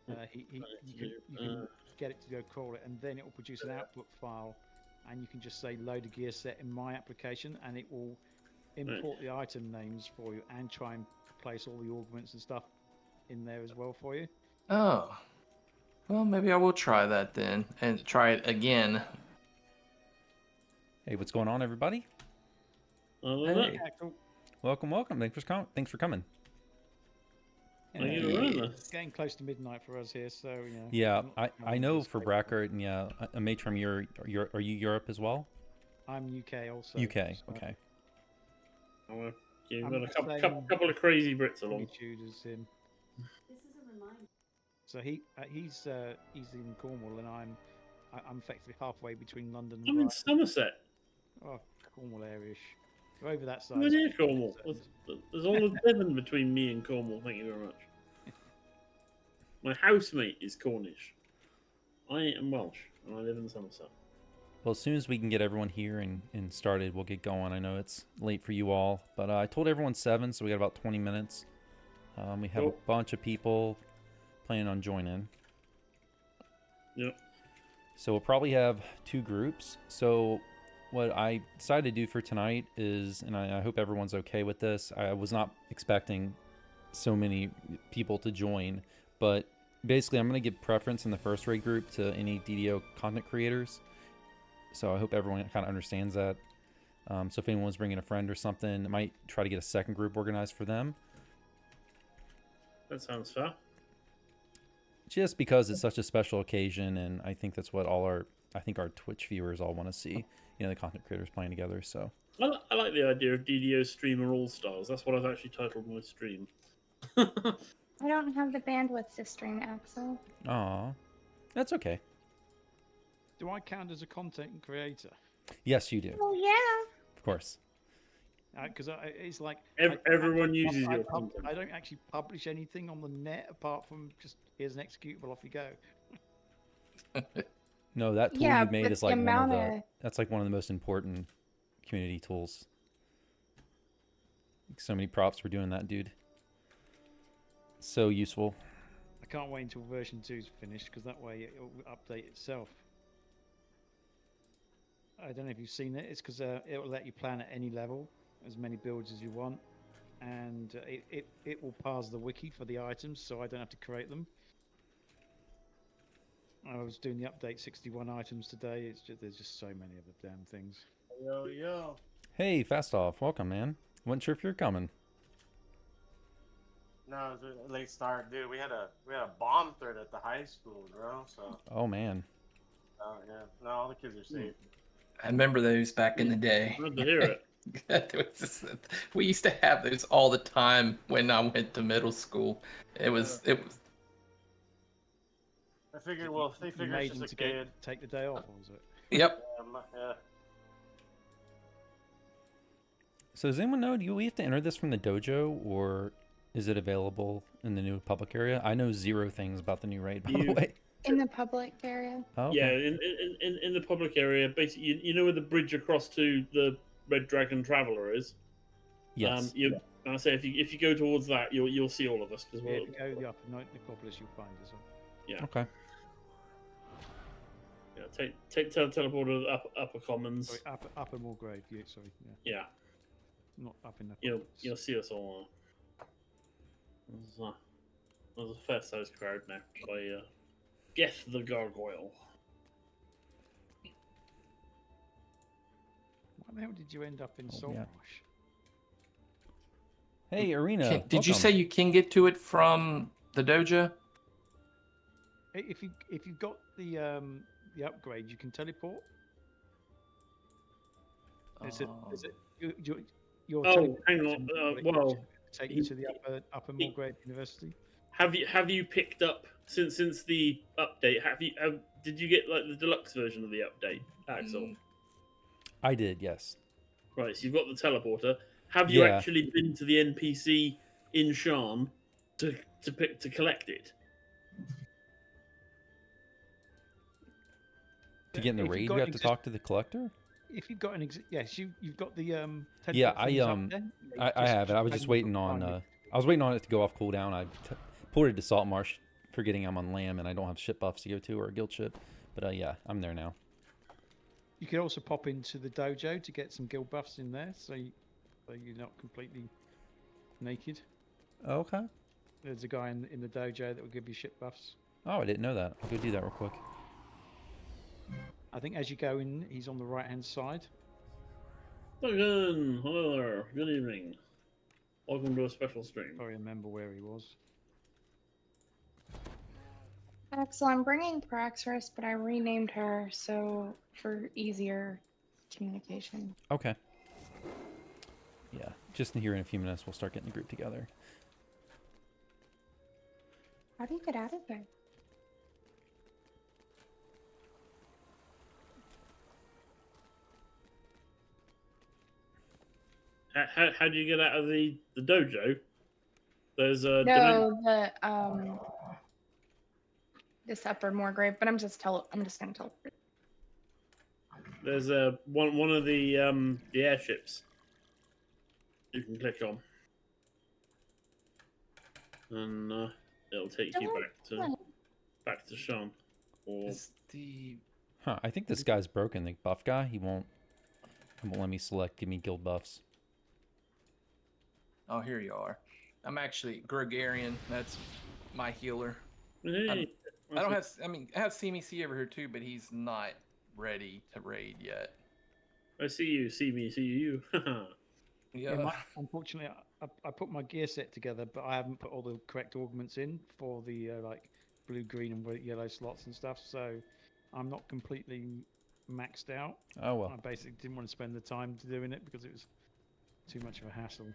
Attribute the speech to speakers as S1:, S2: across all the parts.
S1: You can get it to go crawl it, and then it will produce an output file, and you can just say load a gear set in my application, and it will import the item names for you and try and place all the augments and stuff in there as well for you.
S2: Oh. Well, maybe I will try that then, and try it again.
S3: Hey, what's going on, everybody?
S2: Hey.
S1: Yeah, cool.
S3: Welcome. Thanks for coming.
S1: It's getting close to midnight for us here, so you know.
S3: Yeah, I know for Brakkart, and yeah, Matron, are you Europe as well?
S1: I'm UK also.
S3: UK,
S1: so
S3: okay.
S4: You've got a couple of crazy Brits along.
S1: Tudors him. This is a reminder. So he's in Cornwall, and I'm effectively halfway between London and
S4: I'm in Somerset.
S1: Oh, Cornwall area-ish. We're over that side.
S4: I'm near Cornwall. There's all of Devon between me and Cornwall. Thank you very much. My housemate is Cornish. I am Welsh, and I live in Somerset.
S3: Well, as soon as we can get everyone here and started, we'll get going. I know it's late for you all, but I told everyone 7, so we got about 20 minutes. We have a bunch of people planning on joining.
S4: Yep.
S3: So we'll probably have 2 groups. So what I decided to do for tonight is, and I hope everyone's okay with this, I was not expecting so many people to join, but basically I'm going to give preference in the first rate group to any DDO content creators. So I hope everyone kind of understands that. So if anyone's bringing a friend or something, I might try to get a second group organized for them.
S4: That sounds fair.
S3: Just because it's such a special occasion, and I think that's what our Twitch viewers all want to see. You know, the content creators playing together. So
S4: I like the idea of DDO Streamer All Stars. That's what I've actually titled my stream.
S5: I don't have the bandwidth to stream, Axel.
S3: Aw, that's okay.
S1: Do I count as a content creator?
S3: Yes, you do.
S5: Oh yeah.
S3: Of course.
S1: Because it's like
S4: everyone uses your content.
S1: I don't actually publish anything on the net apart from just here's an executable, off you go.
S3: No, that tool you made is like that's like one of the most important community tools. So many props for doing that, dude. So useful.
S1: I can't wait until version 2 is finished, because that way it will update itself. I don't know if you've seen it. It's because it will let you plan at any level, as many builds as you want, and it will parse the wiki for the items, so I don't have to create them. I was doing the update 61 items today. There's just so many of the damn things.
S6: Yo.
S3: Hey, Fast Off, welcome, man. Wasn't sure if you're coming.
S6: No, it was a late start, dude. We had a bomb threat at the high school, bro. So.
S3: Oh man.
S6: Oh yeah. No, all the kids are safe.
S2: I remember those back in the day.
S4: Good to hear it.
S2: We used to have those all the time when I went to middle school. It was.
S6: I figured, well, they figured it's just a kid.
S1: Take the day off, or was it?
S2: Yep.
S6: Yeah.
S3: So does anyone know, do we have to enter this from the dojo, or is it available in the new public area? I know 0 things about the new raid, by the way.
S5: In the public area.
S3: Oh, okay.
S4: Yeah, in the public area, basically, you know where the bridge across to the Red Dragon Traveler is.
S3: Yes.
S4: I say if you go towards that, you'll see all of us because
S1: if you go the upper Necropolis, you'll find us all.
S4: Yeah.
S3: Okay.
S4: Yeah. Take teleporter to the upper commons.
S1: Sorry, upper Moorgrave. Yeah. Sorry. Yeah.
S4: Yeah.
S1: Not up in the.
S4: You'll see us all. There's a fair sized crowd now. By Geth the Gargoyle.
S1: Why the hell did you end up in Saltmarsh?
S3: Hey, Eiryna.
S2: Did you say you can get to it from the dojo?
S1: If you've got the upgrade, you can teleport. Is it your
S4: hang on. Well,
S1: take you to the upper Moorgrave University.
S4: Have you picked up since the update? Did you get like the deluxe version of the update, Axel?
S3: I did, yes.
S4: Right, so you've got the teleporter. Have you actually been to the NPC in Sharn to collect it?
S3: To get in the raid, you have to talk to the collector.
S1: If you've got you've got the
S3: yeah, I have it. I was just waiting on. I was waiting on it to go off cooldown. I ported to Saltmarsh forgetting I'm on Lamb and I don't have ship buffs to go to or a guild ship. But yeah, I'm there now.
S1: You could also pop into the dojo to get some guild buffs in there, so you're not completely naked.
S3: Okay.
S1: There's a guy in the dojo that will give you ship buffs.
S3: Oh, I didn't know that. I'll go do that real quick.
S1: I think as you go in, he's on the right-hand side.
S4: Logan, hello there. Good evening. Welcome to a special stream.
S1: I remember where he was.
S5: Axel, I'm bringing Praxis, but I renamed her so for easier communication.
S3: Okay. Yeah, just here in a few minutes, we'll start getting the group together.
S5: How do you get out of there?
S4: How do you get out of the dojo? There's a
S5: No, this upper Moorgrave, but I'm just gonna teleport.
S4: There's one of the airships you can click on, and it'll take you back to Sean. Or
S2: Is the
S3: Huh, I think this guy's broken, the buff guy. He won't let me select, give me guild buffs.
S2: oh, here you are. I'm actually Gregarian. That's my healer.
S4: hey,
S2: I don't have. I mean, I have Cmecu over here too, but he's not ready to raid yet.
S4: I see you, see me, see you.
S2: Yeah.
S1: Unfortunately, I put my gear set together, but I haven't put all the correct augments in for the like blue, green, and yellow slots and stuff. So I'm not completely maxed out.
S3: Oh well.
S1: I basically didn't want to spend the time to doing it because it was too much of a hassle.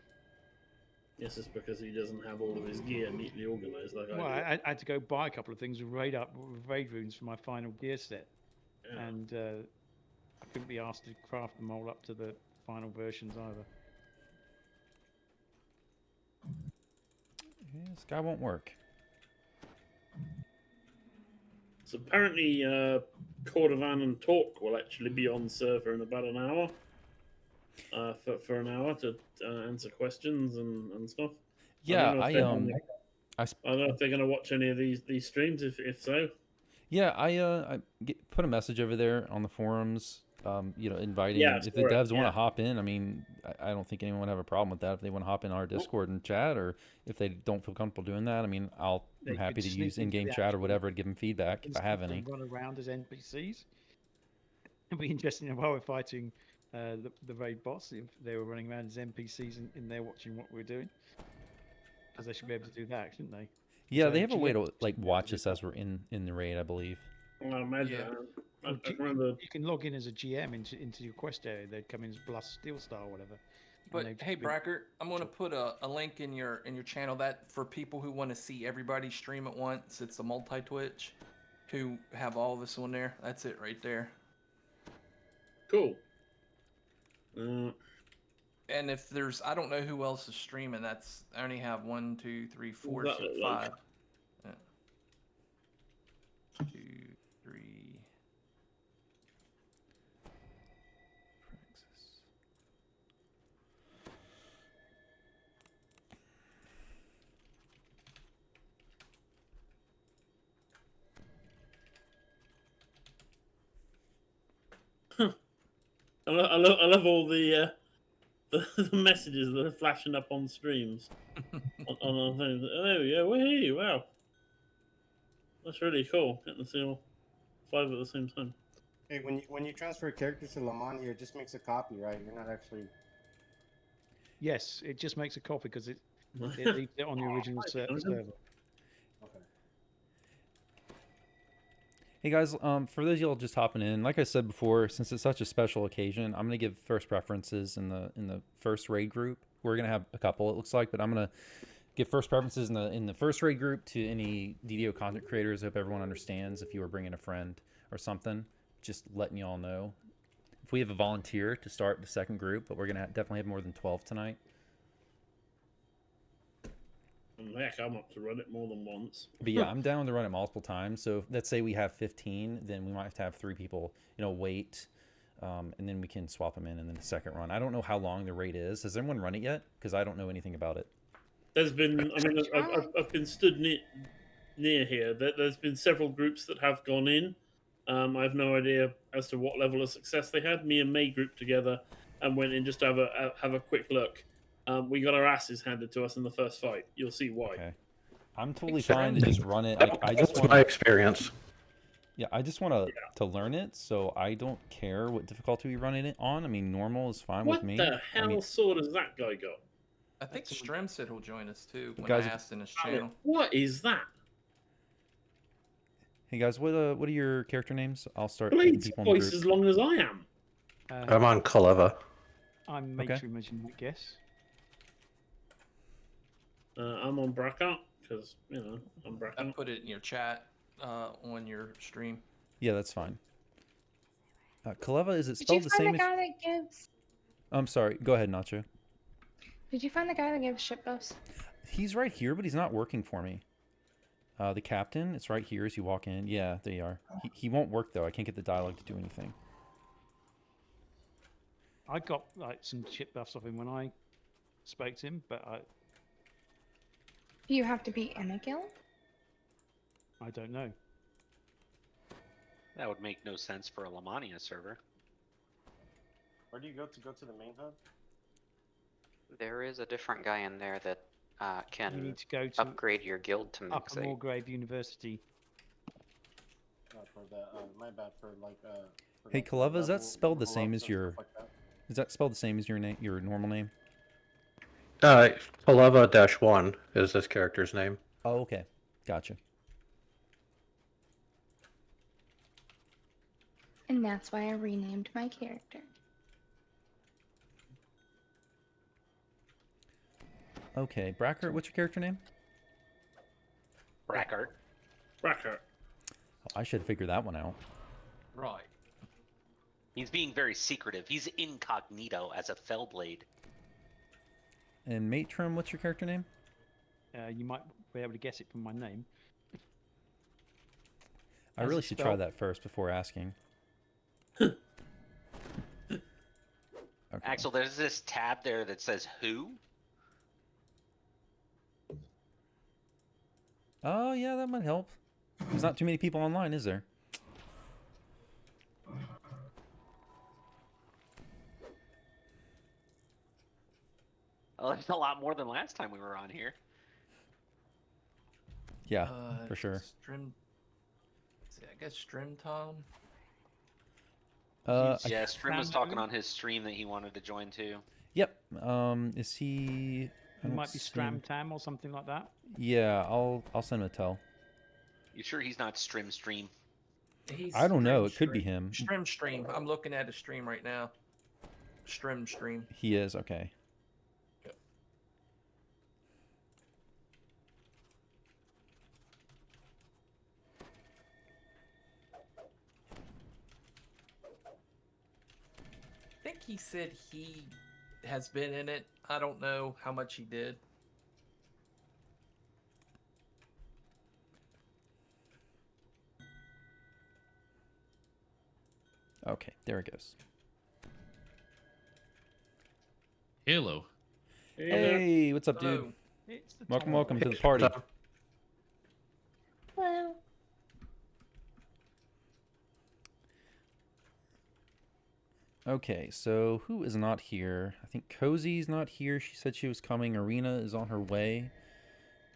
S4: Yes, it's because he doesn't have all of his gear neatly organized like
S1: Well,
S4: I do.
S1: I had to go buy a couple of things with raid runes for my final gear set,
S4: Yeah.
S1: and I couldn't be asked to craft them all up to the final versions either.
S3: Yeah, this guy won't work.
S4: So apparently, Cordovan and Talk will actually be on server in about an hour. For an hour to answer questions and stuff.
S3: Yeah,
S4: I don't know if they're going to watch any of these streams. If so,
S3: yeah, I put a message over there on the forums. You know, inviting
S4: Yeah,
S3: if the
S4: correct,
S3: devs want
S4: yeah.
S3: to hop in. I mean, I don't think anyone would have a problem with that if they want to hop in our Discord and chat, or if they don't feel comfortable doing that. I mean, I'm
S1: They
S3: happy
S1: could
S3: to
S1: sneak
S3: use
S1: into
S3: in-game
S1: the
S3: chat or
S1: actual
S3: whatever to give them feedback if I have any.
S1: Run around as NPCs. It'd be interesting while we're fighting the raid boss if they were running around as NPCs in there watching what we're doing, because they should be able to do that, shouldn't they?
S3: Yeah,
S1: So
S3: they have a way
S1: GM
S3: to like
S1: should be able to
S3: watch
S1: do
S3: us
S1: that.
S3: as we're in the raid, I believe.
S4: I imagine.
S2: Yeah.
S4: I
S1: Well,
S4: remember.
S1: you can log in as a GM into your quest area. They'd come in as Blast Steel Star or whatever. and
S2: But
S1: they'd
S2: hey,
S1: be-
S2: Brakkart, I'm going to put a link in your channel that for people who want to see everybody stream at once. It's a multi-Twitch who have all this on there. That's it right there.
S4: Cool.
S2: And if there's, I don't know who else is streaming. That's I only have 1, 2, 3, 4,
S4: that
S2: 6,
S4: look like?
S2: 5. Yeah. 2, 3.
S3: Praxis.
S4: I love all the messages that are flashing up on streams on things. Oh, there we go. Whee! Wow, that's really cool. Getting to see all 5 at the same time.
S7: Hey, when you transfer characters to Lamont here, it just makes a copy, right? You're not actually.
S1: Yes, it just makes a copy because it leaves it on the original server.
S7: Okay.
S3: Hey guys, for those of y'all just hopping in, like I said before, since it's such a special occasion, I'm gonna give first preferences in the first raid group. We're gonna have a couple, it looks like, but I'm gonna give first preferences in the first raid group to any DDO content creators. I hope everyone understands. If you were bringing a friend or something, just letting y'all know. If we have a volunteer to start the second group, but we're gonna definitely have more than 12 tonight.
S4: And heck, I'm up to run it more than once.
S3: But yeah, I'm down to run it multiple times. So let's say we have 15, then we might have to have 3 people, wait, and then we can swap them in and then the second run. I don't know how long the raid is. Has anyone run it yet? Because I don't know anything about it.
S4: There's been, I've been stood near here. There's been several groups that have gone in. I have no idea as to what level of success they had. Me and May grouped together and went in just to have a quick look. We got our asses handed to us in the first fight. You'll see why.
S3: Okay. I'm totally fine to just run it. Like, I just
S8: That's
S3: want
S8: my experience.
S3: Yeah, I just want to learn it, so I don't care what difficulty we run it on. I mean, normal is fine with me.
S4: What the hell
S3: I mean,
S4: sword has that guy got?
S2: I think Strim said he'll join us too when
S3: Guys,
S2: I asked in his channel.
S4: What is that?
S3: hey guys, what are your character names? I'll start picking
S4: Blade's
S3: people in the
S4: twice
S3: group.
S4: as long as I am.
S8: I'm on Kaleva.
S1: I'm
S3: Okay.
S1: Matrim, as you might guess.
S4: I'm on Brakkart because I'm
S2: I
S4: Brakkart.
S2: put it in your chat on your stream.
S3: Yeah, that's fine. Kaleva, is it
S5: Did you
S3: spelled the
S5: find
S3: same
S5: the
S3: as...
S5: guy that gives?
S3: I'm sorry, go ahead, Nacho.
S5: Did you find the guy that gives ship buffs?
S3: He's right here, but he's not working for me. The captain, it's right here as you walk in. Yeah, there you are. He won't work, though. I can't get the dialogue to do anything.
S1: I got like some chip buffs off him when I spoke to him, but
S5: Do you have to be in a guild?
S1: I don't know.
S9: That would make no sense for a Lamania server.
S6: Where do you go to the main hub?
S10: There is a different guy in there that
S1: You
S10: can
S1: need to go to
S10: upgrade your guild to
S1: Upper
S10: Mixate.
S1: Moorgrave University.
S6: For the my bad for like for
S3: Hey,
S6: like
S3: Kaleva, is that
S6: level-
S3: spelled the
S6: level
S3: same
S6: ups
S3: as
S6: and
S3: your...
S6: stuff like that.
S3: Is that spelled the same as your name, your normal name?
S8: Kaleva-1 is this character's name.
S3: Oh, okay. Gotcha.
S5: And that's why I renamed my character.
S3: Okay, Brakkart, what's your character name?
S9: Brakkart.
S4: Brakkart.
S3: Oh, I should figure that one out.
S2: Right.
S9: He's being very secretive. He's incognito as a Fellblade.
S3: And Matrim, what's your character name?
S1: You might be able to guess it from my name.
S3: I
S1: How's
S3: really
S1: it
S3: should try
S1: spelled?
S3: that first before asking. Okay.
S9: Axel, there's this tab there that says who.
S3: Oh, yeah, that might help. There's not too many people online, is there?
S9: Oh, there's a lot more than last time we were on here.
S3: Yeah, for sure.
S2: Strim. See, I guess Strimtom.
S9: Yeah, Strim was talking on his stream that he wanted to join too.
S3: Yep. Is he... I
S1: It
S3: don't
S1: might be
S3: see him.
S1: Stramtam or something like that.
S3: Yeah, I'll send him a tell.
S9: You sure he's not Stream?
S2: He's
S3: I don't know.
S2: Strim
S3: It could be
S2: Stream.
S3: him.
S2: Stream. I'm looking at his stream right now. Stream.
S3: He is, okay.
S2: I think he said he has been in it. I don't know how much he did.
S3: Okay, there it goes.
S11: Hello.
S3: Hey, what's up, dude?
S2: Hello.
S1: It's the
S3: Welcome,
S1: top.
S3: welcome to the party.
S5: Hello.
S3: Okay, so who is not here? I think Kozy's not here. She said she was coming. Eiryna is on her way.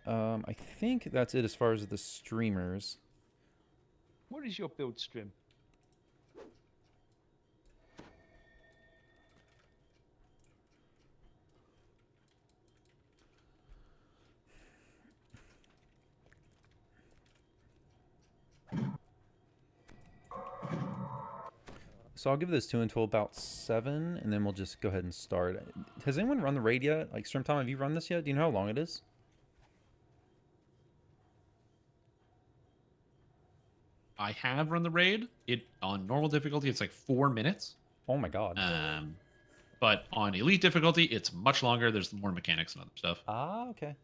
S3: I think that's it as far as the streamers.
S1: What is your build stream?
S3: So I'll give this 2 until about 7, and then we'll just go ahead and start. Has anyone run the raid yet? Like, Strimtom, have you run this yet? Do you know how long it is?
S11: I have run the raid. It on normal difficulty, it's like 4 minutes.
S3: Oh my god.
S11: But on elite difficulty, it's much longer. There's more mechanics and other stuff.
S3: Ah, okay.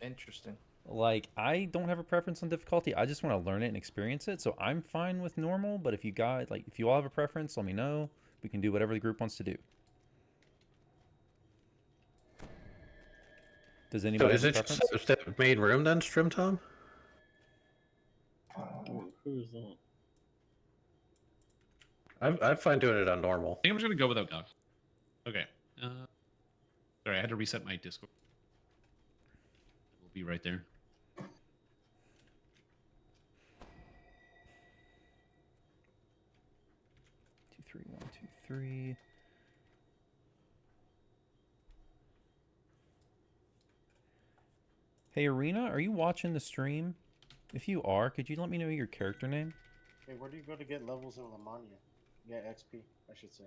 S2: Interesting.
S3: Like, I don't have a preference on difficulty. I just want to learn it and experience it. So I'm fine with normal, but if you guys, like, if you all have a preference, let me know. We can do whatever the group wants to do. Does
S8: So
S3: anybody
S8: is
S3: have a
S8: it
S3: preference?
S8: just the main room then, Strimtom?
S4: Who's that?
S8: I'm fine doing it on normal.
S11: I think I'm just gonna go without dogs. Okay. Sorry, I had to reset my Discord. We'll be right there.
S3: 2 3 1 2 3. Hey Eiryna, are you watching the stream? If you are, could you let me know your character name?
S7: Hey, where do you go to get levels in Lamania? Yeah, XP, I should say.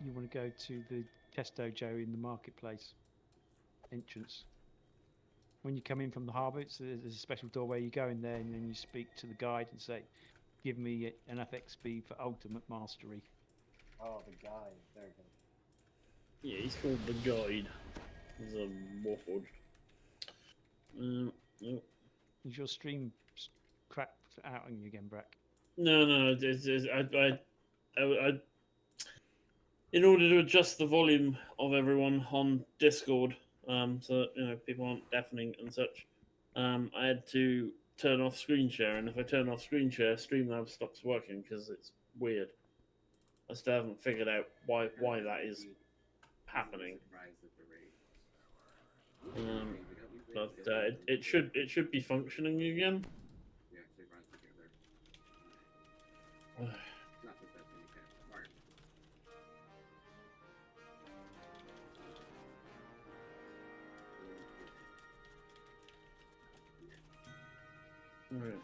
S1: You want to go to the test dojo in the marketplace entrance. When you come in from the harbour, there's a special doorway. You go in there and then you speak to the guide and say, "Give me enough XP for ultimate mastery."
S7: Oh, the guy. There you go.
S4: Yeah, he's called the guide. He's a warforged. No.
S1: Is your stream cracked out on you again, Brack?
S4: No. I in order to adjust the volume of everyone on Discord, so that, people aren't deafening and such, I had to turn off screen share, and if I turn off screen share, Streamlabs stops working because it's weird. I still haven't figured out why that is happening. But it should be functioning again. Right.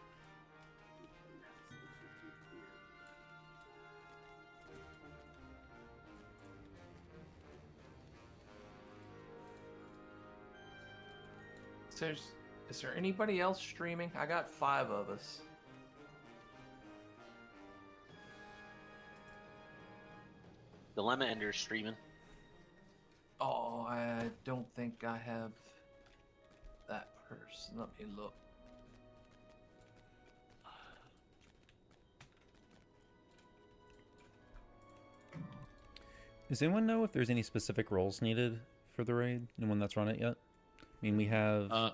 S2: Is there anybody else streaming? I got 5 of us.
S9: DilemmaEnder streaming.
S2: Oh, I don't think I have that person. Let me look.
S3: Does anyone know if there's any specific roles needed for the raid? Anyone that's run it yet? I mean, we have...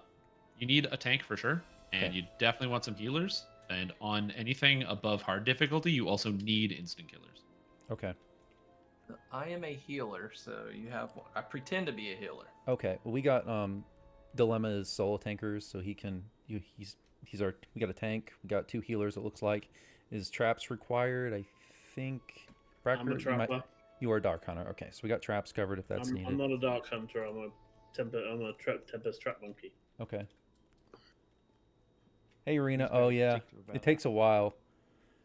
S11: You need a tank for sure, and
S3: Okay.
S11: you definitely want some healers. And on anything above hard difficulty, you also need instant killers.
S3: Okay.
S2: I am a healer, so you have. I pretend to be a healer.
S3: Okay. Well, we got Dilemma is solo tankers, so he can. He's our. We got a tank. We got 2 healers. It looks like. Is traps required? I think.
S4: I'm a
S3: Brakkart,
S4: trapper.
S3: you are a dark hunter. Okay, so we got traps covered if that's needed.
S4: I'm not a dark hunter. I'm a Tempest trap monkey.
S3: Okay. Hey, Eiryna.
S1: He's very
S3: Oh, yeah.
S1: particular about
S3: It takes a while.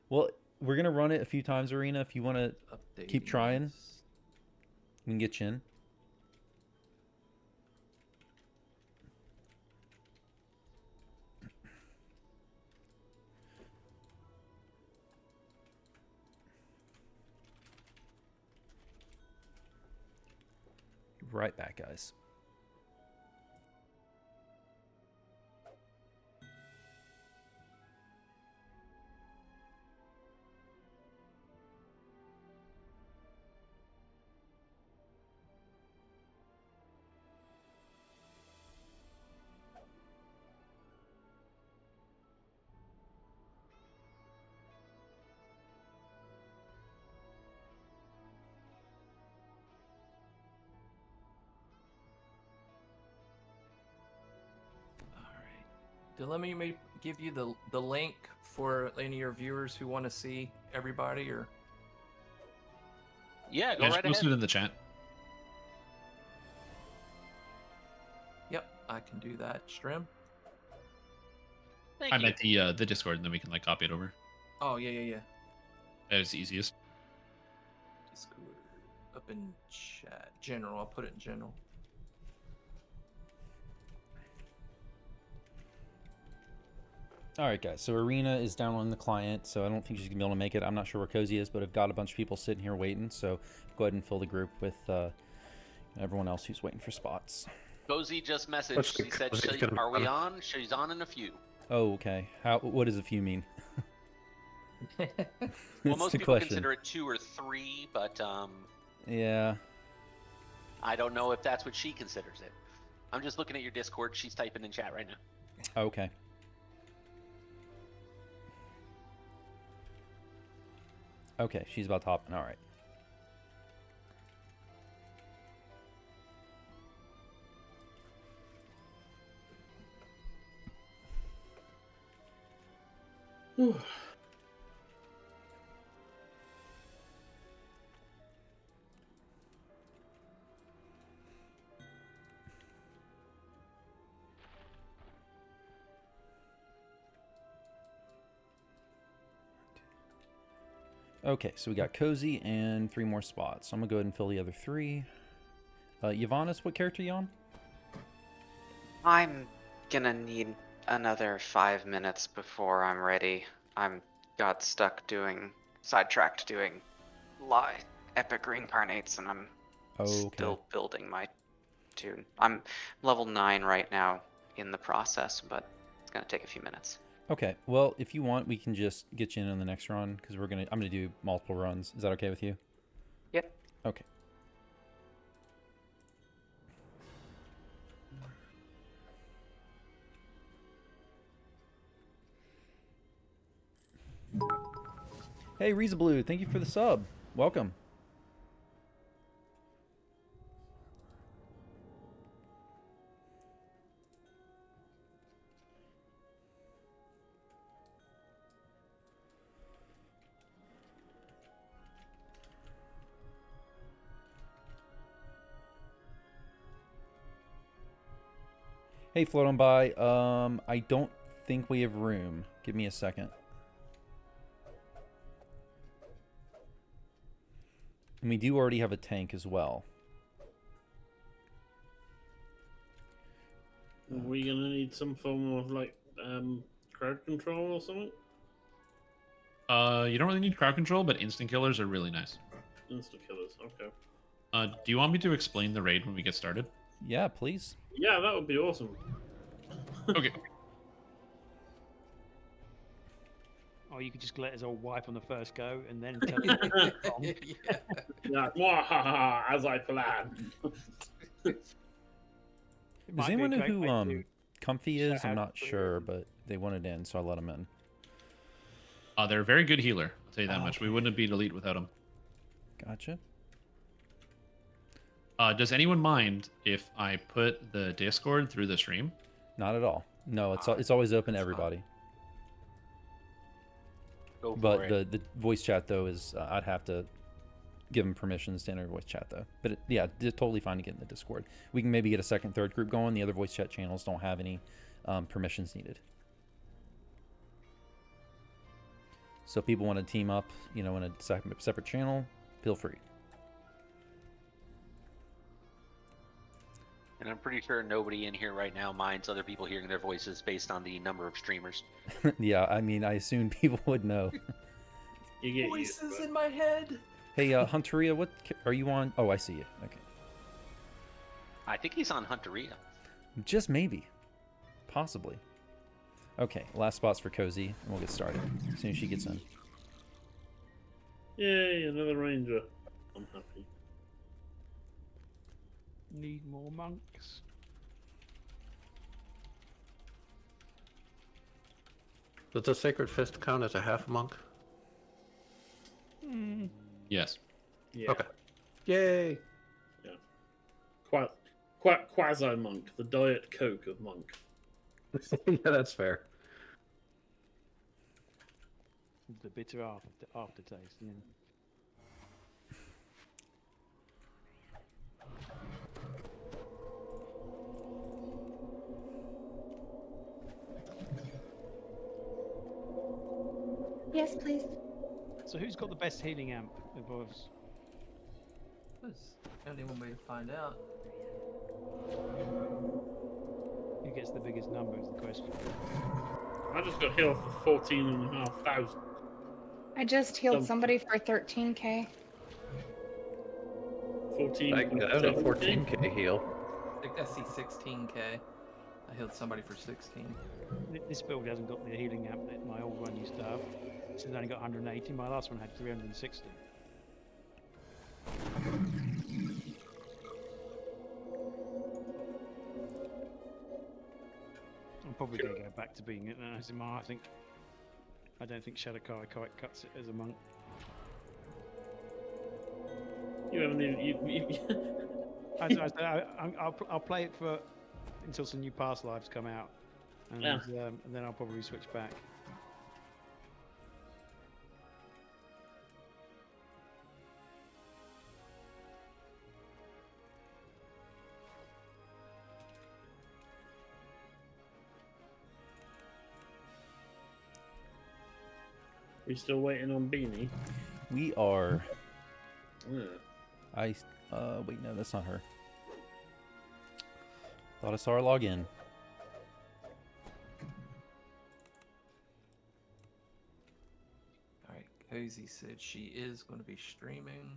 S3: Well, we're going to run it a few times, Eiryna. If you want to keep trying, we can get you in. Right back, guys.
S2: Let me give you the link for any of your viewers who want to see everybody, or
S9: Yeah, go
S11: Yeah, just
S9: right
S11: post
S9: ahead.
S11: it in the chat.
S2: yep, I can do that. Strim.
S9: Thank
S11: I
S9: you.
S11: meant the Discord, and then we can copy it over.
S2: Oh yeah.
S11: That is the easiest.
S2: Discord up in chat. General. I'll put it in general.
S3: All right, guys. So Eiryna is down on the client, so I don't think she's gonna be able to make it. I'm not sure where Kozy is, but I've got a bunch of people sitting here waiting. So go ahead and fill the group with everyone else who's waiting for spots.
S9: Kozy just messaged.
S8: Let's
S9: She
S8: see,
S9: said,
S8: Kozy's gonna be
S9: "Are we
S8: on.
S9: on?" She's on in a few.
S3: Oh, okay. What does a few mean?
S9: Well,
S3: That's
S9: most
S3: the
S9: people
S3: question.
S9: consider it 2 or 3, but
S3: Yeah.
S9: I don't know if that's what she considers it. I'm just looking at your Discord. She's typing in chat right now.
S3: Okay. Okay, she's about to hop in. All right. Okay, so we got Kozy and 3 more spots. So I'm gonna go ahead and fill the other 3. Yavanis, what character you on?
S10: I'm gonna need another 5 minutes before I'm ready. I'm got stuck sidetracked doing epic reincarnates, and I'm still building my tune. I'm level 9 right now in the process, but it's gonna take a few minutes.
S3: Okay, well, if you want, we can just get you in on the next run because I'm gonna do multiple runs. Is that okay with you?
S10: Yep.
S3: Okay. Hey, Reza Blue, thank you for the sub. Welcome. Hey, float on by. I don't think we have room. Give me a second. And we do already have a tank as well.
S4: Are we gonna need some form of like crowd control or something?
S11: You don't really need crowd control, but instant killers are really nice.
S4: Instant killers, okay.
S11: Do you want me to explain the raid when we get started?
S3: Yeah, please.
S4: Yeah, that would be awesome.
S11: Okay.
S1: Or you could just let us all wipe on the first go and then teleport.
S4: Yeah, mwahaha, as I planned.
S3: Does anyone know who Comfy is? I'm not sure, but they wanted in, so I let them in.
S11: They're a very good healer. I'll tell you that much. We wouldn't beat Elite without them.
S3: Gotcha.
S11: Does anyone mind if I put the Discord through the stream?
S3: Not at all. No, it's always open to everybody.
S9: Go for
S3: But
S9: it.
S3: the voice chat though is I'd have to give them permissions to enter voice chat though. But yeah, it's totally fine to get in the Discord. We can maybe get a second, third group going. The other voice chat channels don't have any permissions needed. So if people want to team up, in a separate channel, feel free.
S9: And I'm pretty sure nobody in here right now minds other people hearing their voices based on the number of streamers.
S3: Yeah, I mean, I assume people would know.
S4: You get
S2: Voices in my head.
S3: Hey, Hunteria, what are you on? Oh, I see you. Okay.
S9: I think he's on Hunteria.
S3: Just maybe. Possibly. Okay, last spots for Kozy, and we'll get started as soon as she gets in.
S4: Yay, another ranger. I'm happy.
S1: Need more monks.
S8: Does the Sacred Fist count as a half monk?
S11: Yes.
S4: Yeah.
S8: Okay. Yay!
S4: Yeah. Quasi monk, the Diet Coke of monk.
S8: Yeah, that's fair.
S1: The bitter aftertaste. Yeah.
S5: Yes, please.
S1: So who's got the best healing amp of us?
S2: Only one way to find out.
S1: Who gets the biggest number is the question.
S4: I just got healed for 14,500.
S5: I just healed somebody for 13k.
S4: 14.
S8: I got a 14k heal.
S2: I think I see 16k. I healed somebody for 16.
S1: This build hasn't got the healing amp that my old one used to have. It's only got 180. My last one had 360. I'm probably going to go back to being it as a monk. I don't think Shadowkai quite cuts it as a monk.
S4: You haven't even.
S1: I'll play it for until some new past lives come out, and,
S4: Yeah.
S1: and then I'll probably switch back.
S4: We still waiting on Beanie?
S3: We are.
S4: Yeah.
S3: Wait, no, that's not her. Thought I saw her log in.
S2: All right, Kozy said she is going to be streaming.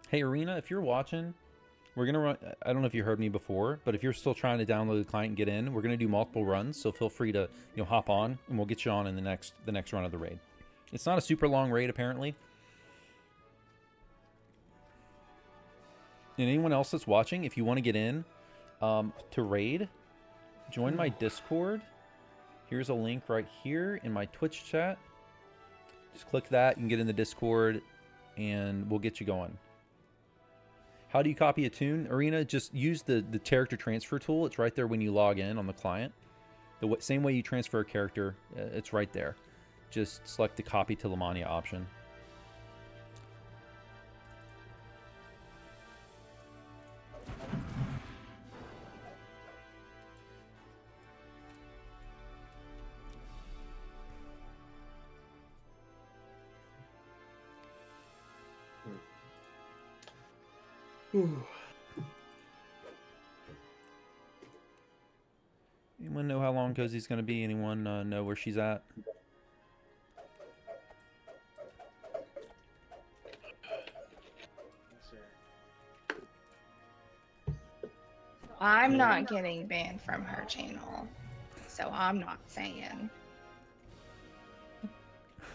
S3: Hey, Eiryna, if you're watching, we're gonna run. I don't know if you heard me before, but if you're still trying to download the client and get in, we're gonna do multiple runs. So feel free to hop on, and we'll get you on in the next run of the raid. It's not a super long raid apparently. And anyone else that's watching, if you want to get in to raid, join my Discord. Here's a link right here in my Twitch chat. Just click that, you can get in the Discord, and we'll get you going. How do you copy a tune, Eiryna? Just use the character transfer tool. It's right there when you log in on the client. The same way you transfer a character, it's right there. Just select the copy to Lamania option. Anyone know how long Kozy's going to be? Anyone know where she's at?
S5: I'm not getting banned from her channel, so I'm not saying.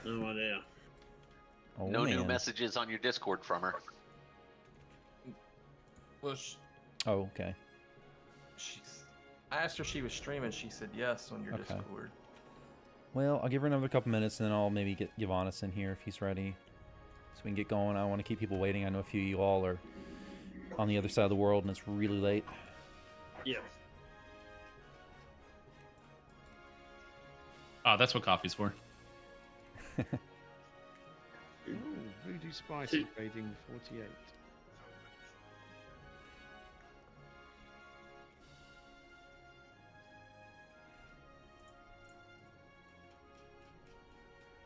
S4: No idea.
S3: Oh,
S9: No new
S3: man.
S9: messages on your Discord from her.
S2: Well,
S3: Oh, okay.
S2: I asked her if she was streaming. She said yes on your
S3: Okay.
S2: Discord.
S3: Well, I'll give her another couple minutes, and then I'll maybe get Giovannis in here if he's ready, so we can get going. I don't want to keep people waiting. I know a few of you all are on the other side of the world, and it's really late.
S4: Yeah.
S11: Oh, that's what coffee's for.
S1: Ooh, Voodoo Spicy rating 48.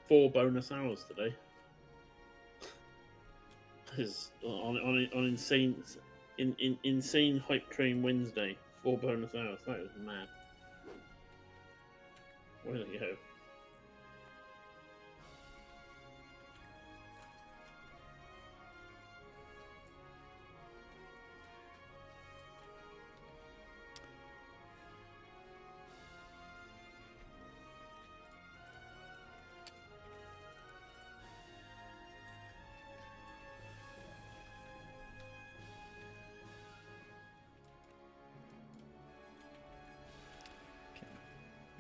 S4: Four bonus hours today. Is on insane hype train Wednesday. 4 bonus hours. That is mad. Where did it go?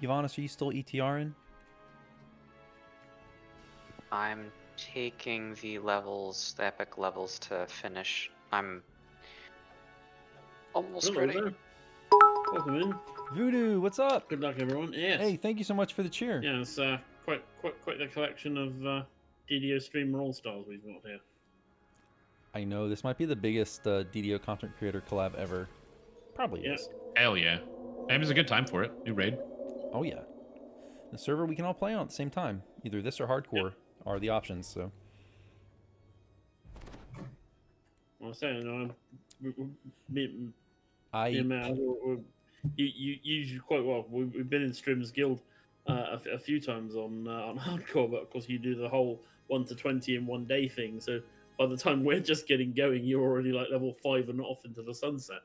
S3: Giovannis, are you still ETRing?
S10: I'm taking the levels, the epic levels to finish. I'm almost
S4: Hello
S10: ready.
S4: there. Welcome in.
S3: Voodoo, what's up?
S4: Good luck, everyone. Yes.
S3: Hey, thank you so much for the cheer.
S4: Yeah, it's quite the collection of DDO streamer all stars we've got here.
S3: I know this might be the biggest DDO content creator collab ever. Probably is.
S11: Hell yeah. It was a good time for it. New raid.
S3: Oh yeah. The server we can all play on at the same time. Either this or hardcore are the options. So.
S4: I'm saying, you usually quite well. We've been in Strim's guild a few times on hardcore, but of course you do the whole 1 to 20 in one day thing. So by the time we're just getting going, you're already like level 5 and off into the sunset.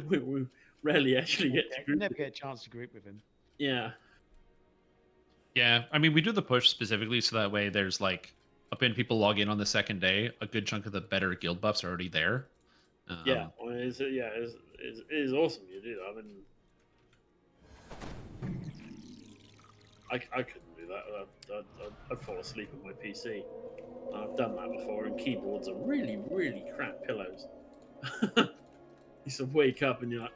S4: We rarely actually get to group.
S1: Never get a chance to group with him.
S4: Yeah.
S11: Yeah, I mean, we do the push specifically so that way there's like, up in people log in on the second day, a good chunk of the better guild buffs are already there.
S4: Yeah, well, it is awesome you do that. I mean, I couldn't do that. I'd fall asleep on my PC. I've done that before, and keyboards are really, really crap pillows. You sort of wake up and you're like,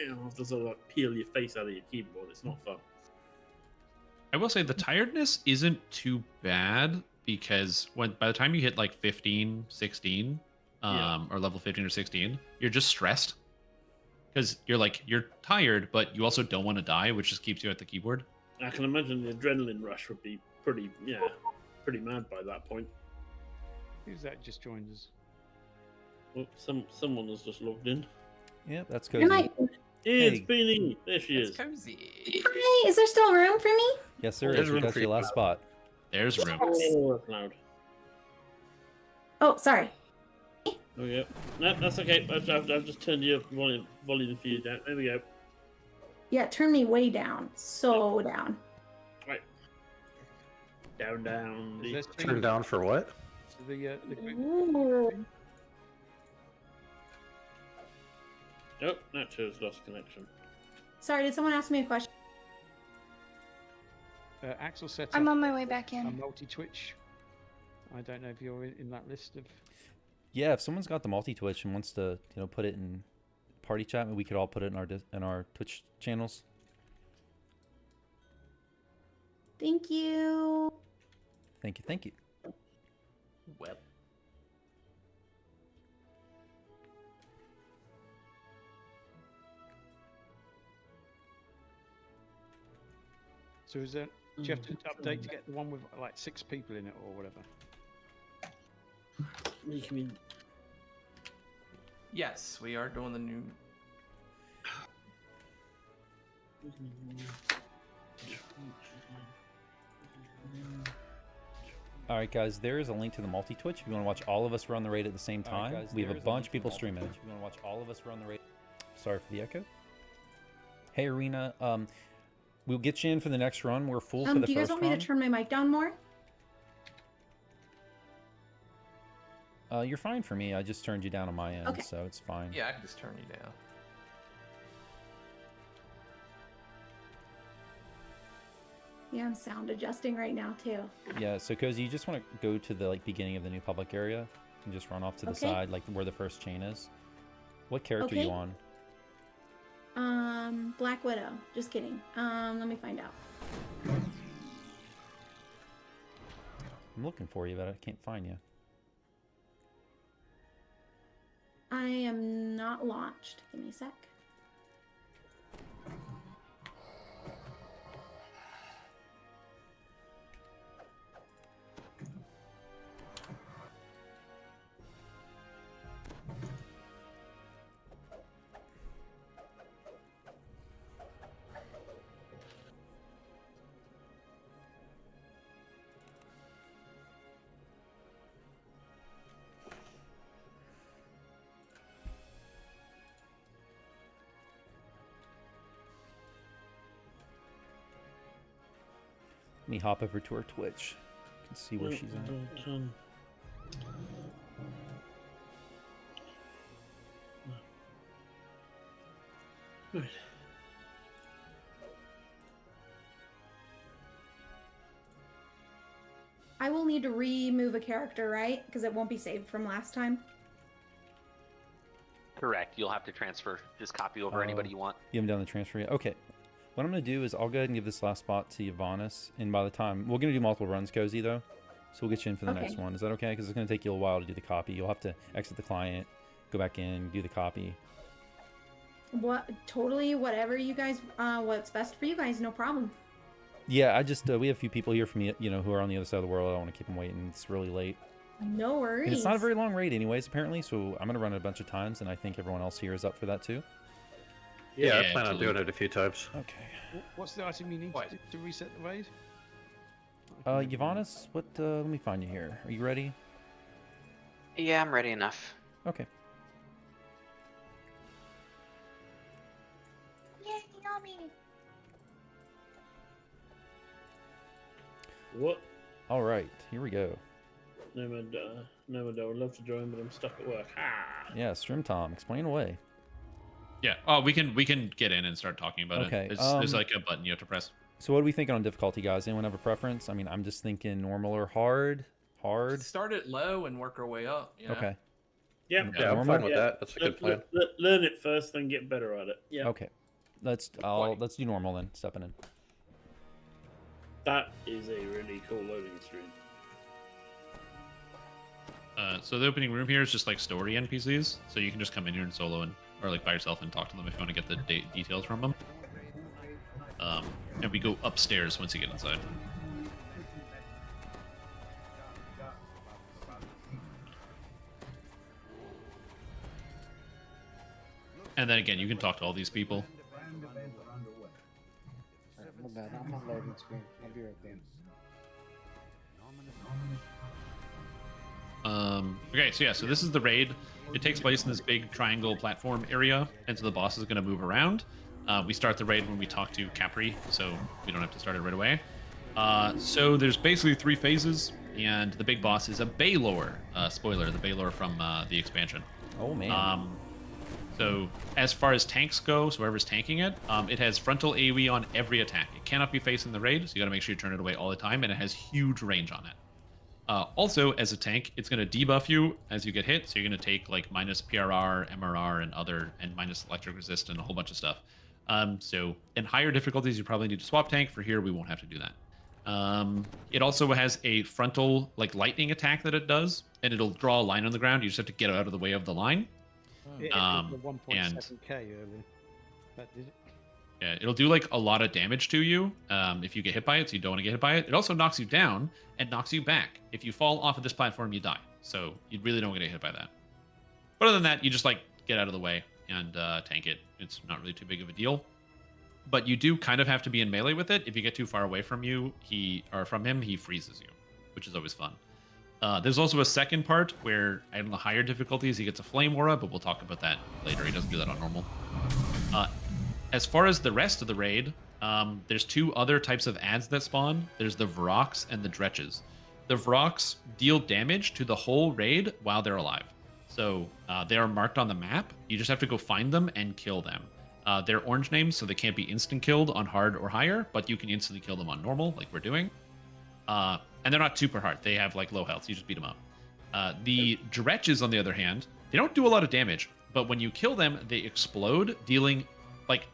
S4: you have to sort of like peel your face out of your keyboard. It's not fun.
S11: I will say the tiredness isn't too bad because by the time you hit like 15, 16, or level 15 or 16, you're just stressed because you're tired, but you also don't want to die, which just keeps you at the keyboard.
S4: I can imagine the adrenaline rush would be pretty mad by that point.
S1: Who's that just joined us?
S4: Well, someone has just logged in.
S3: Yep, that's
S12: Good
S3: Kozy.
S12: night.
S4: It's Beanie. There she is.
S2: Cozy.
S12: Hi, is there still room for me?
S3: Yes, there
S8: There's
S3: is. We
S8: room
S3: got
S8: for
S3: your
S8: you.
S3: last spot.
S11: There's room.
S4: Oh, that's loud.
S12: Oh, sorry.
S4: Oh yeah. No, that's okay. I've just turned your volume for you down. There we go.
S12: Yeah, turn me way down. So down.
S4: Right. Down.
S1: Is there
S8: Turn down for what?
S1: the group?
S12: Ooh.
S4: Oh, Nacho's lost connection.
S12: Sorry, did someone ask me a question?
S1: Axel set
S5: I'm
S1: up
S5: on my way back
S1: a
S5: in.
S1: multi-twitch. I don't know if you're in that list of.
S3: Yeah, if someone's got the multi-Twitch and wants to, put it in party chat, we could all put it in our Twitch channels.
S12: Thank you.
S3: Thank you, thank you.
S2: Well.
S1: So is there? Do you have to update to get the one with like 6 people in it or whatever?
S2: Yes, we are doing the new.
S3: All right, guys, there is a link to the multi-Twitch if you want to watch all of us run the raid at the same time.
S1: guys,
S3: We have
S1: there
S3: a
S1: is a
S3: bunch
S1: link
S3: of people
S1: to the
S3: streaming.
S1: multi-Twitch
S3: If you want to watch all of us run the raid. Sorry for the echo. Hey, Eiryna, we'll get you in for the next run. We're full for the
S12: Do you guys
S3: first
S12: want me
S3: run.
S12: to turn my mic down more?
S3: You're fine for me. I just turned you down on my end,
S12: Okay.
S3: so it's fine.
S2: Yeah, I can just turn you down.
S12: Yeah, I'm sound adjusting right now too.
S3: Yeah, so Kozy, you just want to go to the beginning of the new public area and just run off to the
S12: Okay.
S3: side, like where the first chain is. What character are you
S12: Okay.
S3: on?
S12: Black Widow. Just kidding. Let me find out.
S3: I'm looking for you, but I can't find you.
S12: I am not launched. Give me a sec.
S3: Let me hop over to her Twitch. You can see where she's at.
S4: Right.
S12: I will need to remove a character, right? Because it won't be saved from last time.
S9: Correct. You'll have to transfer. Just copy over anybody you want.
S3: You haven't done the transfer yet? Okay. What I'm going to do is I'll go ahead and give this last spot to Yvanis. And by the time... We're going to do multiple runs, Kozy, though. So we'll get you in for the next
S12: Okay.
S3: one. Is that okay? Because it's going to take you a while to do the copy. You'll have to exit the client, go back in, do the copy.
S12: What? Totally, whatever you guys, what's best for you guys, no problem.
S3: Yeah, I just... we have a few people here from, who are on the other side of the world. I don't want to keep them waiting. It's really late.
S12: No worries.
S3: And it's not a very long raid anyways, apparently. So I'm going to run it a bunch of times. And I think everyone else here is up for that, too.
S8: Yeah, I
S11: Yeah,
S8: plan on
S11: absolutely.
S8: doing it a few times.
S3: Okay.
S1: What's the item you need
S2: What?
S1: to reset the raid? I can't remember.
S3: Yvanis, what... let me find you here. Are you ready?
S10: Yeah, I'm ready enough.
S3: Okay.
S5: Yay, yummy.
S4: What?
S3: All right, here we go.
S4: Nomad, I would love to join, but I'm stuck at work. Ah.
S3: Yeah, Strimtom, explain away.
S11: Yeah. Oh, we can get in and start talking about
S3: Okay,
S11: it. There's like a button you have to press.
S3: So what are we thinking on difficulty, guys? Anyone have a preference? I mean, I'm just thinking normal or hard. Hard.
S2: Start it low and work our way up. You know?
S3: Okay.
S4: Yeah.
S8: Yeah, I'm fine with that. That's a good plan.
S4: Learn it first, then get better at it. Yeah.
S3: Okay. Let's do normal then. Stepping in.
S4: That is a really cool loading screen.
S11: So the opening room here is just like story NPCs, so you can just come in here and solo or like by yourself and talk to them if you want to get the details from them. And we go upstairs once you get inside. And then again, you can talk to all these people.
S7: My bad, I'm on loading screen. I'll be right there.
S11: Okay, so yeah, so this is the raid. It takes place in this big triangle platform area, and so the boss is going to move around. We start the raid when we talk to Capri, so we don't have to start it right away. So there's basically 3 phases, and the big boss is a Baylor. Spoiler, the Baylor from the expansion.
S3: Oh, man.
S11: So as far as tanks go, so whoever's tanking it, it has frontal AoE on every attack. It cannot be facing the raid, so you got to make sure you turn it away all the time, and it has huge range on it. Also, as a tank, it's going to debuff you as you get hit, so you're going to take like minus PRR, MRR, and minus electric resist and a whole bunch of stuff. So in higher difficulties, you probably need to swap tank. For here, we won't have to do that. It also has a frontal like lightning attack that it does, and it'll draw a line on the ground. You just have to get out of the way of the line.
S1: It hit the 1.7k earlier. That did it.
S11: Yeah, it'll do like a lot of damage to you if you get hit by it, so you don't want to get hit by it. It also knocks you down and knocks you back. If you fall off of this platform, you die. So you really don't want to get hit by that. But other than that, you just like get out of the way and tank it. It's not really too big of a deal. But you do kind of have to be in melee with it. If you get too far away from him, he freezes you, which is always fun. There's also a second part where, on the higher difficulties, he gets a flame aura, but we'll talk about that later. He doesn't do that on normal. As far as the rest of the raid, there's 2 other types of ads that spawn. There's the Vroks and the Dretches. The Vroks deal damage to the whole raid while they're alive. So they are marked on the map. You just have to go find them and kill them. They're orange names, so they can't be instant killed on hard or higher, but you can instantly kill them on normal, like we're doing. And they're not super hard. They have like low health, so you just beat them up. The Dretches, on the other hand, they don't do a lot of damage, but when you kill them, they explode, dealing like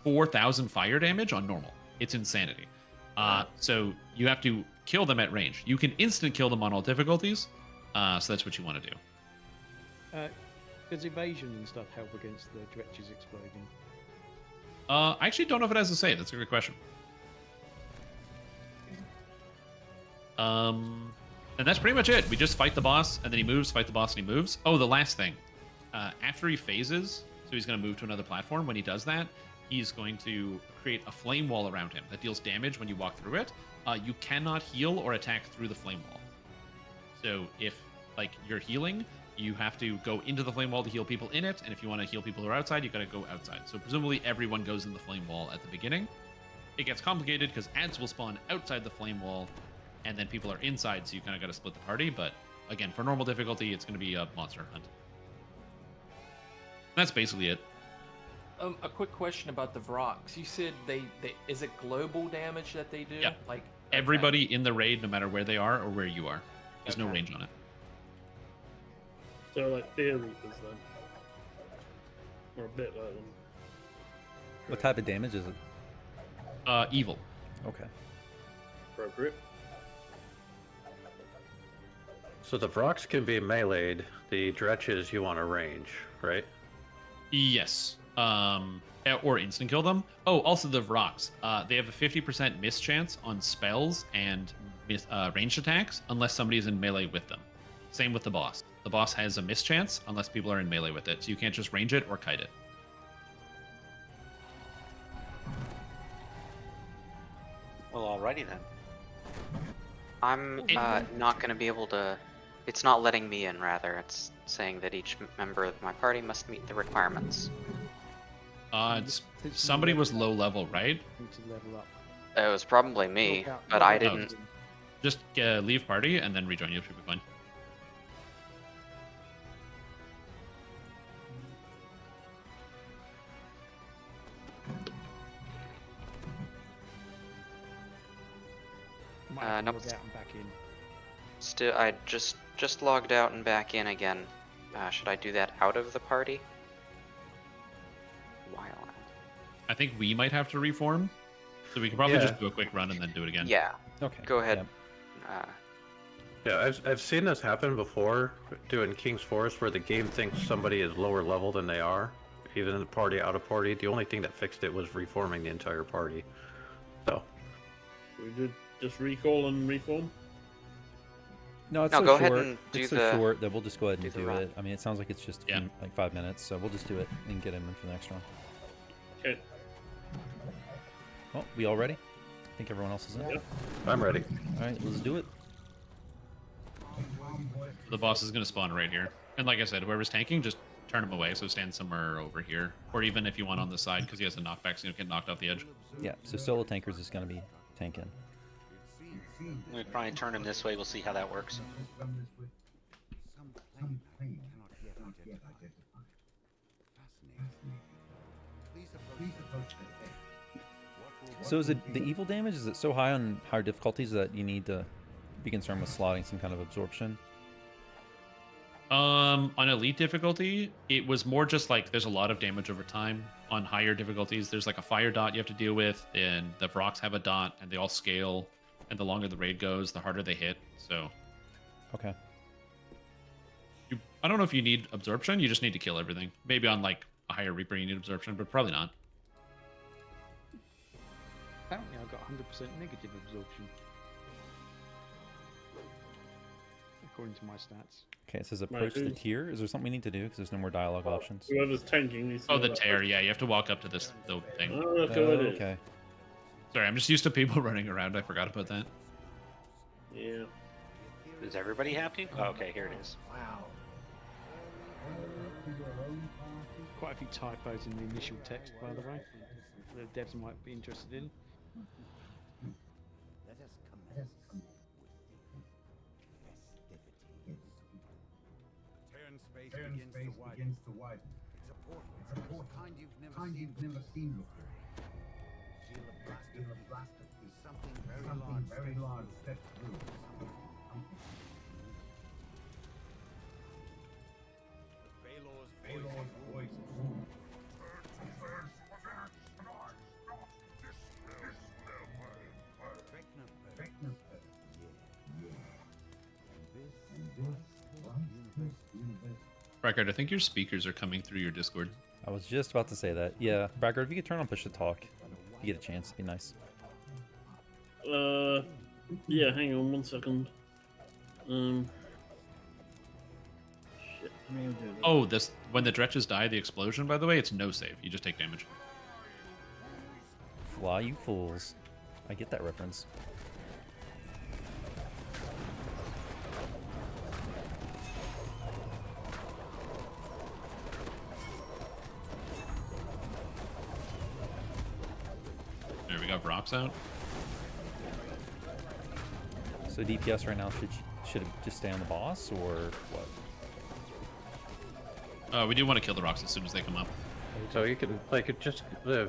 S11: 4,000 fire damage on normal. It's insanity. So you have to kill them at range. You can instant kill them on all difficulties, so that's what you want to do.
S1: Does evasion and stuff help against the Dretches exploding?
S11: I actually don't know if it has to say. That's a good question. And that's pretty much it. We just fight the boss, and then he moves, fight the boss, and he moves. Oh, the last thing. After he phases, so he's going to move to another platform. When he does that, he's going to create a flame wall around him that deals damage when you walk through it. You cannot heal or attack through the flame wall. So if like you're healing, you have to go into the flame wall to heal people in it, and if you want to heal people who are outside, you got to go outside. So presumably everyone goes in the flame wall at the beginning. It gets complicated because ads will spawn outside the flame wall, and then people are inside, so you kind of got to split the party. But again, for normal difficulty, it's going to be a monster hunt. That's basically it.
S2: A quick question about the Vroks. You said they is it global damage that they do?
S11: Yeah.
S2: Like
S11: Everybody in the raid, no matter where they are or where you are. There's no range on it.
S4: So like Fear Reapers then. Or a bit like them.
S3: What type of damage is it?
S11: Evil.
S3: Okay.
S4: Appropriate.
S8: So the Vroks can be meleeed. The Dretches you want to range, right?
S11: Yes. Or instant kill them. Oh, also the Vroks. They have a 50% miss chance on spells and ranged attacks unless somebody is in melee with them. Same with the boss. The boss has a miss chance unless people are in melee with it, so you can't just range it or kite it.
S9: Well, alrighty then.
S10: I'm not going to be able to... It's not letting me in, rather. It's saying that each member of my party must meet the requirements.
S11: Somebody was low level, right?
S1: Need to level up.
S10: It was probably me, but I didn't...
S11: Just leave party and then rejoin you. Should be fine.
S1: Might have to
S10: Nope.
S1: log out and back in.
S10: Still, I just logged out and back in again. Should I do that out of the party? While
S11: I think we might have to reform, so we can probably
S8: Yeah.
S11: just do a quick run and then do it again.
S10: Yeah.
S3: Okay.
S10: Go ahead.
S8: Yeah, I've seen this happen before, doing King's Forest, where the game thinks somebody is lower level than they are, even in the party, out of party. The only thing that fixed it was reforming the entire party. So.
S4: We did just recall and reform.
S3: No, it's
S10: No,
S3: so
S10: go
S3: short.
S10: ahead and do
S3: it's so
S10: the-
S3: short that we'll just go ahead
S10: do
S3: and
S10: the
S3: do
S10: run.
S3: it. I mean, it sounds like it's just
S11: Yeah.
S3: like 5 minutes, so we'll just do it and get him in for the next round.
S4: Okay.
S3: Well, we all ready? I think everyone else is in.
S4: Yep.
S8: I'm ready.
S3: All right, let's do it.
S11: The boss is going to spawn right here. And like I said, whoever's tanking, just turn him away. So stand somewhere over here. Or even if you want on the side, because he has a knockback, so you get knocked off the edge.
S3: Yeah, so solo tankers is going to be tanking.
S9: We try and turn him this way. We'll see how that works.
S3: So is it the evil damage? Is it so high on higher difficulties that you need to be concerned with slotting some kind of absorption?
S11: On elite difficulty, it was more just like there's a lot of damage over time. On higher difficulties, there's like a fire dot you have to deal with, and the Vrox have a dot, and they all scale. And the longer the raid goes, the harder they hit. So,
S3: Okay.
S11: I don't know if you need absorption. You just need to kill everything. Maybe on like a higher Reaper, you need absorption, but probably not.
S1: Apparently, I got 100% negative absorption. According to my stats.
S3: Okay, it says approach the
S4: who's-
S3: tier. Is there something we need to do? Because there's no more dialogue options.
S4: Whoever's tanking needs to
S11: Oh,
S4: know
S11: the
S4: that.
S11: tear. Yeah, you have to walk up to this the thing.
S4: Oh, look who it is.
S3: Okay.
S11: Sorry, I'm just used to people running around. I forgot about that.
S4: Yeah.
S9: Is everybody happy? Oh, okay, here it is.
S6: Wow.
S1: Quite a few typos in the initial text, by the way. The devs might be interested in.
S13: Turn space begins to widen. It's a portal. Kind you've never seen before. Feel a blast of heat. Something very large steps through. Baylor's voice boomed.
S11: Brakkart, I think your speakers are coming through your Discord.
S3: I was just about to say that. Yeah, Brakkart, if you could turn on push to talk, if you get a chance, it'd be nice.
S4: Yeah, hang on 1 second. Shit.
S11: Oh, this when the dretches die, the explosion. By the way, it's no save. You just take damage.
S3: Fly, you fools. I get that reference.
S11: There, we got Vrox out.
S3: So DPS right now should it just stay on the boss or what?
S11: We do want to kill the rocks as soon as they come up.
S8: So you can like it just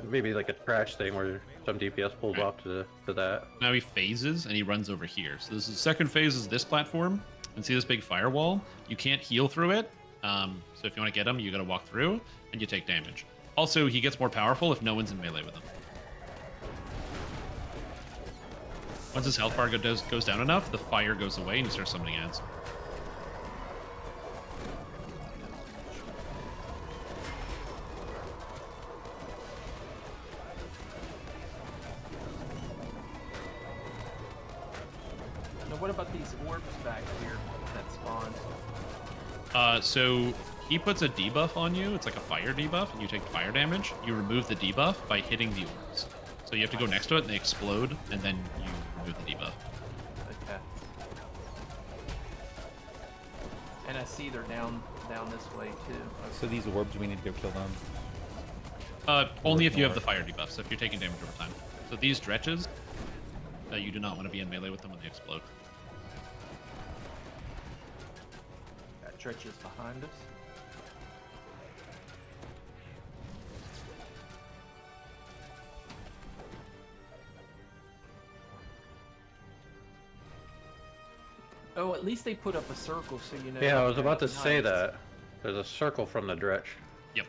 S8: maybe like a trash thing where some DPS pulls off to that.
S11: Now he phases and he runs over here. So this is second phase is this platform, and see this big firewall. You can't heal through it. So if you want to get him, you got to walk through and you take damage. Also, he gets more powerful if no one's in melee with him. Once his health bar goes down enough, the fire goes away and he starts summoning ads.
S2: Now, what about these orbs back here that spawn?
S11: So he puts a debuff on you. It's like a fire debuff, and you take fire damage. You remove the debuff by hitting the orbs. So you have to go next to it, and they explode, and then you remove the debuff.
S2: Okay. And I see they're down this way too.
S3: So these orbs, we need to go kill them.
S11: Only if you have the fire debuff. So if you're taking damage over time. So these dretches, you do not want to be in melee with them when they explode.
S2: Stretches behind us. Oh, at least they put up a circle so you know.
S8: Yeah, I was
S2: they're
S8: about to say
S2: nice.
S8: that. There's a circle from the dretch.
S11: Yep.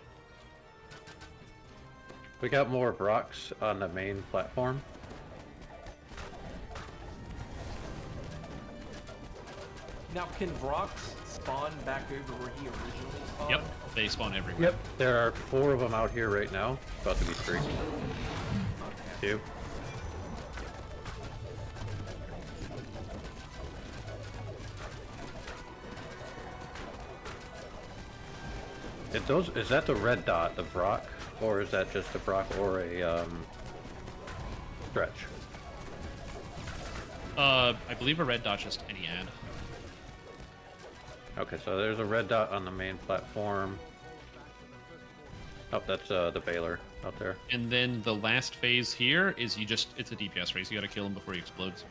S8: We got more Brocks on the main platform.
S2: Now, can Brox spawn back over where he originally spawned?
S11: Yep. They spawn everywhere.
S8: Yep. There are 4 of them out here right now. About to be 3.
S2: Okay.
S8: 2. Is that the red dot, the Brock? Or is that just a Brock or a stretch?
S11: I believe a red dot just any ad.
S8: Okay, so there's a red dot on the main platform. Oh, that's the Baylor out there.
S11: And then the last phase here is it's a DPS race. You gotta kill him before he explodes.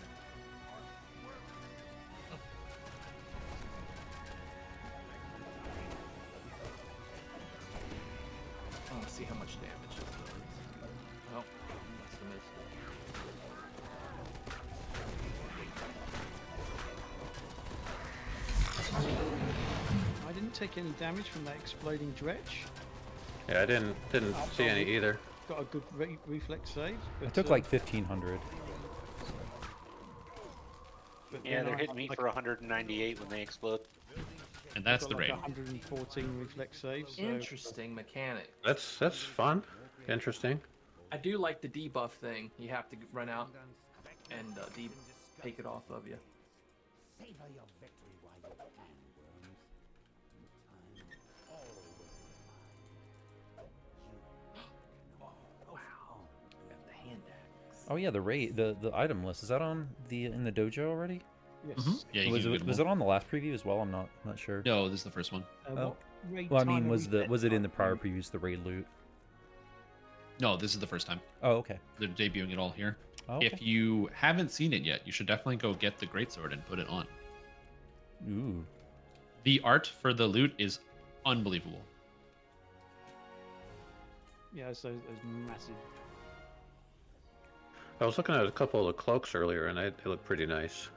S2: I want to see how much damage this does. Oh, must have missed
S1: I didn't take any damage from that exploding dretch.
S8: Yeah, I didn't see any either.
S1: Got a good reflex save.
S3: I
S1: But,
S3: took like 1,500.
S1: but
S9: Yeah,
S1: then
S9: they're
S1: I
S9: hitting
S1: had,
S9: me
S1: like,
S9: for 198 when they explode.
S11: And that's
S1: got
S11: the
S1: like
S11: raid.
S1: 114 reflex saves. So
S2: Interesting mechanic.
S8: That's fun. Interesting.
S2: I do like the debuff thing. You have to run out and take it off of you.
S13: Savor your victory while you can, worms. In time, all will be mine.
S2: Wow. Got the hand axe.
S3: Oh yeah, the raid, the item list, is that on in the dojo already?
S1: yes.
S11: Yeah, you
S3: Was
S11: can
S3: it
S11: get
S3: was
S11: more.
S3: it on the last preview as well? I'm not sure.
S11: No, this is the first one.
S3: Oh.
S1: What raid
S3: Well, I
S1: time
S3: mean,
S1: are
S3: was
S1: we
S3: it in the
S1: at?
S3: prior previews the raid loot?
S11: No, this is the first time.
S3: Oh, okay.
S11: They're debuting it all here.
S3: Oh, okay.
S11: If you haven't seen it yet, you should definitely go get the greatsword and put it on.
S3: Ooh.
S11: The art for the loot is unbelievable.
S1: Yeah, so there's massive.
S8: I was looking at a couple of the cloaks earlier, and they look pretty nice.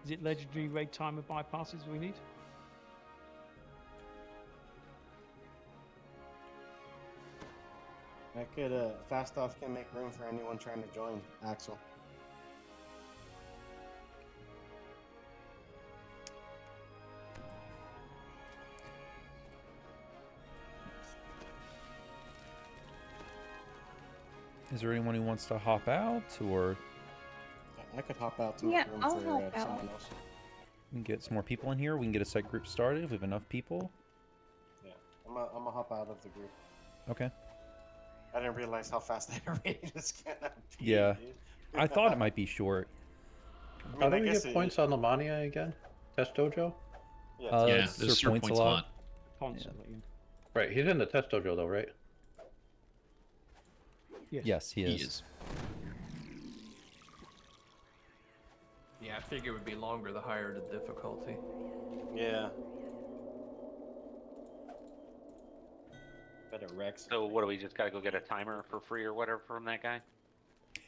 S1: Is it legendary raid timer bypasses we need?
S7: I could, fast off can make room for anyone trying to join, Axel.
S3: Is there anyone who wants to hop out, or
S7: I could hop out to
S5: Yeah,
S7: make room
S5: I'll
S7: for
S5: help out.
S7: someone else.
S3: we can get some more people in here? We can get a set group started if we have enough people.
S7: Yeah, I'm gonna hop out of the group.
S3: Okay.
S7: I didn't realize how fast that raid is gonna be.
S3: Yeah.
S7: dude.
S3: I thought it might be short.
S7: I
S8: How
S7: mean,
S8: do
S7: I
S8: we
S7: guess
S8: get points on Lamania again? Test Dojo?
S7: Yeah,
S3: Uh,
S11: Yeah,
S3: Sir
S11: there's Sir
S3: Points a
S11: Points a
S3: lot.
S11: lot.
S1: Constantly.
S8: Right, he's in the Test Dojo though, right?
S1: Yes.
S3: Yes, he is.
S2: Yeah, I figure it would be longer the higher the difficulty.
S7: yeah. Better Rex.
S9: So what do we just gotta go get a timer for free or whatever from that guy?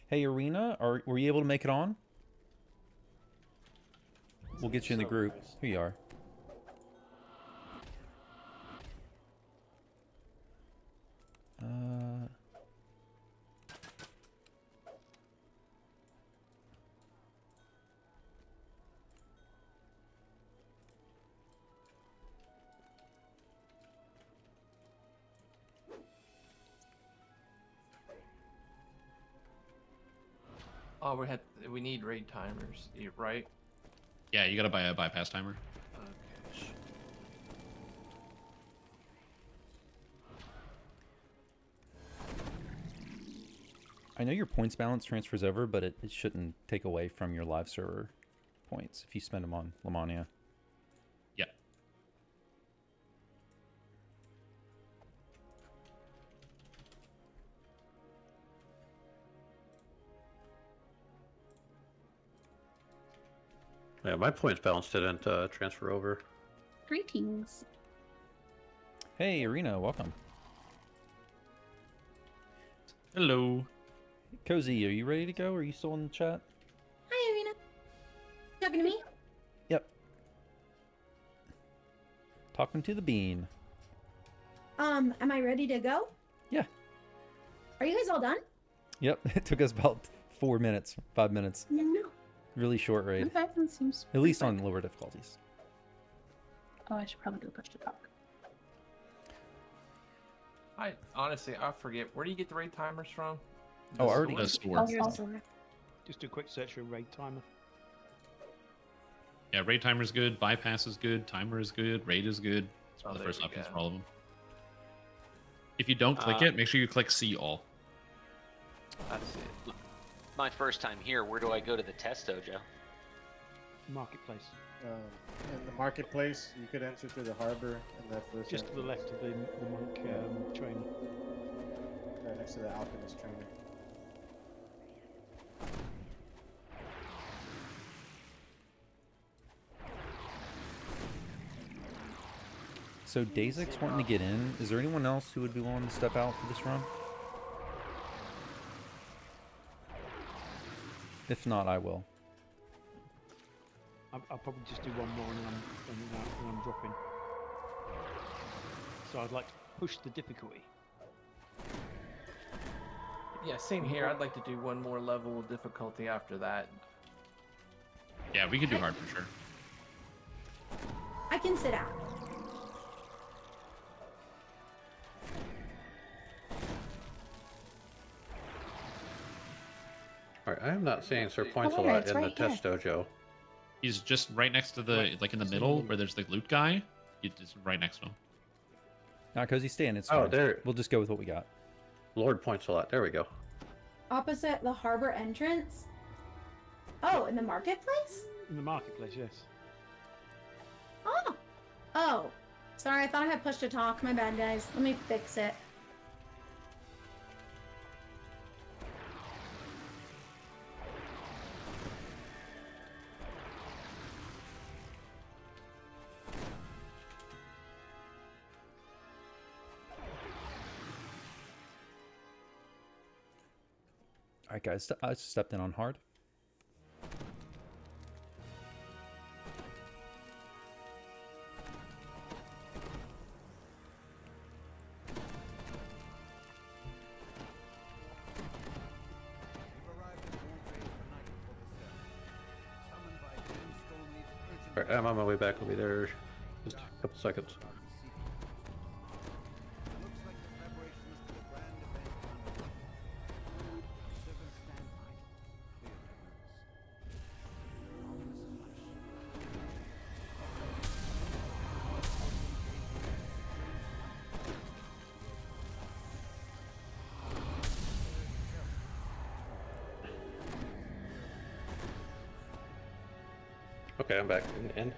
S3: Hey, Eiryna, were you able to make it on? We'll get you in the
S7: So
S3: group.
S7: nice.
S3: Here you are.
S2: Oh, we need raid timers, right?
S11: Yeah, you gotta buy a bypass timer.
S2: Okay.
S3: I know your points balance transfers over, but it shouldn't take away from your live server points if you spend them on Lamania.
S11: Yeah.
S8: Yeah, my points balance didn't transfer over.
S14: Greetings.
S3: Hey, Eiryna, welcome.
S11: Hello.
S3: Kozy, are you ready to go? Are you still in the chat?
S12: Hi, Eiryna. Talking to me?
S3: Yep. Talking to the bean.
S12: Am I ready to go?
S3: Yeah.
S12: Are you guys all done?
S3: Yep. It took us about 4 minutes, 5 minutes.
S12: No.
S3: Really short raid.
S14: Okay, that seems.
S3: At least on lower difficulties.
S14: Oh, I should probably go push to talk.
S2: I honestly, I forget. Where do you get the raid timers from?
S3: Oh, I already.
S11: The store.
S1: Just do a quick search for raid timer.
S11: Yeah, raid timer is good. Bypass is good. Timer is good. Raid is good. It's one of the
S2: there
S11: first
S2: we
S11: options
S2: go.
S11: for all of them. If you don't click it, make sure you click see all.
S2: That's it.
S9: My first time here. Where do I go to the test dojo?
S1: Marketplace.
S7: In the marketplace, you could enter through the harbor and that first.
S1: Just to the left of the monk train.
S7: Right next to the alchemist trainer.
S3: So Dazik's wanting to get in. Is there anyone else who would be willing to step out for this run? If not, I will.
S1: I'll probably just do one more and then I'm dropping. So I'd like to push the difficulty.
S2: Yeah, same here. I'd like to do one more level of difficulty after that.
S11: Yeah, we could do hard for sure.
S12: I can sit out.
S8: Alright, I am not seeing Sir
S5: Oh, wait a minute,
S8: Points-a-lot
S5: it's
S8: in the
S5: right here.
S8: test dojo.
S11: He's just right next to the, like in the middle where there's the loot guy. He's just right next to him.
S3: Not Kozy, stay in. It's
S8: Oh,
S3: fine.
S8: there.
S3: We'll just go with what we got.
S8: Lord Points-a-lot. There we go.
S12: Opposite the harbor entrance? Oh, in the marketplace?
S1: In the marketplace, yes.
S12: Oh. Oh. Sorry, I thought I had push to talk. My bad, guys. Let me fix it.
S3: Alright, guys. I stepped in on hard.
S8: Alright, I'm on my way back. I'll be there just a couple seconds. Okay, I'm back in.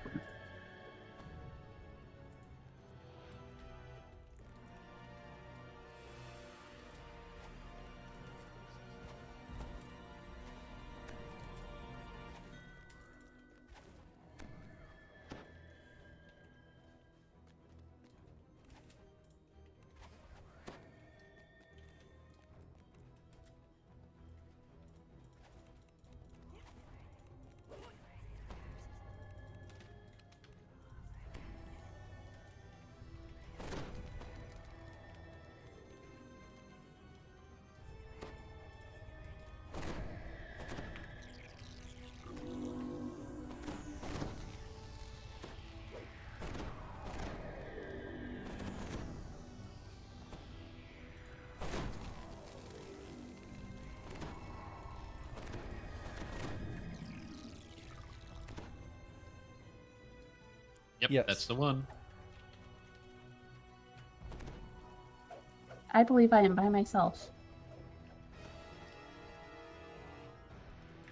S11: Yep,
S3: Yes.
S11: that's the one.
S14: I believe I am by myself.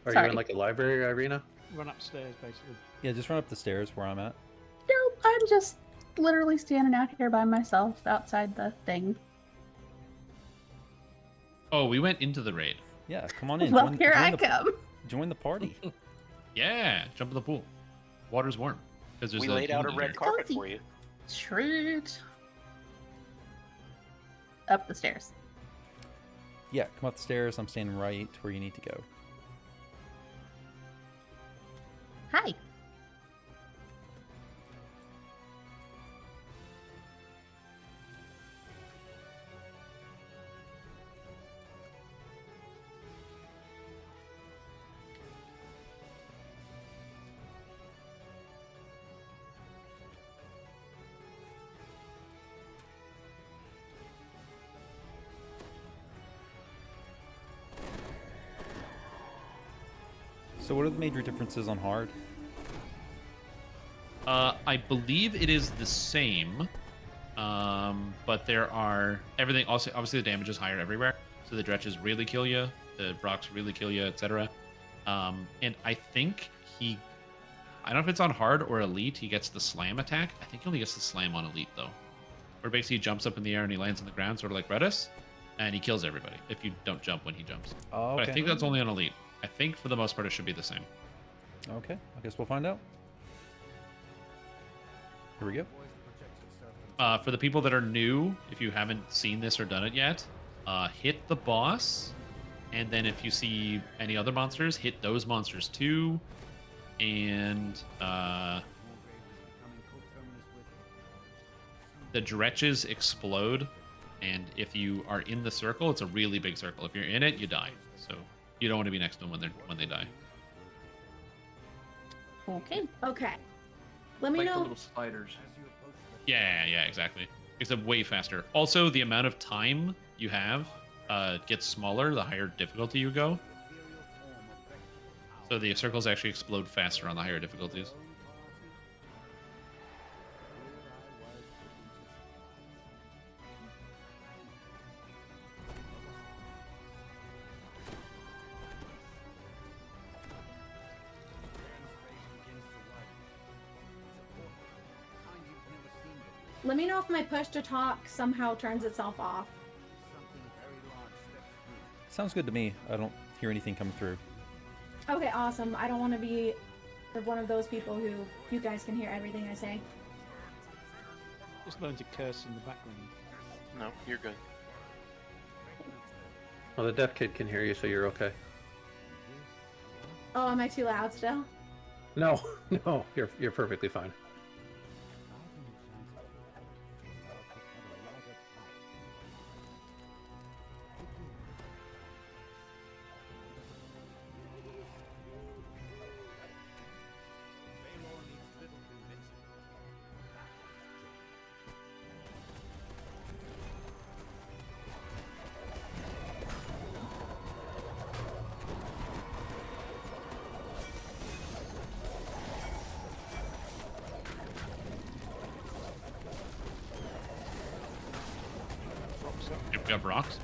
S8: Are
S14: Sorry.
S8: you in like a library, Eiryna?
S1: Run upstairs, basically.
S3: Yeah, just run up the stairs where I'm at.
S14: Nope, I'm just literally standing out here by myself outside the thing.
S11: Oh, we went into the raid.
S3: Yeah, come on in.
S14: Well, here I
S3: the,
S14: come.
S3: Join the party.
S11: Yeah, jump in the pool. water's warm because there's
S9: We laid out a
S11: healing
S9: red
S11: there.
S9: carpet for you.
S14: Sweet. Up the stairs.
S3: Yeah, come up the stairs. I'm standing right where you need to go.
S14: Hi.
S3: So what are the major differences on hard?
S11: I believe it is the same, but there are everything. Also, obviously, the damage is higher everywhere. So the dretches really kill you, the Brocks really kill you, etc. And I think I don't know if it's on hard or elite. He gets the slam attack. I think he only gets the slam on elite though, where basically he jumps up in the air and he lands on the ground, sort of like Redis, and he kills everybody if you don't jump when he jumps.
S3: Oh, okay.
S11: But I think that's only on elite. I think for the most part it should be the same.
S3: Okay, I guess we'll find out. Here we go.
S11: For the people that are new, if you haven't seen this or done it yet, hit the boss, and then if you see any other monsters, hit those monsters too, and the dretches explode, and if you are in the circle, it's a really big circle. If you're in it, you die. So you don't want to be next to them when they die.
S14: Okay.
S12: Okay. Let me
S2: Like the
S12: know.
S2: little spiders.
S11: Yeah, exactly. Except way faster. Also, the amount of time you have gets smaller the higher difficulty you go. So the circles actually explode faster on the higher difficulties.
S12: Let me know if my push to talk somehow turns itself off.
S3: Sounds good to me. I don't hear anything come through.
S12: Okay, awesome. I don't want to be one of those people who you guys can hear everything I say.
S1: Just learn to curse in the background.
S9: No, you're good.
S8: Well, the deaf kid can hear you, so you're okay.
S12: Oh, am I too loud still?
S8: No, no, you're perfectly fine.
S11: Yep, we have rocks.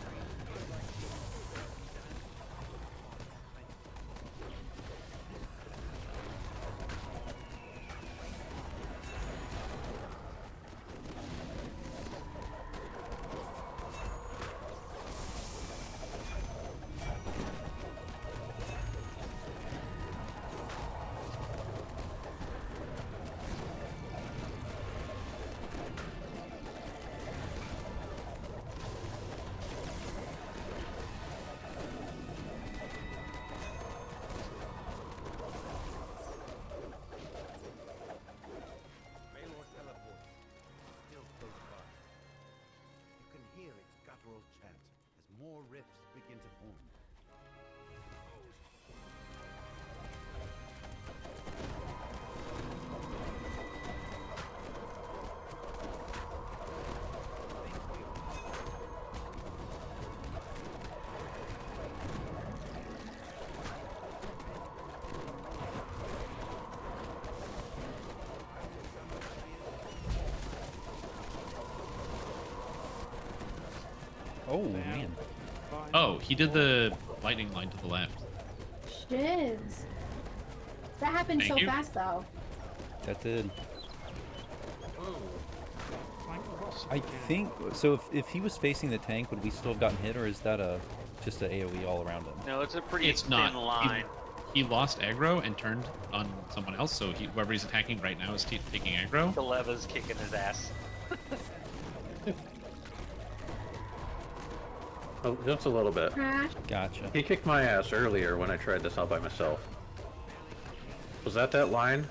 S13: More rifts begin to form.
S3: Oh, man.
S11: Oh, he did the lightning line to the left.
S12: Shiz. That happened
S11: Thank
S12: so
S11: you.
S12: fast though.
S3: That did. I think so. If he was facing the tank, would we still have gotten hit, or is that just a AOE all around him?
S9: No, it's a pretty
S11: It's
S9: thin
S11: not.
S9: line.
S11: he lost aggro and turned on someone else, so whoever he's attacking right now is taking aggro.
S9: Kaleva's kicking his ass.
S8: Oh, just a little bit.
S3: Gotcha.
S8: He kicked my ass earlier when I tried this out by myself. Was that line?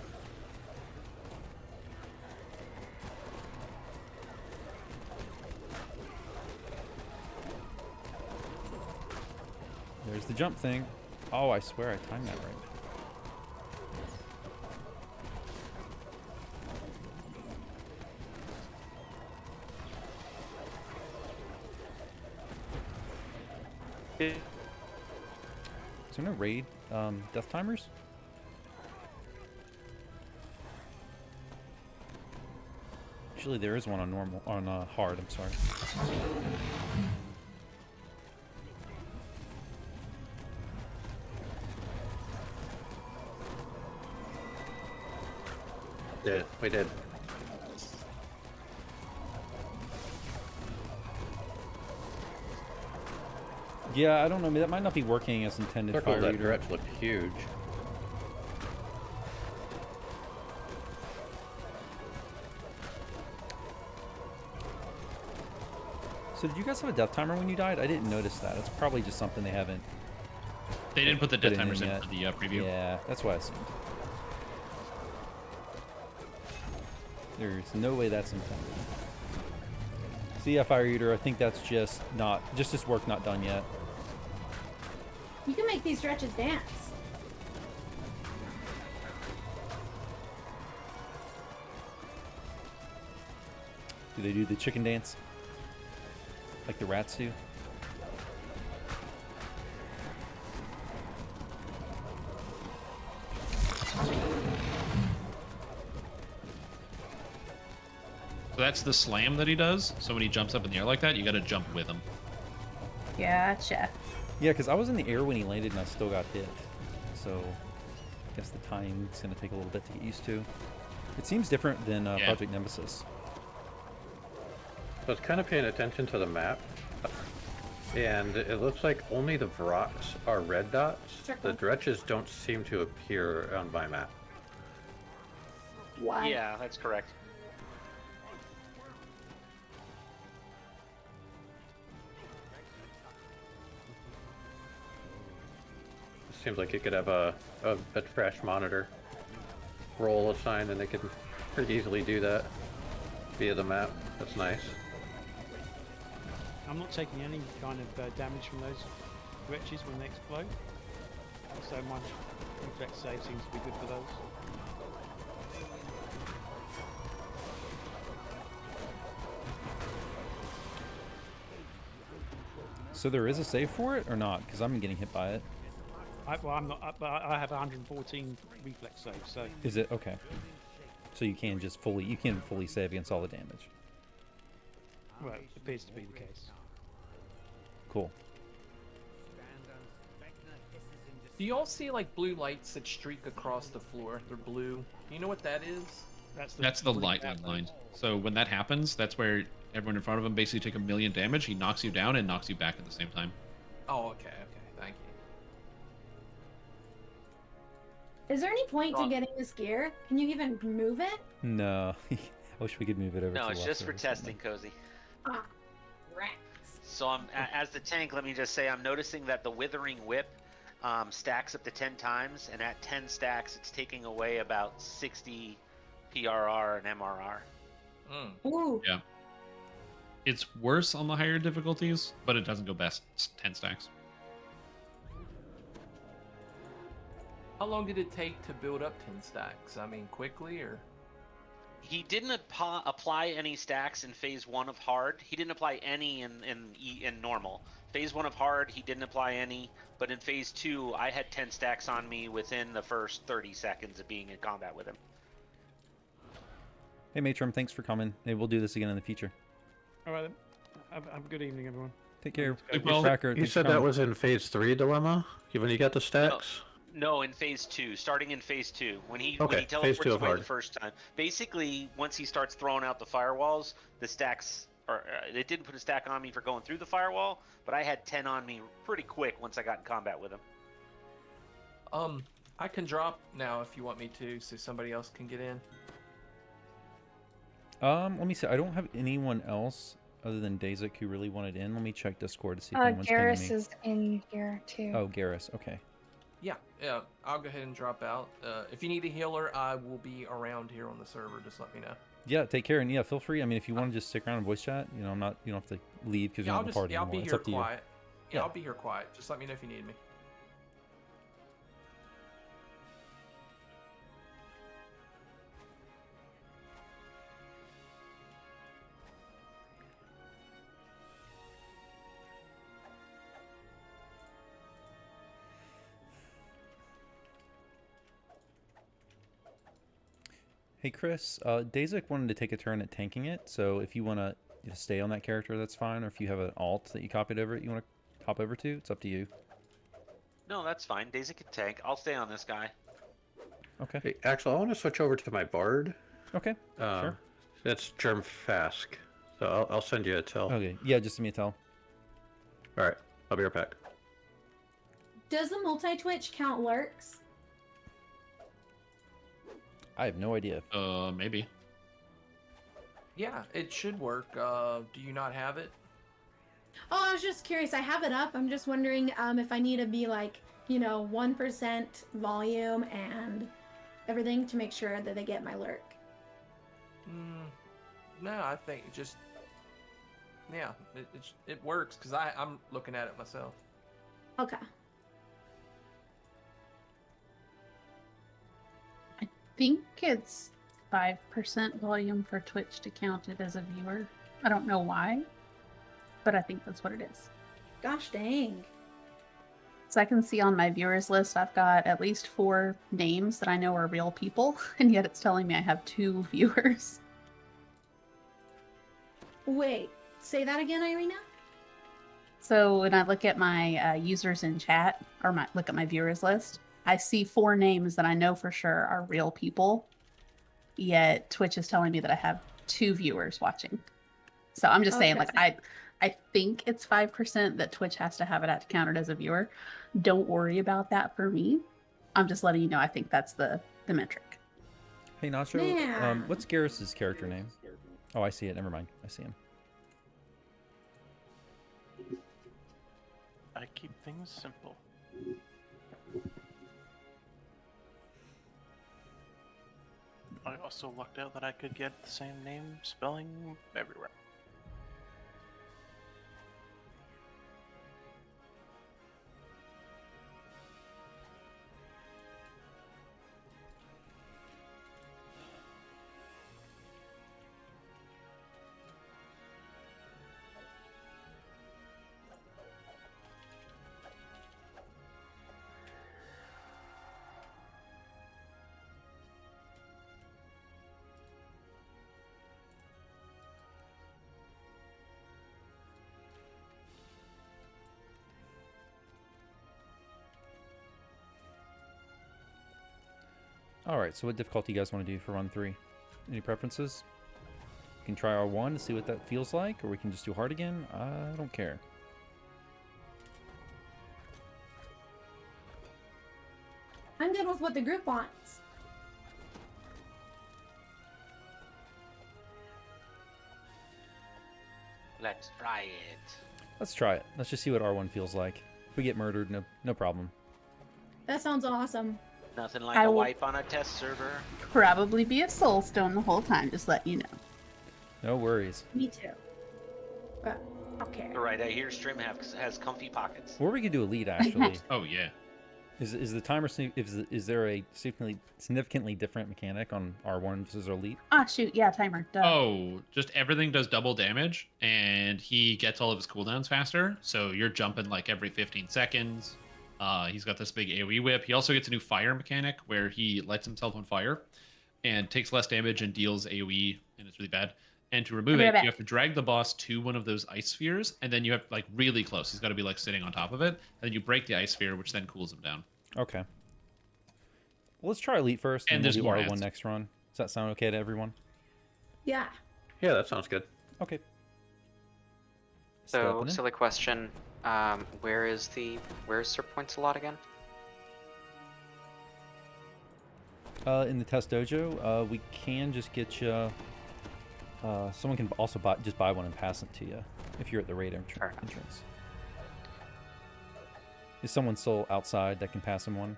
S3: There's the jump thing. Oh, I swear I timed that right. Is there no raid death timers? Usually there is one on normal, on hard, I'm sorry.
S8: We did.
S3: Yeah, I don't know. That might not be working as intended.
S8: Circle
S3: Fire
S8: that
S3: Eater.
S8: Dretch looked huge.
S3: So did you guys have a death timer when you died? I didn't notice that. It's probably just something they haven't.
S11: They didn't put the death timers in
S3: yet.
S11: for the preview.
S3: Yeah, that's what I assumed. There's no way that's intended. So yeah, Fire Eater, I think that's just this work not done yet.
S12: You can make these stretches dance.
S3: Do they do the chicken dance? Like the rats do?
S11: So that's the slam that he does. So when he jumps up in the air like that, you got to jump with him.
S14: Gotcha.
S3: Yeah, because I was in the air when he landed and I still got hit. So I guess the timing's going to take a little bit to get used to. It seems different than Project Nemesis.
S8: I was kind of paying attention to the map, and it looks like only the Vrocks are red dots. The Dretches don't seem to appear on my map.
S12: Why?
S9: Yeah, that's correct.
S8: Seems like you could have a trash monitor role assigned, and they could pretty easily do that via the map. That's nice.
S1: I'm not taking any kind of damage from those wretches when they explode. So my reflex save seems to be good for those.
S3: So there is a save for it or not? Because I'm getting hit by it.
S1: Well, I'm not, but I have 114 reflex saves, so...
S3: Is it? Okay. So you can just fully save against all the damage.
S1: Well, it appears to be the case.
S3: Cool.
S2: Do you all see like blue lights that streak across the floor? They're blue. You know what that is?
S11: That's the light line. So when that happens, that's where everyone in front of him basically take 1 million damage. He knocks you down and knocks you back at the same time.
S2: Oh, okay, thank you.
S12: Is there any point to getting this gear? Can you even move it?
S3: No. I wish we could move it over
S9: No,
S3: to
S9: it's just for testing, Kozy.
S12: Ah, rats.
S9: So as the tank, let me just say, I'm noticing that the Withering Whip stacks up to 10 times, and at 10 stacks, it's taking away about 60 PRR and MRR.
S12: Ooh.
S11: Yeah. It's worse on the higher difficulties, but it doesn't go best 10 stacks.
S2: How long did it take to build up 10 stacks? I mean, quickly or?
S9: He didn't apply any stacks in phase 1 of hard. He didn't apply any in normal. Phase 1 of hard, he didn't apply any, but in phase 2, I had 10 stacks on me within the first 30 seconds of being in combat with him.
S3: Hey, Matron, thanks for coming. Maybe we'll do this again in the future.
S1: All right, then. Have a good evening, everyone.
S3: Take care.
S8: Brakkart, you said that was in phase 3 dilemma? When you got the stacks?
S9: No, in phase 2, starting in phase 2, when he
S8: phase 2
S9: teleports
S8: of
S9: away
S8: hard.
S9: the first time. Basically, once he starts throwing out the firewalls, the stacks are. It didn't put a stack on me for going through the firewall, but I had 10 on me pretty quick once I got in combat with him.
S2: I can drop now if you want me to, so somebody else can get in.
S3: Let me see. I don't have anyone else other than Dazik who really wanted in. Let me check Discord to see if anyone's pinging
S5: Garrus
S3: me.
S5: is in here too.
S3: Oh, Garrus. Okay.
S2: Yeah, I'll go ahead and drop out. If you need a healer, I will be around here on the server. Just let me know.
S3: Yeah, take care, and yeah, feel free. I mean, if you want to just stick around and voice chat, you know, I'm not. You don't have to leave because you're not in the party
S2: I'll
S3: anymore.
S2: be
S3: It's
S2: here
S3: up to
S2: quiet.
S3: you.
S2: I'll be here quiet. Just let me know if you need me.
S3: Hey, Chris. Dazik wanted to take a turn at tanking it, so if you want to stay on that character, that's fine. Or if you have an alt that you copied over it, you want to hop over to, it's up to you.
S9: No, that's fine. Daisy can tank. I'll stay on this guy.
S3: Okay.
S8: Hey, Axel, I want to switch over to my bard.
S3: Okay. Sure.
S8: That's Germ Fask. So I'll send you a tell.
S3: Okay. Yeah, just send me a tell.
S8: All right. I'll be right back.
S12: Does the multi-twitch count lurks?
S3: I have no idea.
S11: Maybe.
S2: Yeah, it should work. Do you not have it?
S12: Oh, I was just curious. I have it up. I'm just wondering if I need to be like, 1% volume and everything to make sure that they get my lurk.
S2: No, I think it just... Yeah, it works because I'm looking at it myself.
S12: Okay.
S14: I think it's 5% volume for Twitch to count it as a viewer. I don't know why, but I think that's what it is.
S12: Gosh dang.
S14: So I can see on my viewers list, I've got at least 4 names that I know are real people, and yet it's telling me I have 2 viewers.
S12: Wait, say that again, Eiryna?
S14: So when I look at my users in chat, or look at my viewers list, I see 4 names that I know for sure are real people, yet Twitch is telling me that I have 2 viewers watching. So I'm just saying, I think it's 5% that Twitch has to have it counted as a viewer. Don't worry about that for me. I'm just letting you know I think that's the metric.
S3: Hey, Nacho.
S12: Man.
S3: What's Garrus's character name? Oh, I see it. Never mind. I see him.
S15: I keep things simple. I also lucked out that I could get the same name spelling everywhere.
S3: All right. So what difficulty you guys want to do for run 3? Any preferences? We can try R1 to see what that feels like, or we can just do hard again. I don't care.
S12: I'm good with what the group wants.
S9: Let's try it.
S3: Let's try it. Let's just see what R1 feels like. If we get murdered, no problem.
S12: That sounds awesome.
S9: Nothing like
S14: I
S9: a
S14: will-
S9: wipe on a test server.
S14: Probably be a soul stone the whole time, just let you know.
S3: No worries.
S12: Me too. But okay.
S9: Right, I hear Strim has comfy pockets.
S3: Or we could do elite actually.
S11: Oh yeah.
S3: Is the timer is there a significantly different mechanic on R1 versus elite?
S14: Ah, shoot, yeah, timer. Duh.
S11: Oh, just everything does double damage, and he gets all of his cooldowns faster. So you're jumping like every 15 seconds. He's got this big AoE whip. He also gets a new fire mechanic where he lights himself on fire and takes less damage and deals AoE, and it's really bad. And to remove it, you have to drag the boss to one of those ice spheres, and then you have like really close. He's got to be like sitting on top of it, and then you break the ice sphere, which then cools him down.
S3: Okay. Well, let's try elite first,
S11: And
S3: and
S11: there's
S3: we'll
S11: more
S3: do R1
S11: ads.
S3: next run. Does that sound okay to everyone?
S12: Yeah.
S8: Yeah, that sounds good.
S3: Okay.
S10: So,
S3: Stepping in.
S10: silly question. Where's Sir Point's a lot again?
S3: In the test dojo, we can just get you. Someone can also just buy one and pass it to you if you're at the raid entrance. Is someone still outside that can pass him one?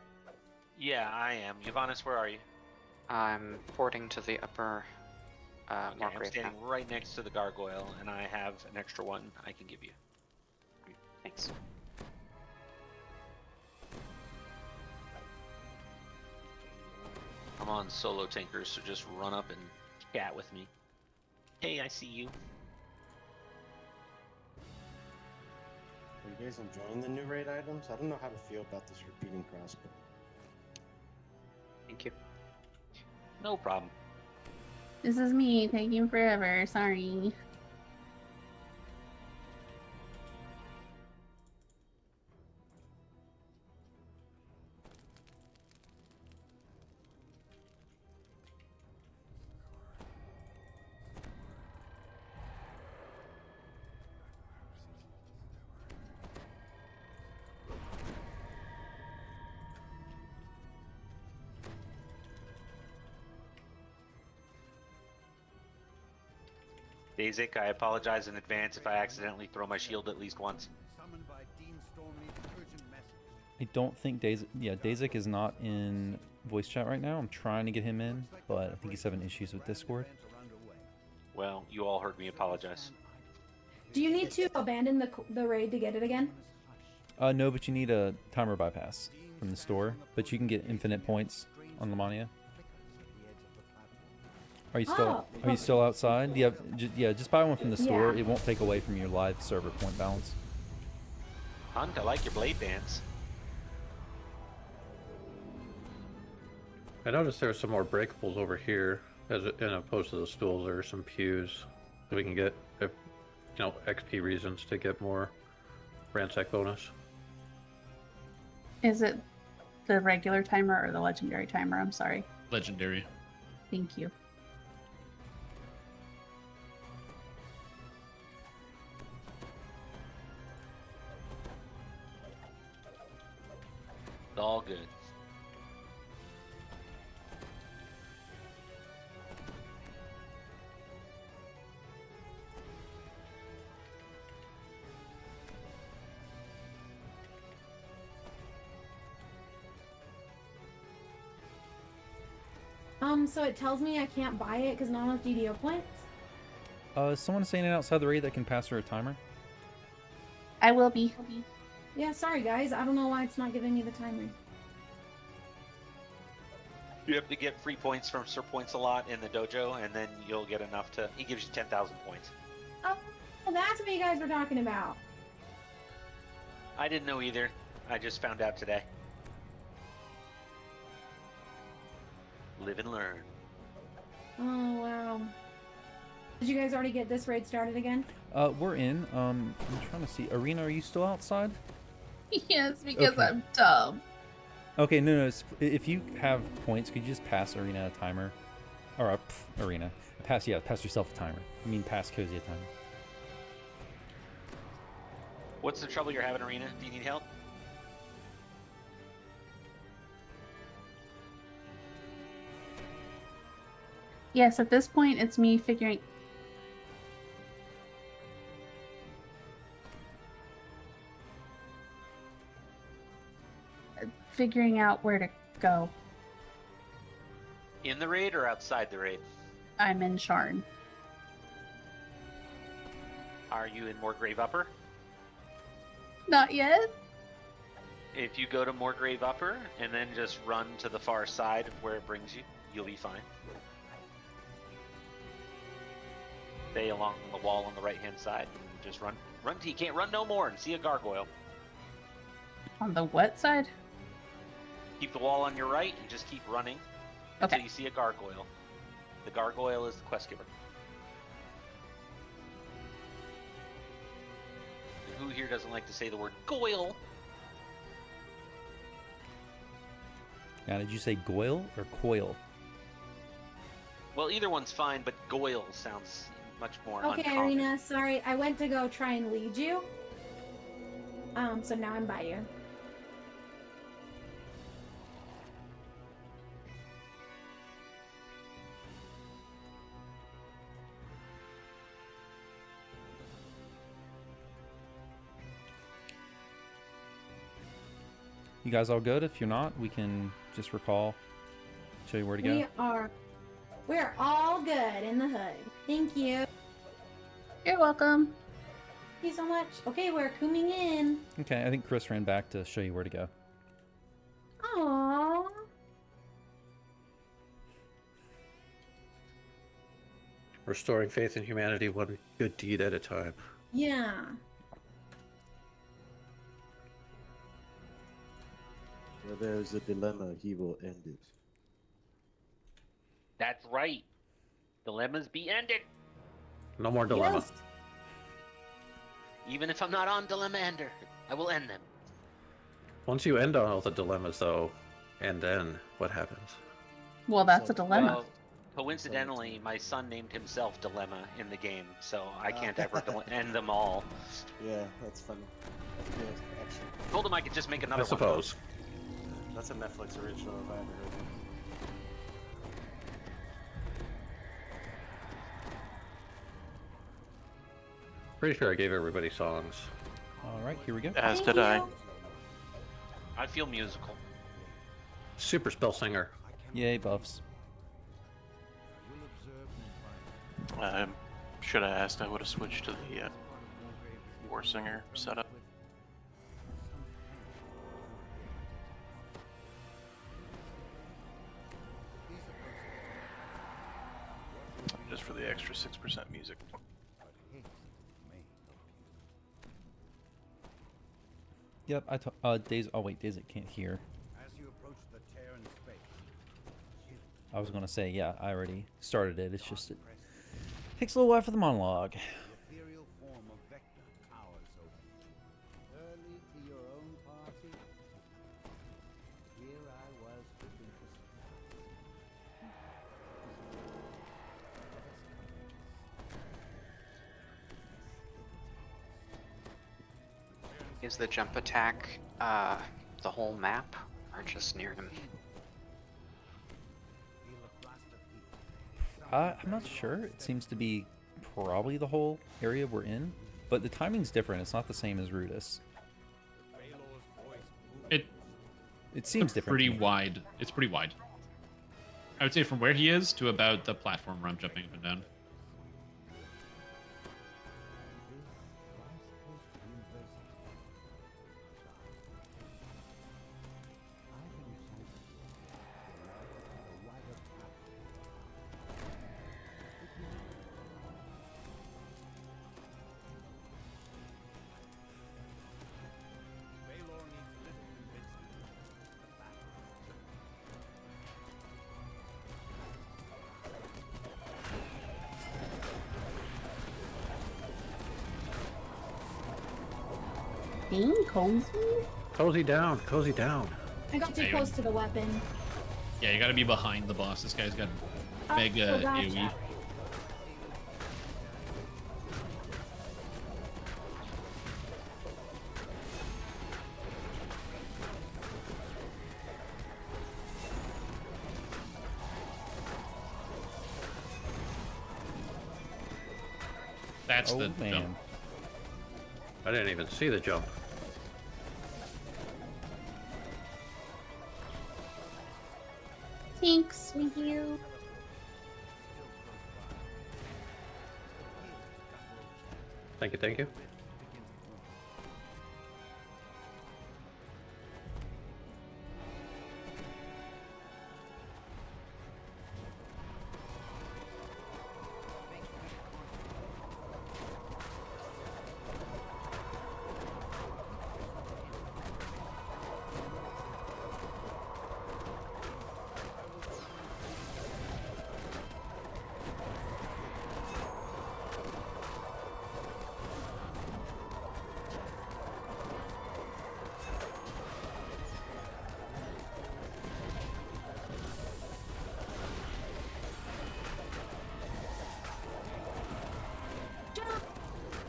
S9: Yeah, I am. Yvanis, where are you?
S10: I'm porting to the upper
S9: Okay, I'm
S10: Margrave
S9: standing
S10: now.
S9: right next to the gargoyle, and I have an extra one I can give you.
S10: Thanks.
S9: I'm on solo tankers, so just run up and chat with me. Hey, I see you.
S7: Are you guys enjoying the new raid items? I don't know how to feel about this repeating crossbow.
S10: Thank you.
S9: No problem.
S14: This is me taking forever. Sorry.
S9: Dazik, I apologize in advance if I accidentally throw my shield at least once.
S13: Summoned by Dean Stormleaf's urgent message.
S3: I don't think Dazik is not in voice chat right now. I'm trying to get him in, but I think he's having issues with Discord.
S9: Well, you all heard me apologize.
S12: Do you need to abandon the raid to get it again?
S3: No, but you need a timer bypass from the store. But you can get infinite points on Lamania. Are you still outside? Yeah, just buy one from the store.
S12: Yeah.
S3: It won't take away from your live server point balance.
S9: Hunt, I like your blade dance.
S8: I noticed there are some more breakables over here, as in opposed to the stools. There are some pews that we can get, if, XP reasons to get more ransack bonus.
S14: Is it the regular timer or the legendary timer? I'm sorry.
S11: Legendary.
S14: Thank you.
S9: It's all good.
S12: So it tells me I can't buy it because not enough DDO points?
S3: Is someone standing outside the raid that can pass her a timer?
S14: I will be.
S12: Yeah, sorry guys. I don't know why it's not giving me the timer.
S9: You have to get free points from Sir Points a lot in the dojo, and then you'll get enough to... He gives you 10,000 points.
S12: Oh, that's what you guys were talking about.
S9: I didn't know either. I just found out today. Live and learn.
S12: Oh, wow. Did you guys already get this raid started again?
S3: We're in. I'm trying to see. Eiryna, are you still outside?
S14: Yes, because
S3: Okay.
S14: I'm dumb.
S3: Okay, no. If you have points, could you just pass Eiryna a timer? Or, Eiryna. Pass yourself a timer. I mean, pass Kozy a timer.
S9: What's the trouble you're having, Eiryna? Do you need help?
S14: Yes, at this point, it's me figuring... figuring out where to go.
S9: In the raid or outside the raid?
S14: I'm in Sharn.
S9: Are you in Moorgrave Upper?
S14: Not yet.
S9: If you go to Moorgrave Upper and then just run to the far side of where it brings you, you'll be fine. Stay along the wall on the right-hand side and just run. Run till you can't run no more and see a gargoyle.
S14: On the what side?
S9: Keep the wall on your right and just keep running until you see a gargoyle. The gargoyle is the quest giver. And who here doesn't like to say the word goyle?
S3: Now, did you say goyle or coil?
S9: Well, either one's fine, but goyle sounds much more
S12: Okay,
S9: uncommon.
S12: Eiryna, sorry. I went to go try and lead you. So now I'm by you.
S3: You guys all good? If you're not, we can just recall, show you where to go.
S12: We're all good in the hood. Thank you.
S14: You're welcome.
S12: Thank you so much. Okay, we're coming in.
S3: Okay, I think Chris ran back to show you where to go.
S12: Aww.
S8: Restoring faith in humanity, one good deed at a time.
S12: Yeah.
S7: Where there's a dilemma, he will end it.
S9: That's right. Dilemmas be ended.
S8: No more dilemma.
S12: Yes.
S9: Even if I'm not on DilemmaEnder, I will end them.
S8: Once you end all the dilemmas, though, and then what happens?
S14: Well, that's a dilemma.
S9: Well, coincidentally, my son named himself Dilemma in the game, so I can't ever end them all.
S7: Yeah, that's funny. Yeah, actually.
S9: Told him I could just make another
S8: I suppose.
S9: one.
S6: That's a Netflix original if I ever heard it.
S8: Pretty sure I gave everybody songs.
S3: All right, here we go.
S15: As did I.
S9: I feel musical.
S8: Super spell singer.
S3: Yay, buffs.
S15: Should have asked, I would have switched to the War Singer setup. Just for the extra 6% music.
S3: Yep, Days. Oh wait, Days can't hear. I was gonna say, yeah, I already started it. It's just it takes a little while for the monologue.
S13: Ethereal form of Vector towers over you. Early to your own party. Here I was hoping for
S10: Is the jump attack the whole map or just near him?
S3: I'm not sure. It seems to be probably the whole area we're in, but the timing's different. It's not the same as Rudis.
S11: It
S3: seems different.
S11: Pretty wide. It's pretty wide. I would say from where he is to about the platform where I'm jumping up and down.
S14: Kozy?
S8: Cozy down, cozy down.
S12: I got too
S11: Yeah,
S12: close to the weapon.
S11: Yeah, you gotta be behind the boss. This guy's got
S12: Oh,
S11: mega
S12: gotcha.
S11: AoE. That's
S3: Oh,
S11: the
S3: man.
S11: jump.
S8: I didn't even see the jump.
S14: Thanks. Thank you.
S8: Thank you, thank you.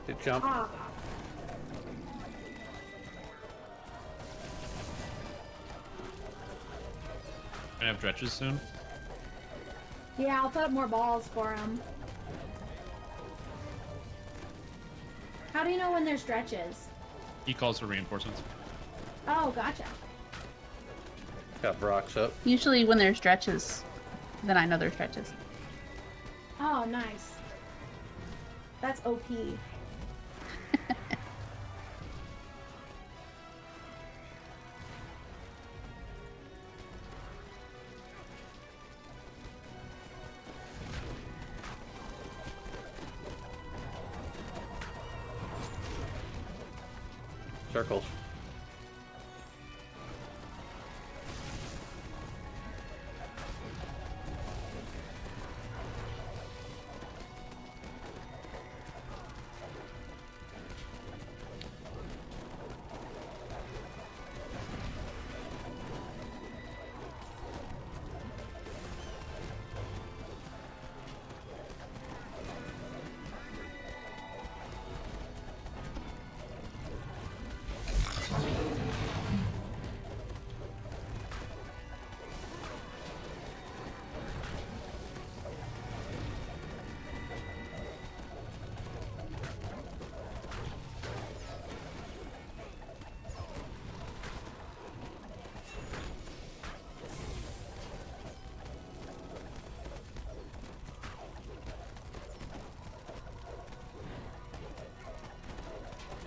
S8: Good jump.
S12: Ah.
S11: Gonna have dretches soon.
S12: Yeah, I'll put up more balls for him. How do you know when there's stretches?
S11: He calls for reinforcements.
S12: Oh, gotcha.
S8: Got Brock's up.
S14: Usually when there's stretches, then I know there's stretches.
S12: Oh, nice. That's OP.
S8: Circles.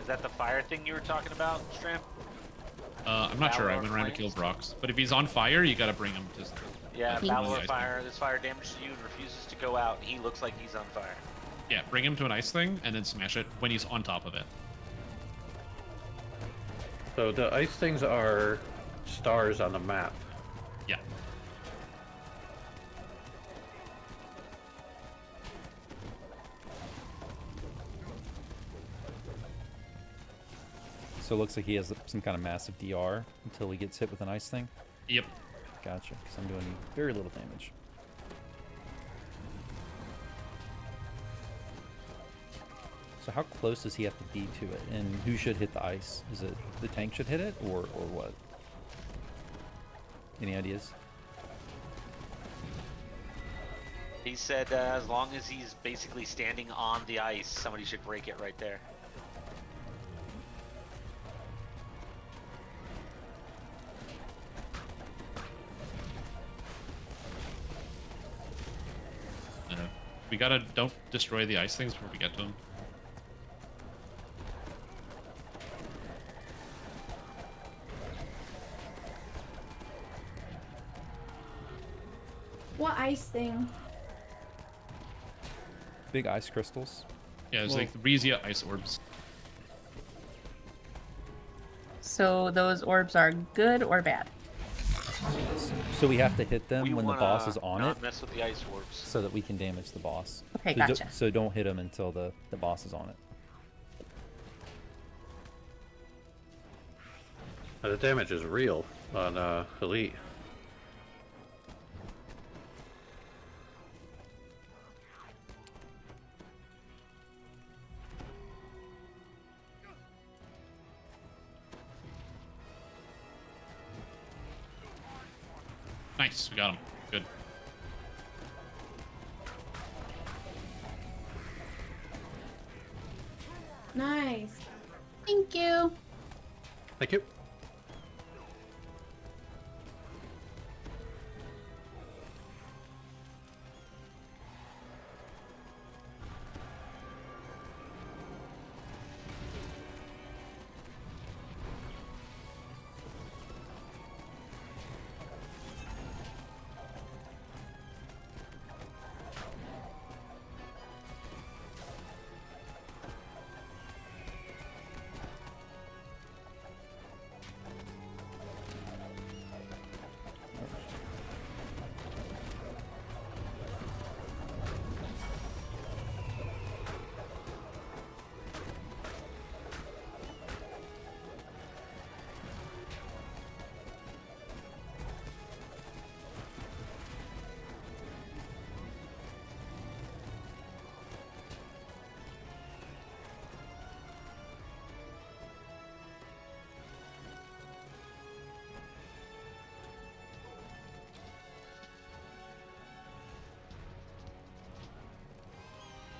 S9: Is that the fire thing you were talking about, Stram?
S11: I'm not sure. I
S9: Valor
S11: went around to kill
S9: flames?
S11: Brox. But if he's on fire, you gotta bring him to.
S9: Yeah,
S11: to
S9: Valor
S11: the ice
S9: fire. This fire damages you and refuses to go out. He looks like he's on fire.
S11: thing. Yeah, bring him to an ice thing and then smash it when he's on top of it.
S8: So the ice things are stars on the map.
S11: Yeah.
S3: So it looks like he has some kind of massive DR until he gets hit with an ice thing.
S11: Yep.
S3: Gotcha. Because I'm doing very little damage. So how close does he have to be to it? And who should hit the ice? Is it the tank should hit it, or what? Any ideas?
S9: He said as long as he's basically standing on the ice, somebody should break it right there.
S11: We gotta don't destroy the ice things before we get to them.
S12: What ice thing?
S3: Big ice crystals.
S11: Yeah, there's
S3: Well-
S11: like Rezia ice orbs.
S14: So those orbs are good or bad?
S3: So we have to hit them
S9: We
S3: when the
S9: wanna
S3: boss is on
S9: not
S3: it,
S9: mess with the ice orbs.
S3: so that we can damage the boss.
S14: Okay,
S3: so
S14: gotcha.
S3: So don't hit him until the boss is on it.
S8: The damage is real on Elite.
S11: Nice, we got him. Good.
S12: Nice.
S14: Thank you.
S8: Thank you.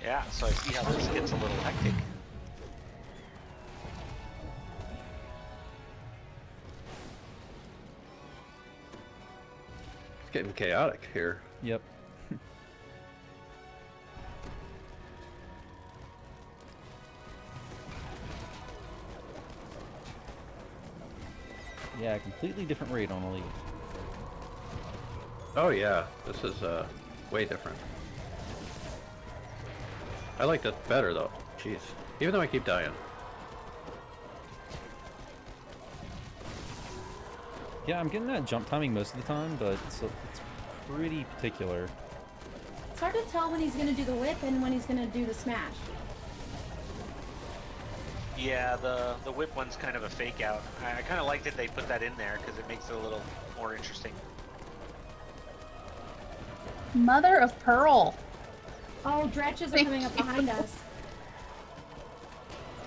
S9: Yeah, so I see how this gets a little hectic.
S8: Getting chaotic here.
S3: Yep. Yeah, completely different raid on Elite.
S8: Oh yeah, this is way different. I like this better though. Jeez. Even though I keep dying.
S3: Yeah, I'm getting that jump timing most of the time, but it's pretty particular.
S12: It's hard to tell when he's gonna do the whip and when he's gonna do the smash.
S9: Yeah, the whip one's kind of a fake out. I kind of liked that they put that in there because it makes it a little more interesting.
S14: Mother of pearl.
S12: Oh, dretches are coming up behind us.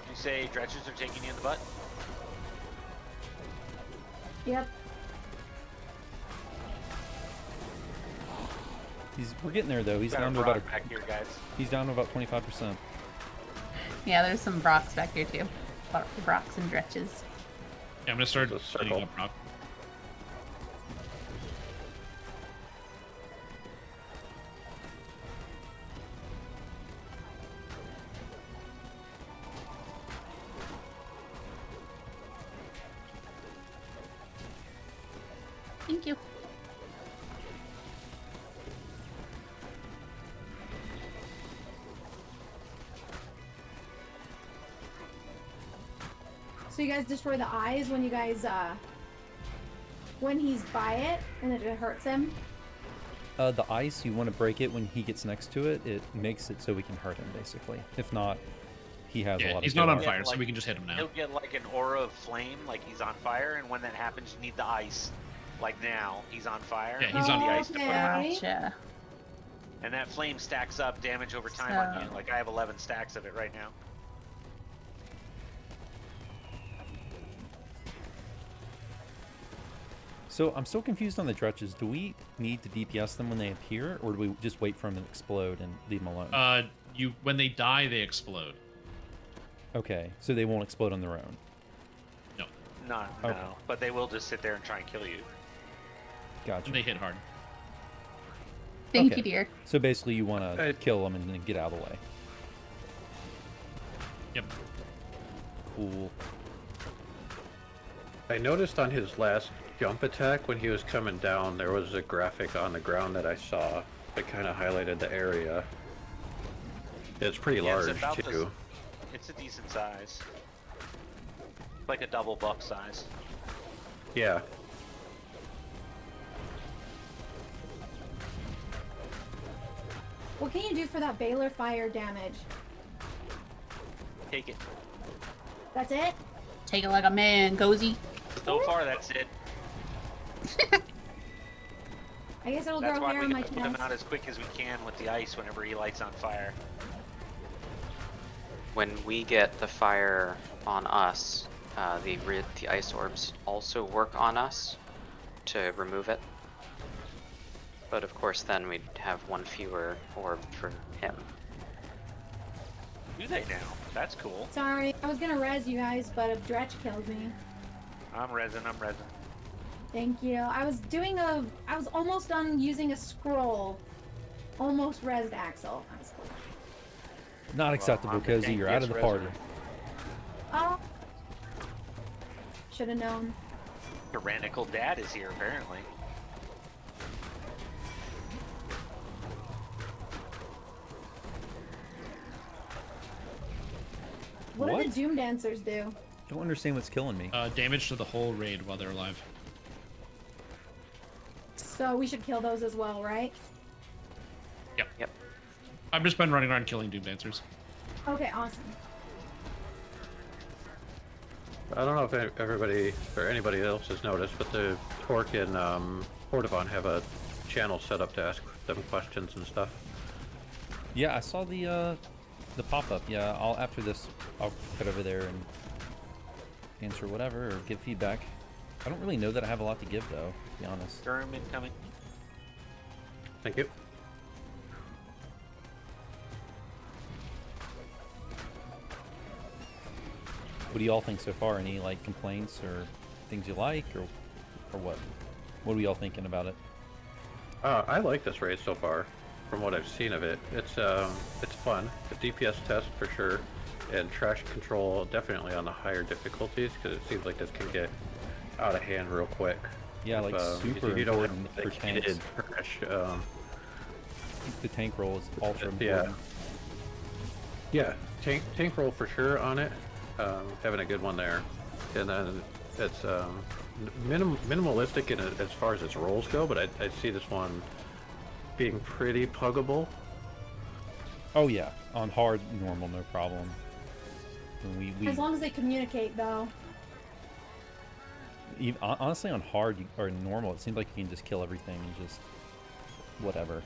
S9: You say dretches are taking you in the butt?
S12: Yep.
S3: We're getting there though. He's
S9: Got
S3: down
S9: a
S3: to about
S9: Brock back here, guys.
S3: He's down to about 25%.
S14: Yeah, there's some Brocks back here too. Brocks and dretches.
S11: Yeah, I'm gonna start setting up Brock.
S14: Thank you.
S12: So you guys destroy the eyes when you guys, when he's by it and it hurts him?
S3: The ice, you want to break it when he gets next to it. It makes it so we can hurt him, basically. If not, he has a lot of
S11: he's not on
S3: damage.
S11: fire, so we can just hit him now.
S9: He'll get like an aura of flame, like he's on fire, and when that happens, you need the ice. Like now, he's on fire.
S11: Yeah, he's on
S9: the
S11: fire.
S9: ice to put him out.
S14: Gotcha.
S9: And that flame stacks up damage over time on you. Like I have 11 stacks of it right now.
S3: So I'm still confused on the dretches. Do we need to DPS them when they appear, or do we just wait for them to explode and leave them alone?
S11: When they die, they explode.
S3: Okay, so they won't explode on their own.
S11: No.
S9: No,
S3: Okay.
S9: no. But they will just sit there and try and kill you.
S3: Gotcha.
S11: And they hit hard.
S14: Thank you, dear.
S3: So basically, you want to kill them and then get out of the way.
S11: Yep.
S3: Cool.
S8: I noticed on his last jump attack when he was coming down, there was a graphic on the ground that I saw that kind of highlighted the area. It's pretty large too.
S9: It's a decent size. Like a double buff size.
S8: Yeah.
S12: What can you do for that Baylor fire damage?
S9: Take it.
S12: That's it?
S14: Take it like a man, Kozy.
S9: So far, that's it.
S12: I guess it'll
S9: That's
S12: grow
S9: why
S12: hair
S9: we
S12: on my
S9: gotta put him
S12: chest.
S9: out as quick as we can with the ice whenever he lights on fire.
S10: When we get the fire on us, the ice orbs also work on us to remove it. But of course, then we'd have one fewer orb for him.
S9: Do they now? That's cool.
S12: Sorry, I was gonna res you guys, but a dretch killed me.
S9: I'm resin.
S12: Thank you. I was almost done using a scroll. Almost resed Axel. That was cool.
S3: Not acceptable, Kozy. You're out of the party.
S12: Oh. Should have known.
S9: Tyrannical Dad is here, apparently.
S12: What do the Doom Dancers do?
S3: Don't understand what's killing me.
S11: Damage to the whole raid while they're alive.
S12: So we should kill those as well, right?
S11: Yep. I've just been running around killing Doom Dancers.
S12: Okay, awesome.
S8: I don't know if everybody or anybody else has noticed, but the Torque and Portavon have a channel set up to ask them questions and stuff.
S3: Yeah, I saw the pop-up. Yeah, after this, I'll head over there and answer whatever or give feedback. I don't really know that I have a lot to give, though, to be honest.
S9: Durham incoming.
S8: Thank you.
S3: What do you all think so far? Any like complaints or things you like, or what? What are we all thinking about it?
S8: I like this raid so far, from what I've seen of it. It's fun. The DPS test for sure, and trash control definitely on the higher difficulties because it seems like this can get out of hand real quick.
S3: Yeah, like super
S8: you don't have
S3: important
S8: the
S3: for tanks.
S8: heated trash.
S3: The tank roll is ultra important.
S8: Yeah, tank roll for sure on it. Having a good one there, and then it's minimalistic in as far as its rolls go, but I see this one being pretty puggable.
S3: Oh yeah, on hard, normal, no problem. We
S12: As long as they communicate, though.
S3: honestly, on hard or normal, it seems like you can just kill everything and just whatever.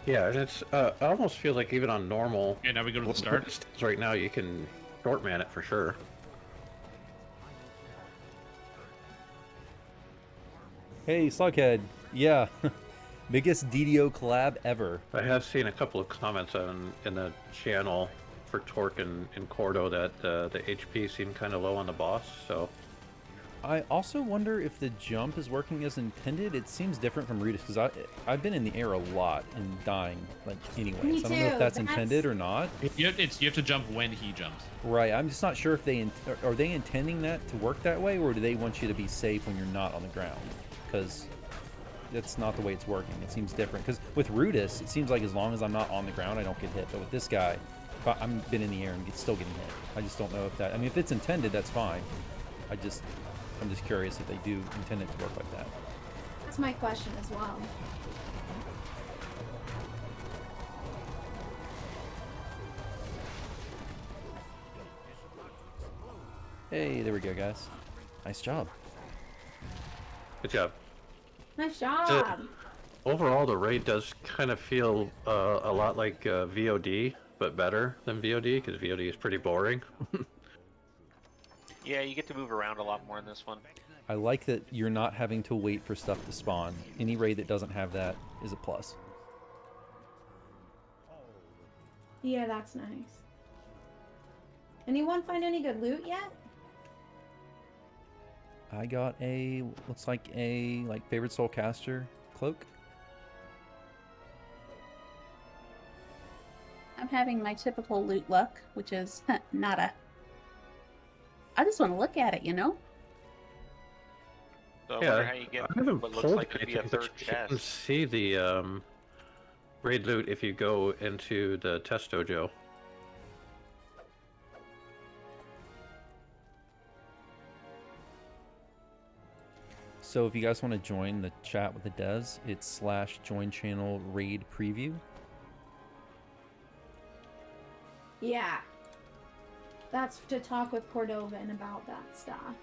S8: Yeah, and it's I almost feel like even on normal.
S11: Okay, now we go to the start.
S8: Right now, you can short man it for sure.
S3: Hey, Slughead. Yeah. Biggest DDO collab ever.
S8: I have seen a couple of comments in the channel for Torque and Cordo that the HP seemed kind of low on the boss, so...
S3: I also wonder if the jump is working as intended. It seems different from Rudis, because I've been in the air a lot and dying, like, anyways.
S12: Me
S3: I don't know if
S12: too.
S3: that's intended or not.
S11: You have to jump when he jumps.
S3: Right, I'm just not sure if are they intending that to work that way, or do they want you to be safe when you're not on the ground? Because that's not the way it's working. It seems different. Because with Rudis, it seems like as long as I'm not on the ground, I don't get hit. But with this guy, I've been in the air and still getting hit. I just don't know if that... I mean, if it's intended, that's fine. I'm just curious if they do intend it to work like that.
S12: That's my question as well.
S3: Hey, there we go, guys. Nice job.
S8: Good job.
S12: Nice job.
S8: Overall, the raid does kind of feel a lot like VOD, but better than VOD, because VOD is pretty boring.
S9: Yeah, you get to move around a lot more in this one.
S3: I like that you're not having to wait for stuff to spawn. Any raid that doesn't have that is a plus.
S12: Yeah, that's nice. Anyone find any good loot yet?
S3: I got a, looks like a, favorite soulcaster cloak.
S14: I'm having my typical loot luck, which is nada. I just want to look at it, you know?
S9: So I wonder how you get
S8: I haven't
S9: what looks
S8: pulled
S9: like to be a
S8: anything, but
S9: third
S8: you can
S9: chest.
S8: see the raid loot if you go into the test dojo.
S3: So if you guys want to join the chat with the devs, it's /join channel raid preview.
S12: Yeah. That's to talk with Cordovan about that stuff.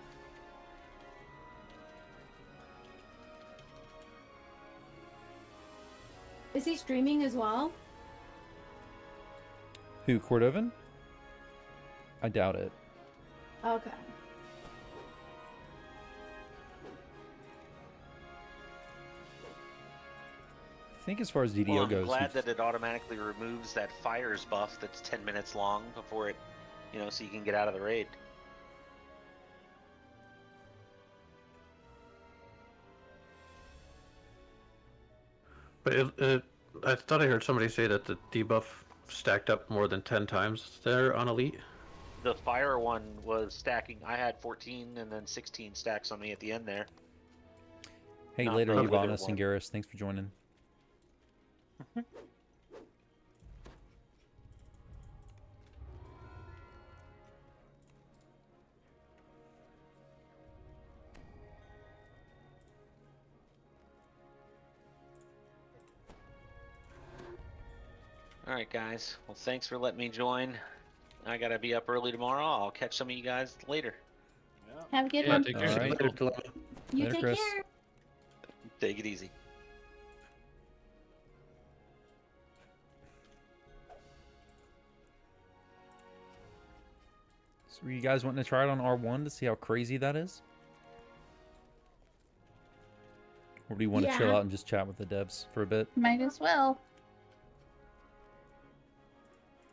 S12: Is he streaming as well?
S3: Who, Cordovan? I doubt it.
S12: Okay.
S3: I think as far as DDO
S9: Well, I'm
S3: goes,
S9: glad that it automatically removes that fires buff that's 10 minutes long before it, so you can get out of the raid.
S8: But I thought I heard somebody say that the debuff stacked up more than 10 times there on Elite.
S9: The fire one was stacking. I had 14 and then 16 stacks on me at the end there.
S3: hey,
S9: Not
S3: later,
S9: the
S3: Ivana
S9: withered one.
S3: Singaris, thanks for joining.
S9: Alright, guys. Well, thanks for letting me join. I gotta be up early tomorrow. I'll catch some of you guys later.
S14: Have a good
S11: Yeah,
S14: one.
S11: take care.
S3: All right.
S12: You
S3: Later,
S12: take
S3: Chris.
S12: care.
S9: Take it easy.
S3: So were you guys wanting to try it on R1 to see how crazy that is? Or do you want to chill
S12: Yeah.
S3: out and just chat with the devs for a bit?
S14: Might as well.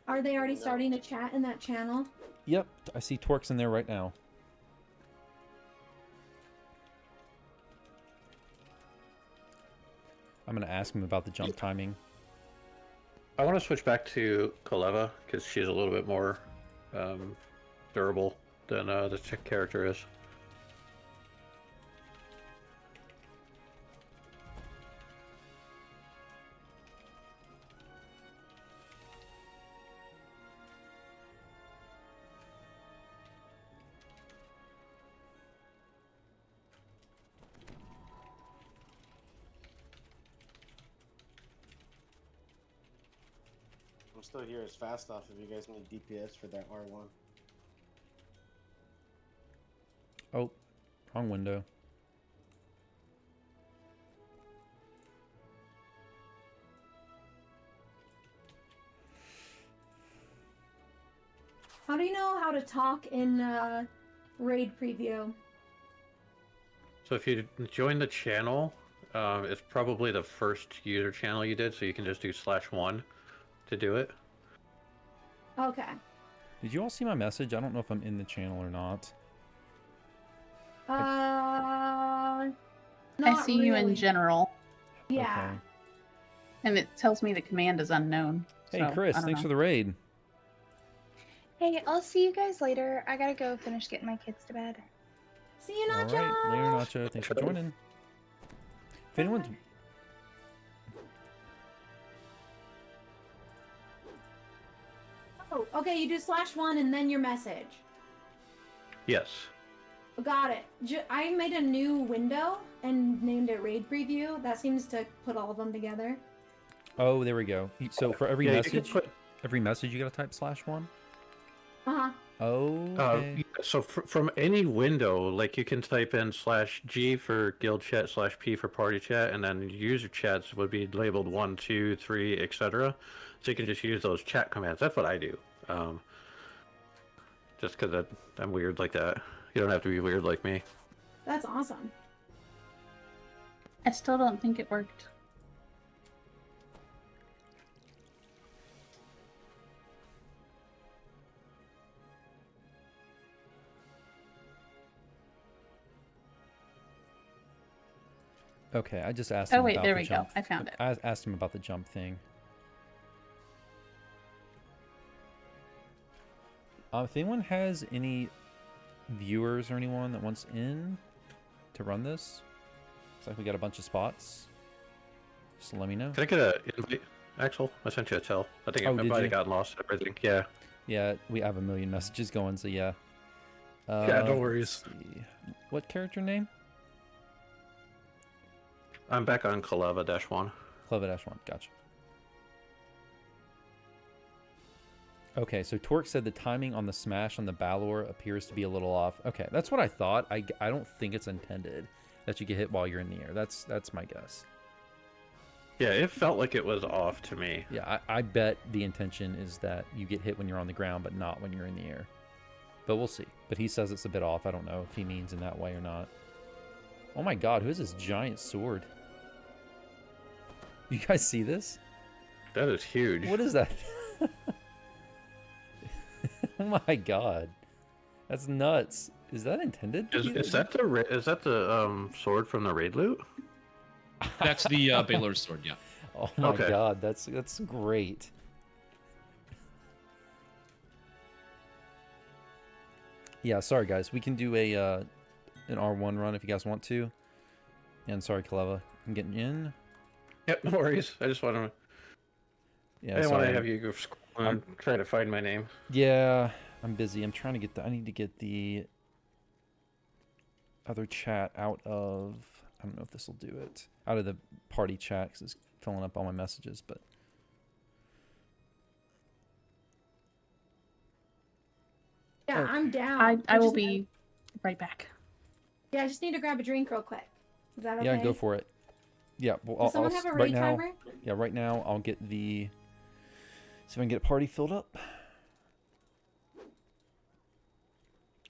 S12: Are they already starting to chat in that channel?
S3: Yep, I see Torque's in there right now. I'm gonna ask him about the jump timing.
S8: I want to switch back to Kaleva because she's a little bit more durable than the chick character is.
S7: I'm still here as fast off if you guys need DPS for that R1.
S3: Oh, wrong window.
S12: How do you know how to talk in raid preview?
S8: So if you join the channel, it's probably the first user channel you did, so you can just do /1 to do it.
S12: Okay.
S3: Did you all see my message? I don't know if I'm in the channel or not.
S14: I
S12: Not
S14: see you in
S12: really.
S14: general,
S12: Yeah.
S3: Okay.
S14: and it tells me the command is unknown.
S3: Hey,
S14: so,
S3: Chris,
S14: I don't
S3: thanks
S14: know.
S3: for the raid.
S5: Hey, I'll see you guys later. I gotta go finish getting my kids to bed.
S12: See you,
S3: All
S12: Nacho.
S3: right, later, Nacho. Thanks for joining. If anyone's
S12: Oh, okay. You do /1 and then your message.
S8: Yes.
S12: Got it. I made a new window and named it raid preview. That seems to put all of them together.
S3: Oh, there we go. So for every
S8: Yeah, you can
S3: message, you gotta type /1.
S12: Uh-huh.
S3: Okay.
S8: So from any window, like you can type in /G for guild chat, /P for party chat, and then user chats would be labeled 1, 2, 3, etc. So you can just use those chat commands. That's what I do. Just because I'm weird like that. You don't have to be weird like me.
S12: That's awesome.
S14: I still don't think it worked.
S3: Okay, I just asked
S14: Oh,
S3: him
S14: wait,
S3: about
S14: there
S3: the
S14: we go.
S3: jump.
S14: I found it.
S3: I asked him about the jump thing. If anyone has any viewers or anyone that wants in to run this, looks like we got a bunch of spots. Just let me know.
S8: Can I get a invite, Axel? I sent you a tell. I think
S3: Oh,
S8: it
S3: did
S8: might
S3: you?
S8: have gotten lost and everything. Yeah.
S3: Yeah, we have a million messages going, so yeah.
S8: Yeah, no worries.
S3: Let's see. What character name?
S8: I'm back on Kaleva -1.
S3: Kaleva-1, gotcha. Okay, so Torque said the timing on the smash on the Balor appears to be a little off. Okay, that's what I thought. I don't think it's intended that you get hit while you're in the air. That's my guess.
S8: Yeah, it felt like it was off to me.
S3: Yeah, I bet the intention is that you get hit when you're on the ground, but not when you're in the air. But we'll see. But he says it's a bit off. I don't know if he means in that way or not. Oh my god, who is this giant sword? You guys see this?
S8: That is huge.
S3: What is that? Oh my god, that's nuts. Is that intended?
S8: Is that the sword from the raid loot?
S11: That's the Baylor's sword, yeah.
S3: Oh my
S8: Okay.
S3: god, that's great. Yeah, sorry guys, we can do an R1 run if you guys want to. And sorry, Kaleva, I'm getting in.
S8: Yep, no worries. I just want to.
S3: Yeah,
S8: I didn't
S3: sorry.
S8: want to have you go I'm trying to find my name.
S3: Yeah, I'm busy. I'm trying to get I need to get the other chat out of. I don't know if this will do it. Out of the party chat because it's filling up all my messages, but.
S12: Yeah,
S3: Okay.
S12: I'm down.
S14: I will be right back.
S12: Yeah, I just need to grab a drink real quick. Is that okay?
S3: Yeah, go for it. Yeah, well,
S12: Does someone have a
S3: right
S12: raid
S3: now.
S12: timer?
S3: Yeah, right now I'll get the. See if I can get a party filled up.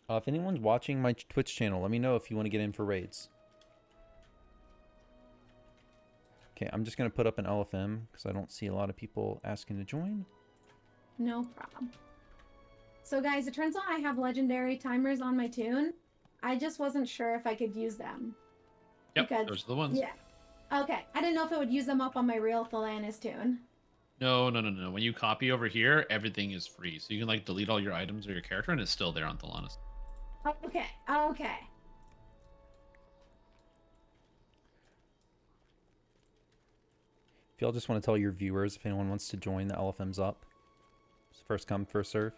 S3: If anyone's watching my Twitch channel, let me know if you want to get in for raids. Okay, I'm just gonna put up an LFM because I don't see a lot of people asking to join.
S12: No problem. So guys, it turns out I have legendary timers on my tune. I just wasn't sure if I could use them.
S11: Yep, those are the ones.
S12: Yeah. Okay, I didn't know if it would use them up on my real Thalanis tune.
S11: No. When you copy over here, everything is free. So you can like delete all your items or your character, and it's still there on Thalanis.
S12: Okay, okay.
S3: If y'all just want to tell your viewers if anyone wants to join, the LFM's up. It's first come, first serve.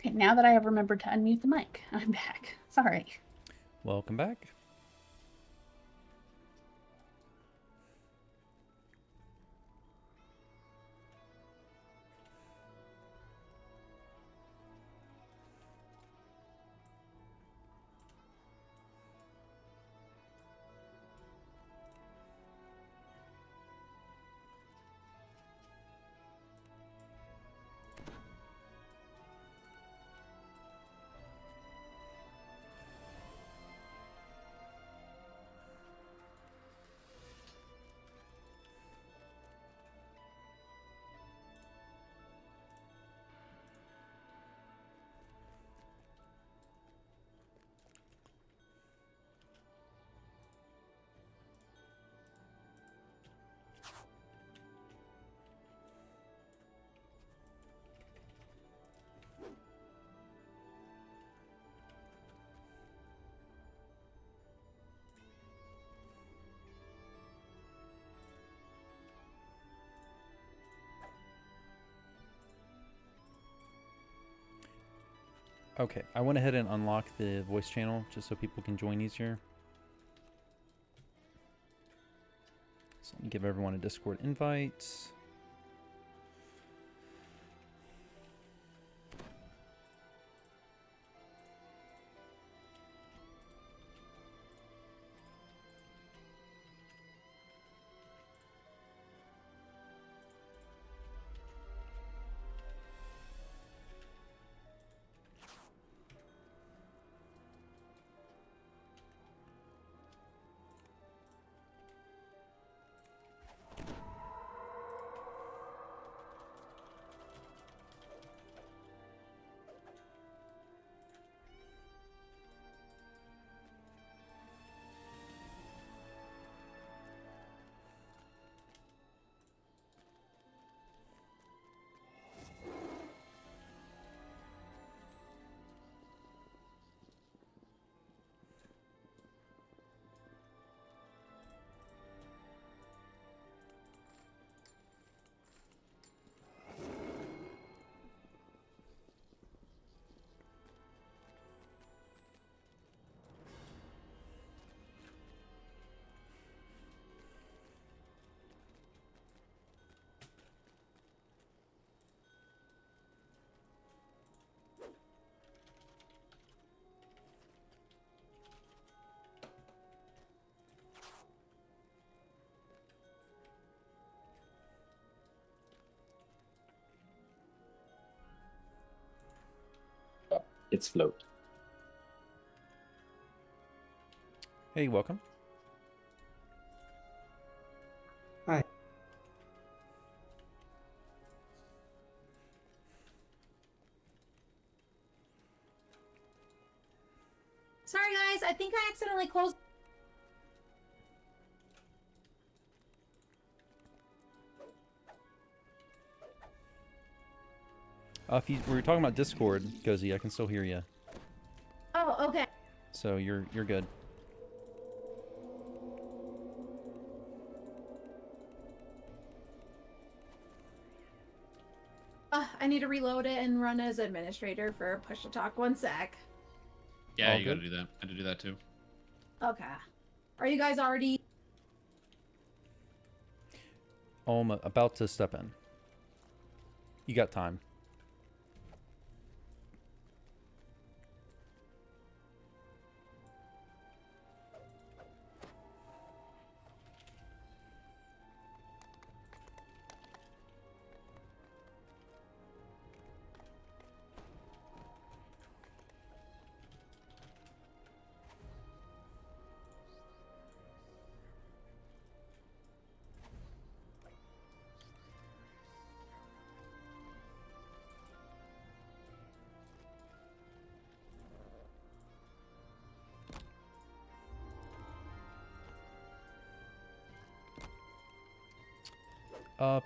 S14: Okay, now that I have remembered to unmute the mic, I'm back. Sorry.
S3: Welcome back. Okay, I went ahead and unlocked the voice channel just so people can join easier. So let me give everyone a Discord invite.
S16: It's float.
S3: Hey, welcome.
S16: Hi.
S12: Sorry guys, I think I accidentally closed.
S3: If you we were talking about Discord, Kozy, I can still hear you.
S12: Oh, okay.
S3: So you're good.
S12: I need to reload it and run as administrator for push to talk. 1 sec.
S11: Yeah,
S3: All
S11: you
S3: good?
S11: gotta do that. I had to do that too.
S12: Okay. Are you guys already?
S3: Oh, I'm about to step in. You got time.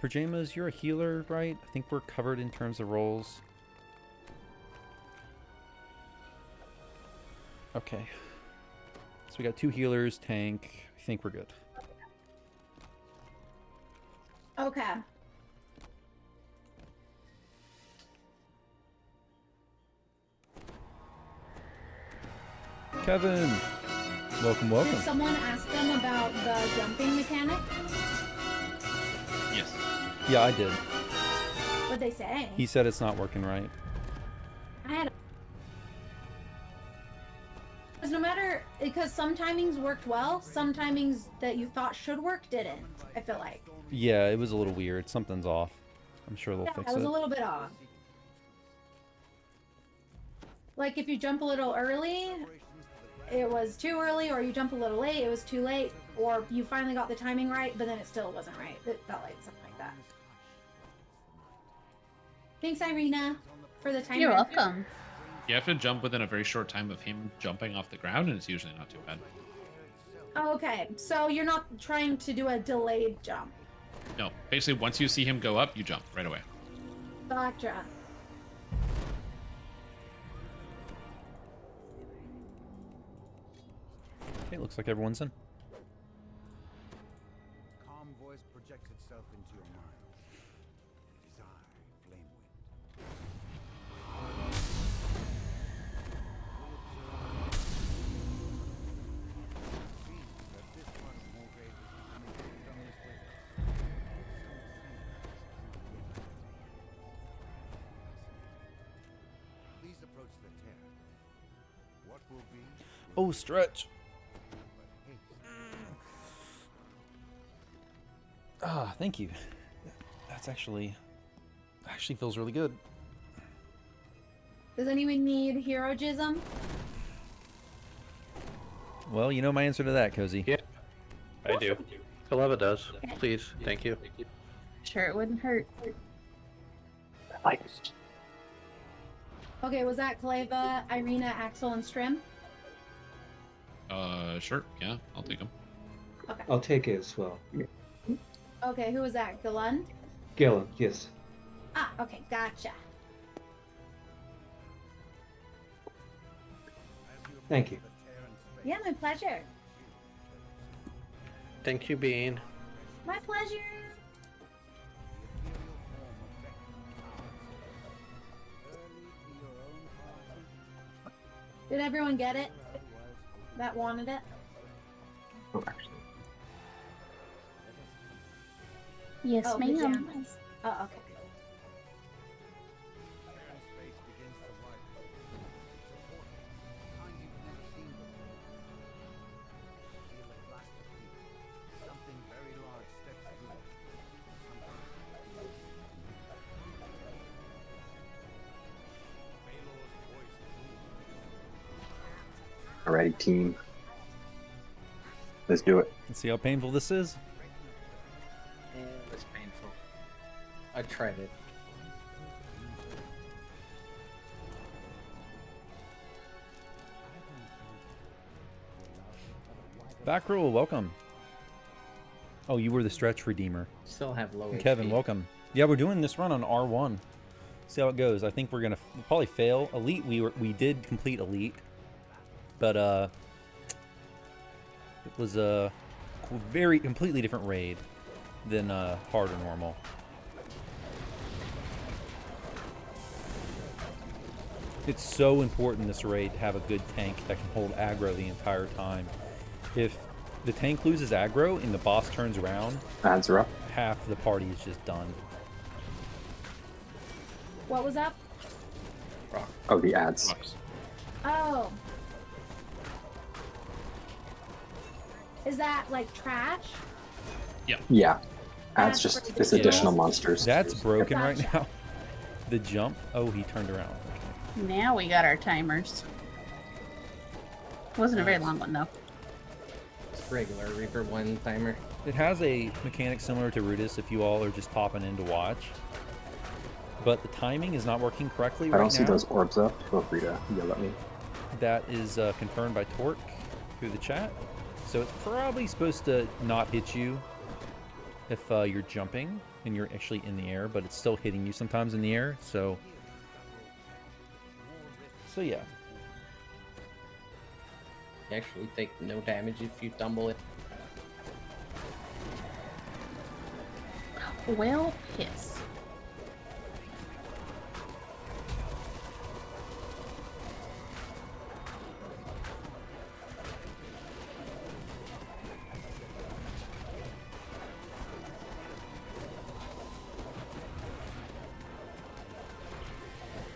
S3: Pajamas, you're a healer, right? I think we're covered in terms of roles. Okay. So we got 2 healers, tank. I think we're good.
S12: Okay.
S3: Kevin! Welcome, welcome.
S12: Did someone ask them about the jumping mechanic?
S11: Yes.
S3: Yeah, I did.
S12: What'd they say?
S3: He said it's not working right.
S12: I had. Because no matter, because some timings worked well, some timings that you thought should work didn't. I feel like.
S3: Yeah, it was a little weird. Something's off. I'm sure they'll fix
S12: It was
S3: it.
S12: a little bit off. Like if you jump a little early, it was too early, or you jump a little late, it was too late, or you finally got the timing right, but then it still wasn't right. It felt like something like that. Thanks, Eiryna, for the timer.
S14: You're welcome.
S11: You have to jump within a very short time of him jumping off the ground, and it's usually not too bad.
S12: Oh, okay, so you're not trying to do a delayed jump.
S11: No, basically, once you see him go up, you jump right away.
S12: Gotcha.
S3: Okay, looks like everyone's in.
S13: Calm voice projects itself into your mind. It is I, Please approach the tear. What will be?
S3: Oh, stretch. Ah, thank you. That's actually feels really good.
S12: Does anyone need heroism?
S3: Well, you know my answer to that, Kozy.
S8: Yeah, I do. Kaleva does. Please, thank you.
S14: Sure, it wouldn't hurt.
S12: Okay, was that Kaleva, Eiryna, Axel, and Strim?
S11: Sure. Yeah, I'll take him.
S12: Okay.
S16: I'll take it as well.
S12: Okay, who was that? Galund?
S16: Gillen, yes.
S12: Ah, okay, gotcha.
S16: Thank you.
S12: Yeah, my pleasure.
S8: Thank you, Bean.
S12: My pleasure. Did everyone get it? That wanted it?
S16: Oh, actually.
S14: Yes,
S12: Oh,
S14: ma'am.
S12: pajamas. Oh, okay.
S16: Alrighty, team. Let's do it.
S3: Let's see how painful this is.
S17: It was painful. I tried it.
S3: Back row, welcome. Oh, you were the stretch redeemer.
S17: Still have low
S3: And Kevin,
S17: HP.
S3: welcome. Yeah, we're doing this run on R1. See how it goes. I think we're gonna probably fail. Elite, we did complete Elite, but it was a very completely different raid than hard or normal. It's so important this raid to have a good tank that can hold aggro the entire time. If the tank loses aggro and the boss turns around,
S16: Odds are up.
S3: half the party is just done.
S12: What was up?
S18: Oh, the ads.
S12: Oh. Is that like trash?
S18: Yeah. Adds
S12: That's
S18: just
S12: pretty
S18: this
S12: good.
S18: additional monsters.
S3: That's broken
S12: Gotcha.
S3: right now. The jump. Oh, he turned around.
S14: Now we got our timers. Wasn't a very long one though.
S17: It's regular Reaper 1 timer.
S3: It has a mechanic similar to Rudis if you all are just popping in to watch. But the timing is not working correctly
S18: I
S3: right
S18: don't see
S3: now.
S18: those orbs up. Feel free to yell at me.
S3: That is confirmed by Torque through the chat. So it's probably supposed to not hit you if you're jumping and you're actually in the air, but it's still hitting you sometimes in the air. So yeah.
S17: You actually take no damage if you tumble it.
S14: Well, piss.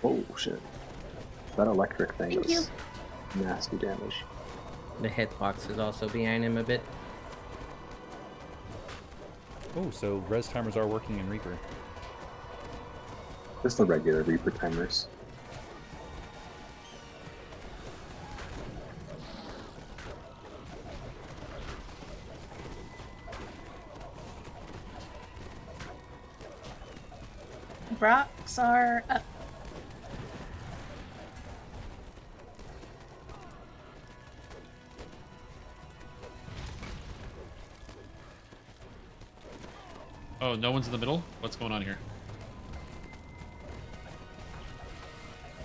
S18: Oh shit. That electric thing
S14: Thank
S18: does nasty damage.
S17: The hitbox is also behind him a bit.
S3: Oh, so res timers are working in Reaper.
S18: Just the regular Reaper timers.
S14: Rocks are up.
S11: Oh, no one's in the middle? What's going on here?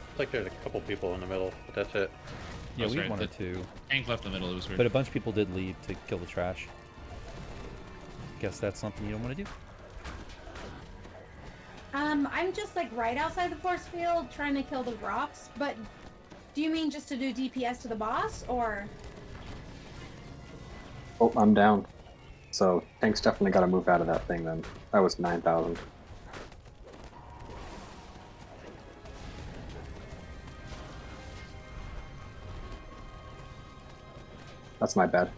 S8: Looks like there's a couple people in the middle, but that's it.
S3: Yeah,
S11: Oh,
S3: we
S11: sorry,
S3: had one or
S11: the
S3: two.
S11: Tank left in the middle. It was weird.
S3: But a bunch of people did leave to kill the trash. Guess that's something you don't want to do.
S12: I'm just like right outside the force field trying to kill the rocks, but do you mean just to do DPS to the boss, or?
S18: Oh, I'm down. So Tank's definitely got to move out of that thing then. That was 9,000. That's my bad.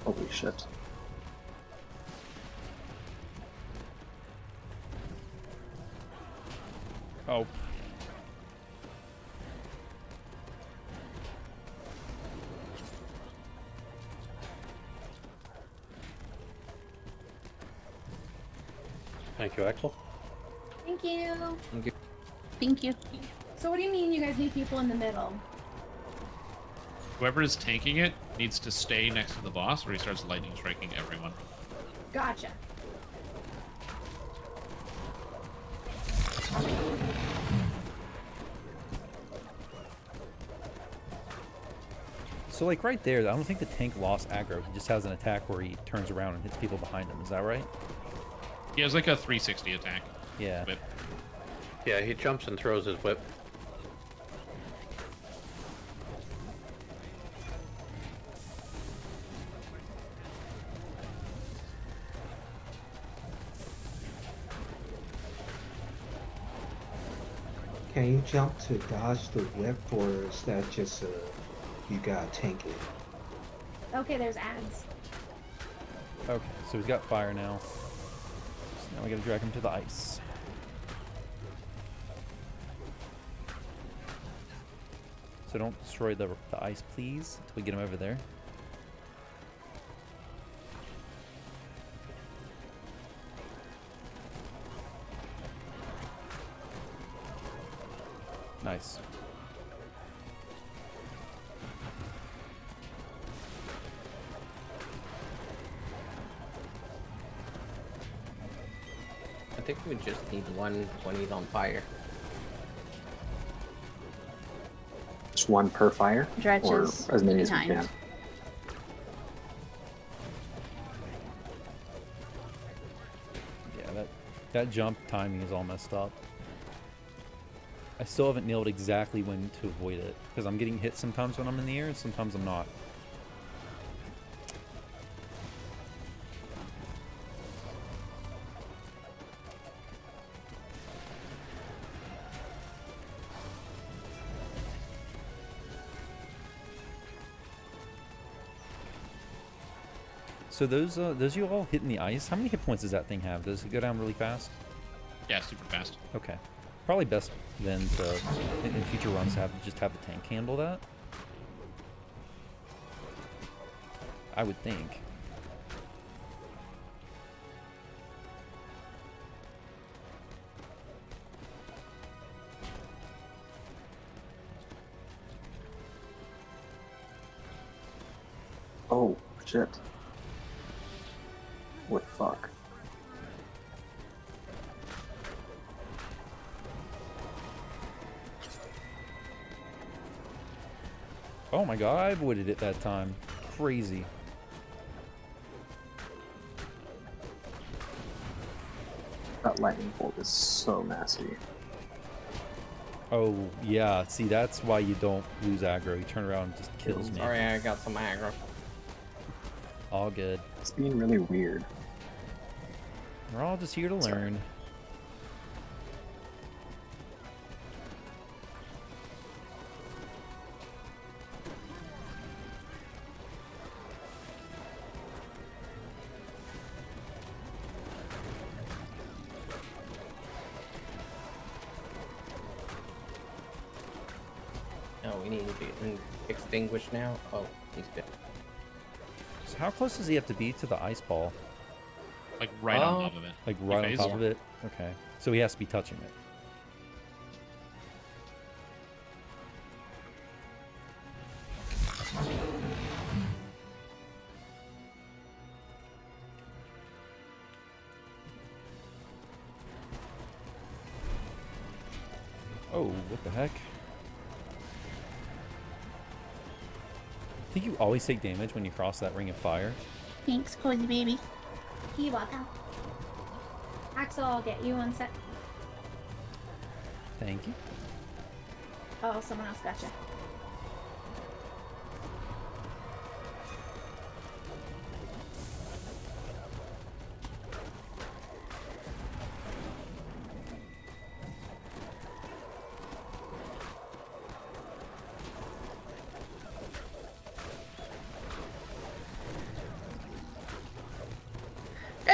S18: Holy shit.
S3: Oh.
S8: Thank you, Axel.
S12: Thank you.
S14: Thank you.
S12: So what do you mean you guys need people in the middle?
S11: Whoever is tanking it needs to stay next to the boss, or he starts lightning striking everyone.
S12: Gotcha.
S3: So like right there, I don't think the tank lost aggro. He just has an attack where he turns around and hits people behind him. Is that right?
S11: He has like a 360 attack.
S3: Yeah.
S11: Whip.
S8: Yeah, he jumps and throws his whip.
S16: Can you jump to dodge the whip, or is that just you gotta tank it?
S12: Okay, there's ads.
S3: Okay, so he's got fire now. So now we gotta drag him to the ice. So don't destroy the ice, please, until we get him over there. Nice.
S17: I think we just need one when he's on fire.
S18: Just one per fire?
S14: Dredge
S18: or
S14: is
S18: as many as we
S14: behind.
S18: can.
S3: Yeah, that jump timing is all messed up. I still haven't nailed exactly when to avoid it, because I'm getting hit sometimes when I'm in the air and sometimes I'm not. So those you all hitting the ice, how many hit points does that thing have? Does it go down really fast?
S11: Yeah, super fast.
S3: Okay. Probably best then to, in future runs, just have the tank handle that. I would think.
S18: Oh, shit. What the fuck?
S3: Oh my god, I avoided it that time. Crazy.
S18: That lightning bolt is so nasty.
S3: Oh, yeah. See, that's why you don't lose aggro. You turn around and just kills me.
S17: Sorry, I got some aggro.
S3: All good.
S18: It's being really weird.
S3: We're all just here to learn.
S17: Oh, we need to be extinguished now. Oh, he's dead.
S3: So how close does he have to be to the ice ball?
S11: Like right on top of it.
S3: Like right on
S11: phase?
S3: top of it? Okay. So he has to be touching it. Oh, what the heck? I think you always take damage when you cross that ring of fire.
S14: Thanks, Kozy baby.
S12: You're welcome. Axel, I'll get you one sec.
S3: Thank you.
S12: Oh, someone else got you.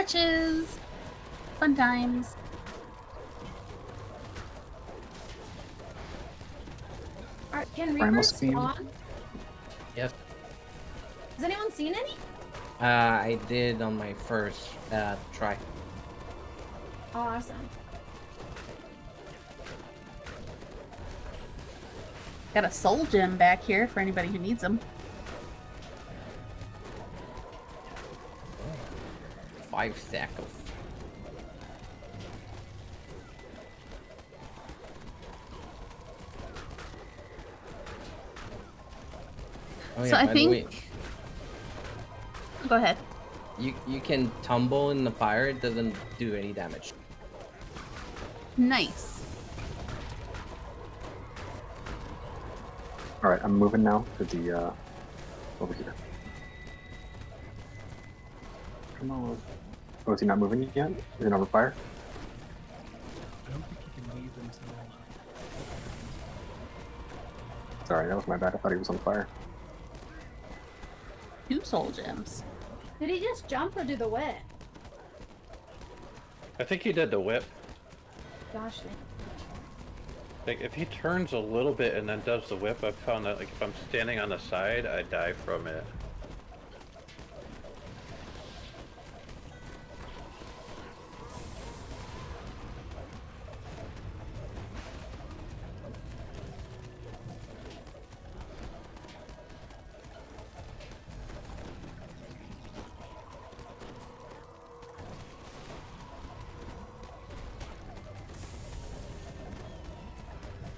S14: Stretches! Fun times.
S12: Alright, can
S18: Primal
S12: Reapers
S18: Speed.
S12: spawn?
S17: Yes.
S12: Has anyone seen any?
S17: I did on my first try.
S12: Awesome.
S14: Got a soul gem back here for anybody who needs them.
S17: 5 stack of. Oh yeah,
S14: So I
S17: by
S14: think-
S17: the way,
S14: Go ahead.
S17: you can tumble in the fire. It doesn't do any damage.
S14: Nice.
S18: Alright, I'm moving now to the, over here. Come on. Oh, is he not moving yet? Is he not on fire?
S19: I don't think you can leave them until
S18: Sorry, that was my bad. I thought he was on fire.
S14: 2 soul gems.
S12: Did he just jump or do the whip?
S8: I think he did the whip.
S12: Gosh dang.
S8: Like, if he turns a little bit and then does the whip, I've found that, like, if I'm standing on the side, I die from it.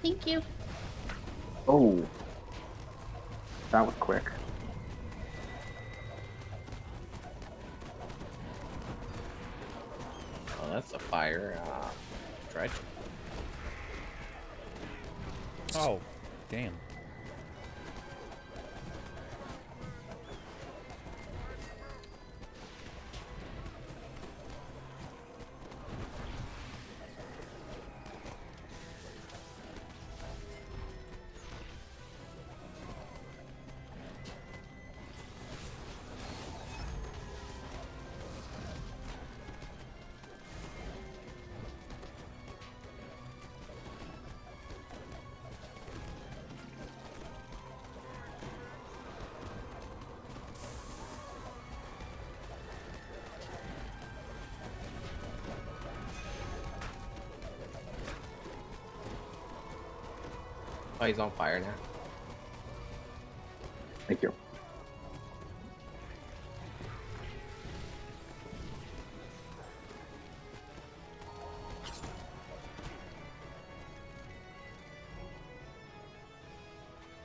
S14: Thank you.
S18: Oh! That was quick.
S17: Oh, that's a fire. Dredge.
S3: Oh, damn.
S17: Oh, he's on fire now.
S18: Thank you.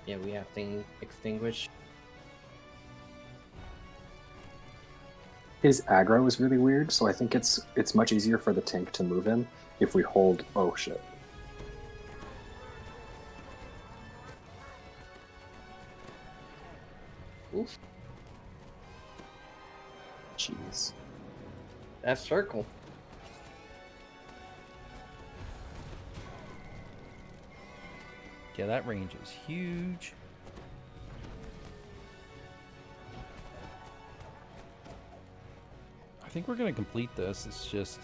S17: Yeah, we have to extinguish.
S18: His aggro is really weird, so I think it's much easier for the tank to move him if we hold. Oh shit.
S17: Oof.
S18: Jeez.
S17: That circle.
S3: Yeah, that range is huge. I think we're going to complete this. It's just...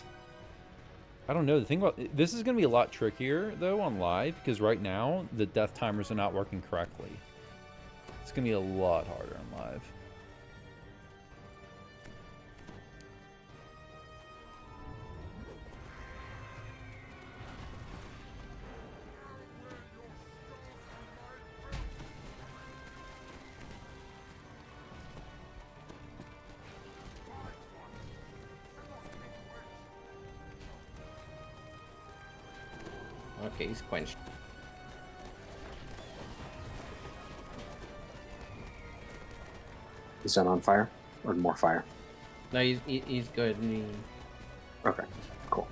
S3: I don't know. The thing about... This is going to be a lot trickier, though, on live, because right now, the death timers are not working correctly. It's going to be a lot harder on live.
S17: Okay, he's quenched.
S18: Is that on fire? Or more fire?
S17: No, he's good.
S18: Okay, cool.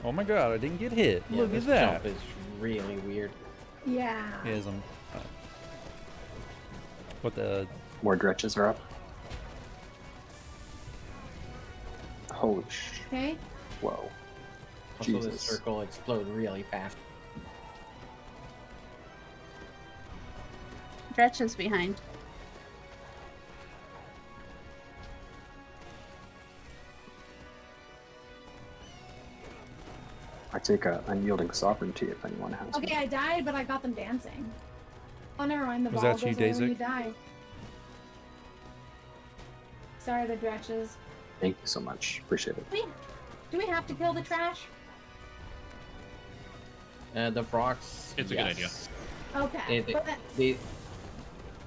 S3: Oh my god, I didn't get hit.
S17: Yeah,
S3: Look
S17: this
S3: at that.
S17: jump is really weird.
S12: Yeah.
S3: Is what the...
S18: More dretches are up. Holy sh...
S12: Okay.
S18: Whoa.
S17: Also, the
S18: Jesus.
S17: circle explode really fast.
S14: Dretch is behind.
S18: I take a unyielding sovereignty if anyone has
S12: Okay, I died, but I got them dancing. Oh, never mind. The
S3: Was
S12: ball
S3: that you,
S12: goes away when you
S3: Daisy?
S12: die. Sorry, the dretches.
S18: Thank you so much. Appreciate it.
S12: Do we have to kill the trash?
S17: The frogs.
S11: It's a good idea.
S12: Okay.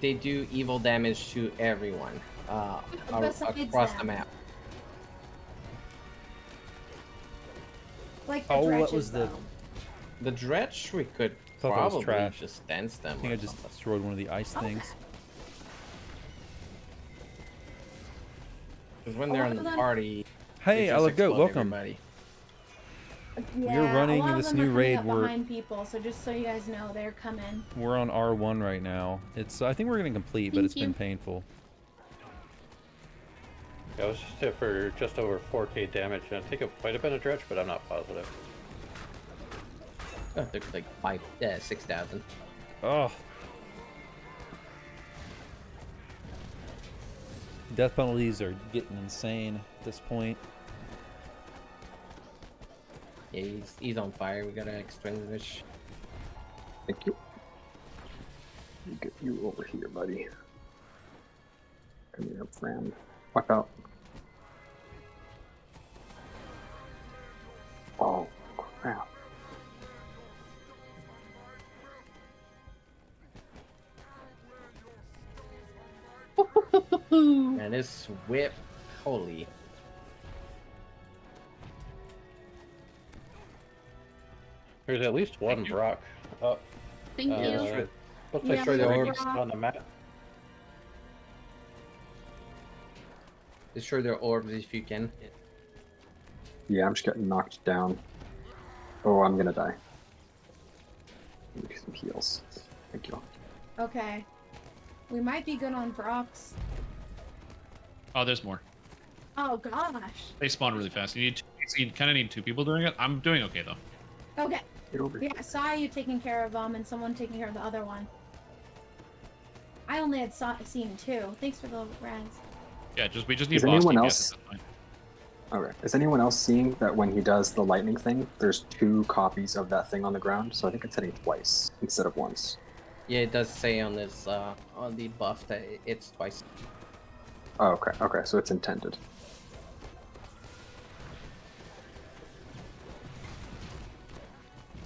S17: They do evil damage to everyone
S12: Besides
S17: across the
S12: them.
S17: map.
S12: Like the
S3: Oh,
S12: dretches,
S3: what was the...
S12: though.
S17: The dredge, we could
S3: Thought that was
S17: probably
S3: trash.
S17: just dance them.
S3: I think I just destroyed one of the ice things.
S17: Because when they're in the party,
S3: Hey,
S17: they
S3: I
S17: just
S3: love Goat.
S17: explode
S3: Welcome.
S17: everybody.
S12: Yeah,
S3: running
S12: a lot
S3: in
S12: of
S3: this
S12: them are
S3: new
S12: coming
S3: raid,
S12: up
S3: we're-
S12: behind people, so just so you guys know, they're coming.
S3: We're on R1 right now. It's... I think we're going to complete, but
S12: Thank
S3: it's
S12: you.
S3: been painful.
S8: I was just hit for just over 4k damage, and I take quite a bit of dredge, but I'm not positive.
S17: Oh, they're like 6,000.
S3: Oh. Death penalties are getting insane at this point.
S17: Yeah, he's on fire. We gotta extinguish.
S18: Thank you. Let me get you over here, buddy. Come here, friend. Walk out. Oh, crap.
S17: Man, this whip, holy.
S8: There's at least one Brock up.
S14: Thank you.
S8: Looks
S14: Yeah,
S8: like the
S14: there's
S8: orbs
S14: Brock.
S8: on the map.
S17: Destroy their orbs if you can.
S18: Yeah, I'm just getting knocked down. Oh, I'm gonna die. Make some heals. Thank you.
S12: Okay. We might be good on Brox.
S11: Oh, there's more.
S12: Oh gosh.
S11: They spawn really fast. You kind of need 2 people doing it. I'm doing okay though.
S12: Okay.
S18: Get over
S12: Yeah, I saw you taking care of them and someone taking care of the other one. I only had seen 2. Thanks for the res.
S11: Yeah, we just need
S18: Is
S11: boss
S18: anyone
S11: DPS
S18: else?
S11: at this point.
S18: Okay. Is anyone else seeing that when he does the lightning thing, there's 2 copies of that thing on the ground? So I think it's hitting twice instead of once.
S17: Yeah, it does say on this on the buff that it's twice.
S18: Oh, okay. Okay, so it's intended.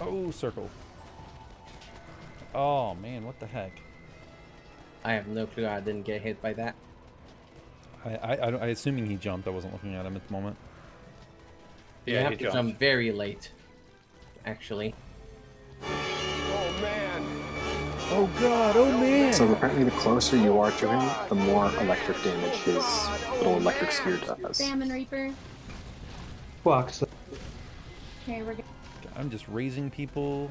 S3: Oh, circle. Oh man, what the heck?
S17: I have no clue. I didn't get hit by that.
S3: I assuming he jumped. I wasn't looking at him at the moment.
S17: You
S8: Yeah,
S17: have
S8: he
S17: to
S8: jumped.
S17: jump very late, actually.
S13: Oh man!
S3: Oh god, oh man!
S18: So apparently the closer you are to him, the more electric damage his little electric spear does.
S12: Salmon Reaper.
S16: Box.
S12: Okay, we're good.
S3: I'm just raising people.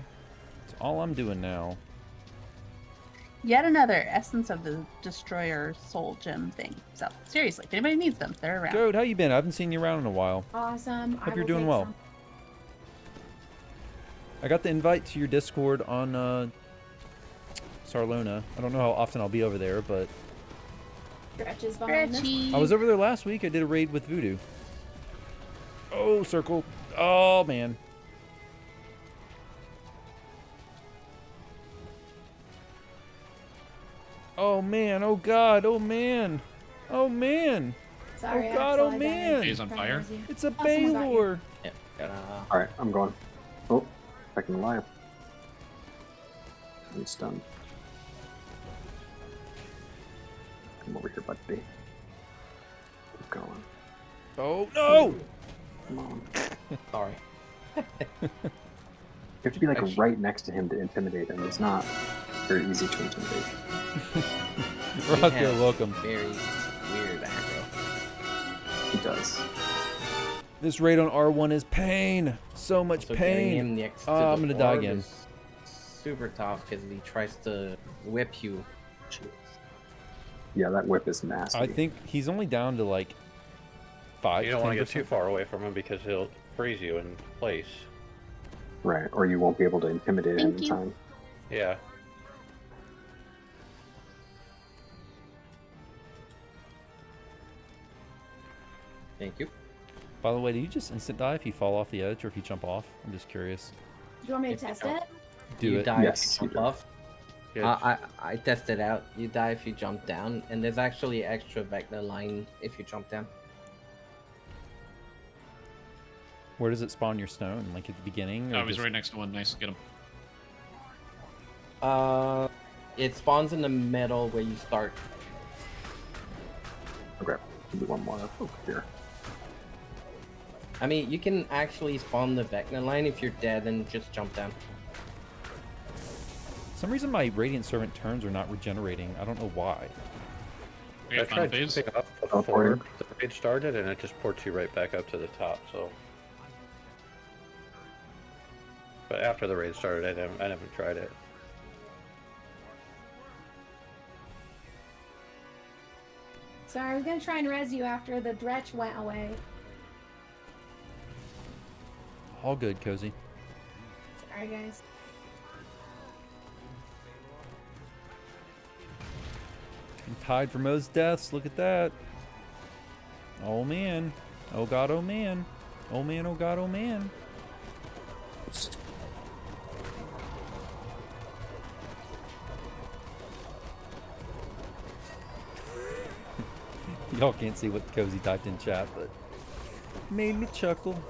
S3: That's all I'm doing now.
S14: Yet another Essence of the Destroyer Soul Gem thing. So, seriously, if anybody needs them, they're around.
S3: Goat, how you been? I haven't seen you around in a while.
S12: Awesome.
S3: Hope you're doing well. I got the invite to your Discord on Sarlona. I don't know how often I'll be over there, but
S12: Stretches behind us.
S3: I was over there last week. I did a raid with Voodoo. Oh, circle. Oh, man. Oh, man. Oh, God. Oh, man. Oh, man.
S12: Sorry,
S3: oh, God.
S12: Axel,
S3: Oh,
S12: I got
S3: man.
S12: it.
S11: He's on fire.
S3: It's a
S12: Oh, someone got you.
S3: Baylor.
S17: Yep.
S18: Alright, I'm going. Oh, I can lie. I'm stunned. Come over here, buddy. Keep going.
S3: Oh, no!
S18: Come on.
S17: Sorry.
S18: You have to be like right next to him to intimidate him. It's not very easy to intimidate.
S3: Rock, you're welcome.
S17: Very weird aggro.
S18: He does.
S3: This raid on R1 is pain. So much
S17: So getting
S3: pain.
S17: him next to
S3: Oh, I'm
S17: the
S3: gonna die
S17: orb
S3: again.
S17: is super tough because he tries to whip you.
S18: Yeah, that whip is nasty.
S3: I think he's only down to like 5.
S8: You don't want to get
S3: 10%.
S8: too far away from him because he'll freeze you in place.
S18: Right, or you won't be able to intimidate him in time.
S8: Yeah.
S17: Thank you.
S3: By the way, do you just instant die if you fall off the edge or if you jump off? I'm just curious.
S12: Do you want me to test it?
S3: Do
S17: you
S3: it.
S17: die
S18: Yes,
S17: if you
S18: you
S17: jump
S18: do.
S17: off. I tested out. You die if you jump down, and there's actually extra vector line if you jump down.
S3: Where does it spawn your stone? Like at the beginning? Or
S11: Oh, he's
S3: just-
S11: right next to one. Nice, get him.
S17: It spawns in the middle where you start.
S18: Okay, give me one more over here.
S17: I mean, you can actually spawn the vector line if you're dead and just jump down.
S3: For some reason my Radiant Servant turns are not regenerating. I don't know why.
S11: We
S8: I
S11: have final
S8: tried
S11: phase.
S8: picking up before the raid started, and it just ports you right back up to the top. So, but after the raid started, I never tried it.
S12: Sorry, I was gonna try and res you after the dretch went away.
S3: All good, Kozy.
S12: Sorry, guys.
S3: I'm tied for most deaths. Look at that. Oh man. Oh god, oh man. Oh man, oh god, oh man. Y'all can't see what Kozy typed in chat, but made me chuckle.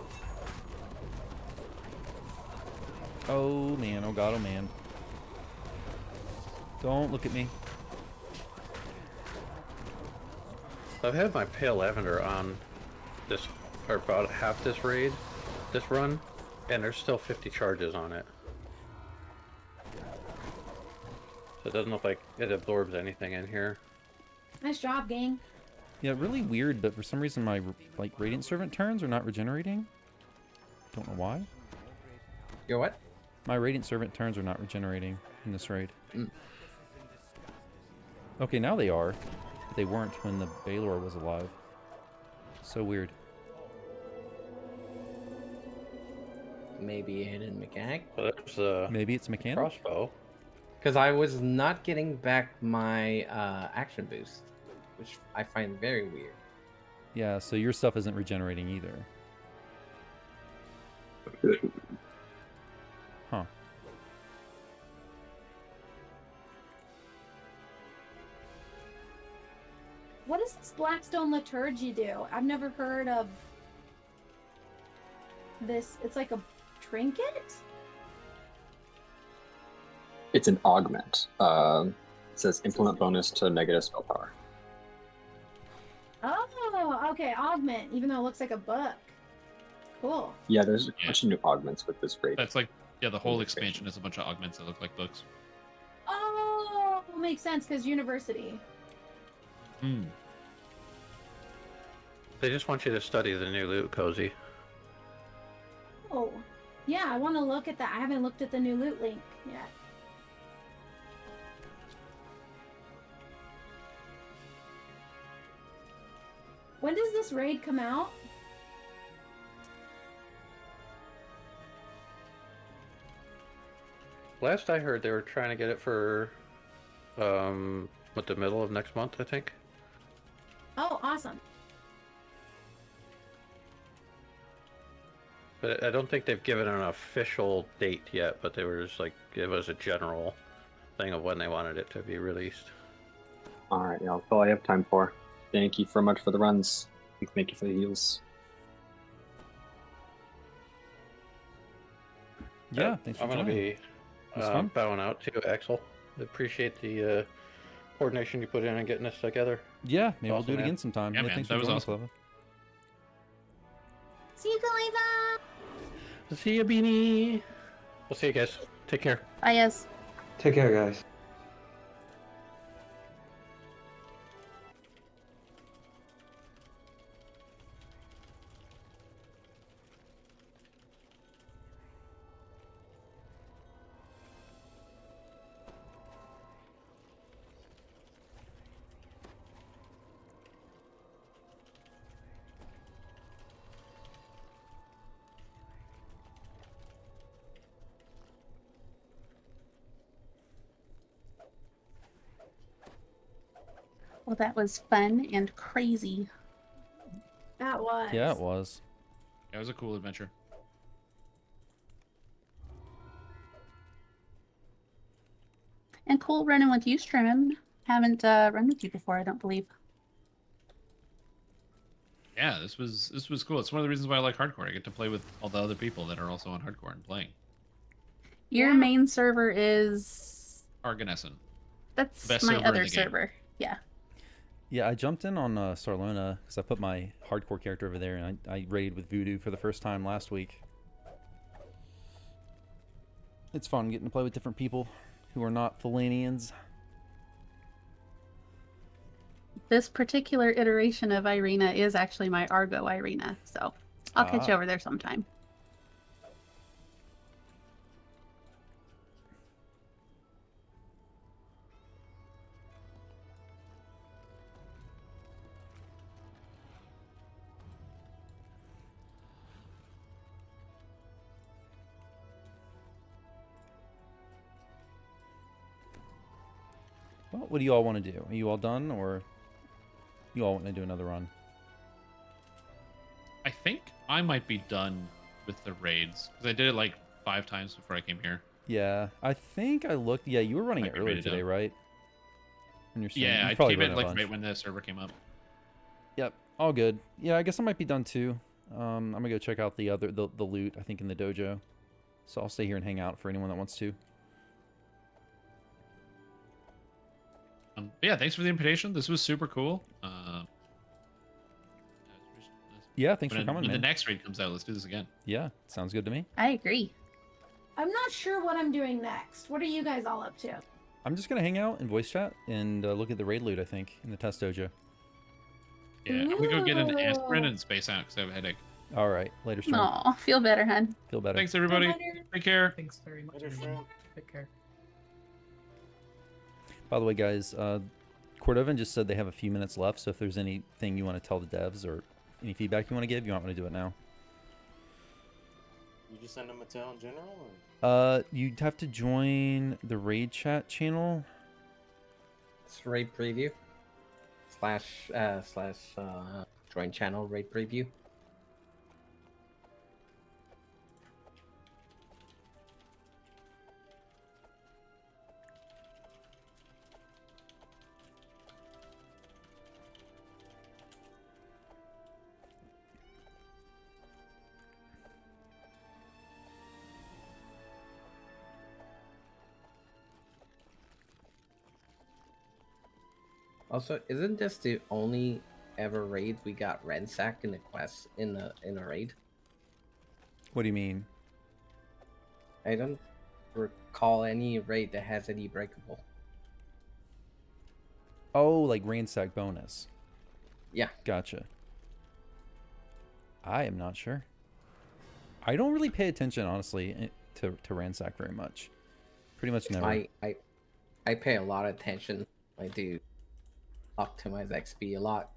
S3: Oh man, oh god, oh man. Don't look at me.
S8: I've had my Pale Lavender on this, or about half this raid, this run, and there's still 50 charges on it. So it doesn't look like it absorbs anything in here.
S12: Nice job, gang.
S3: Yeah, really weird, but for some reason my like Radiant Servant turns are not regenerating. Don't know why.
S17: Your what?
S3: My Radiant Servant turns are not regenerating in this raid.
S17: Mm.
S3: Okay, now they are. But they weren't when the Balor was alive. So weird.
S17: Maybe a hidden mechanic?
S3: Maybe it's a mechanic?
S8: Crossbow.
S17: Because I was not getting back my action boost, which I find very weird.
S3: Yeah, so your stuff isn't regenerating either. Huh.
S12: What does this Blackstone Liturgy do? I've never heard of this. It's like a trinket?
S18: It's an augment. It says implement bonus to negative spell power.
S12: Oh, okay, augment, even though it looks like a book. Cool.
S18: Yeah, there's a bunch of new augments with this raid.
S11: That's like, yeah, the whole expansion is a bunch of augments that look like books.
S12: Oh, makes sense, because university.
S11: Hmm.
S8: They just want you to study the new loot, Kozy.
S12: Oh, yeah, I want to look at that. I haven't looked at the new loot link yet. When does this raid come out?
S8: Last I heard, they were trying to get it for, the middle of next month, I think.
S12: Oh, awesome.
S8: But I don't think they've given an official date yet, but they were just like, give us a general thing of when they wanted it to be released.
S18: Alright, yeah, that's all I have time for. Thank you so much for the runs. Thank you for the heals.
S3: Yeah, thanks for
S8: I'm going to
S3: joining.
S8: be bowing out too, Axel. I appreciate the coordination you put in and getting this together.
S3: Yeah, maybe we'll
S8: Awesome,
S3: do it
S8: man.
S3: again sometime.
S11: Yeah, man,
S3: thanks
S11: that
S3: for
S11: was
S3: joining
S11: awesome.
S3: us, Kaleva.
S12: See you, Kaleva!
S8: See you, Beanie. We'll see you guys. Take care.
S14: Bye, yes.
S16: Take care, guys.
S14: Well, that was fun and crazy.
S12: That was.
S3: Yeah, it was.
S11: Yeah, it was a cool adventure.
S14: And cool running with you, Strim. Haven't run with you before, I don't believe.
S11: Yeah, this was cool. It's one of the reasons why I like hardcore. I get to play with all the other people that are also on hardcore and playing.
S14: Your main server is...
S11: Arganesson.
S14: That's
S11: Best
S14: my
S11: server in
S14: other
S11: the game.
S14: server. Yeah.
S3: Yeah, I jumped in on Sarlona because I put my hardcore character over there, and I raided with Voodoo for the first time last week. It's fun getting to play with different people who are not Thelanians.
S14: This particular iteration of Eiryna is actually my Argo Eiryna, so I'll catch you over there sometime.
S3: Well, what do you all want to do? Are you all done, or you all want to do another run?
S11: I think I might be done with the raids because I did it like 5 times before I came here.
S3: Yeah, I think I looked. Yeah, you were running
S11: Might
S3: it
S11: be
S3: earlier
S11: ready to
S3: today,
S11: go.
S3: right? On your stream.
S11: Yeah,
S3: You've
S11: I
S3: probably
S11: came
S3: run
S11: in
S3: a
S11: like
S3: bunch.
S11: right when the server came up.
S3: Yep, all good. Yeah, I guess I might be done too. I'm gonna go check out the loot. I think in the dojo. So I'll stay here and hang out for anyone that wants to.
S11: But yeah, thanks for the invitation. This was super cool.
S3: Yeah, thanks for
S11: when
S3: coming,
S11: the
S3: man.
S11: next raid comes out, let's do this again.
S3: Yeah, sounds good to me.
S14: I agree.
S12: I'm not sure what I'm doing next. What are you guys all up to?
S3: I'm just gonna hang out and voice chat and look at the raid loot. I think in the test dojo.
S11: Yeah, I'm gonna go get an aspirin
S12: Ooh.
S11: and space out because I have a headache.
S3: All right. Later, Strim.
S14: Aw, feel better, hun.
S3: Feel better.
S11: Thanks, everybody. Take care.
S19: Thanks very much.
S6: Later,
S19: everyone.
S6: Shrimp.
S19: Take care.
S3: By the way, guys, Cordovan just said they have a few minutes left, so if there's anything you want to tell the devs or any feedback you want to give, you might want to do it now.
S7: You just send them a tail in general? Or?
S3: You'd have to join the raid chat channel.
S17: It's raid preview. / join channel raid preview. Also, isn't this the only ever raid we got ransacked in the quest in a raid?
S3: What do you mean?
S17: I don't recall any raid that has any breakable.
S3: Oh, like ransack bonus.
S17: Yeah.
S3: Gotcha. I am not sure. I don't really pay attention, honestly, to ransack very much. Pretty much never.
S17: I pay a lot of attention. I do optimize XP a lot.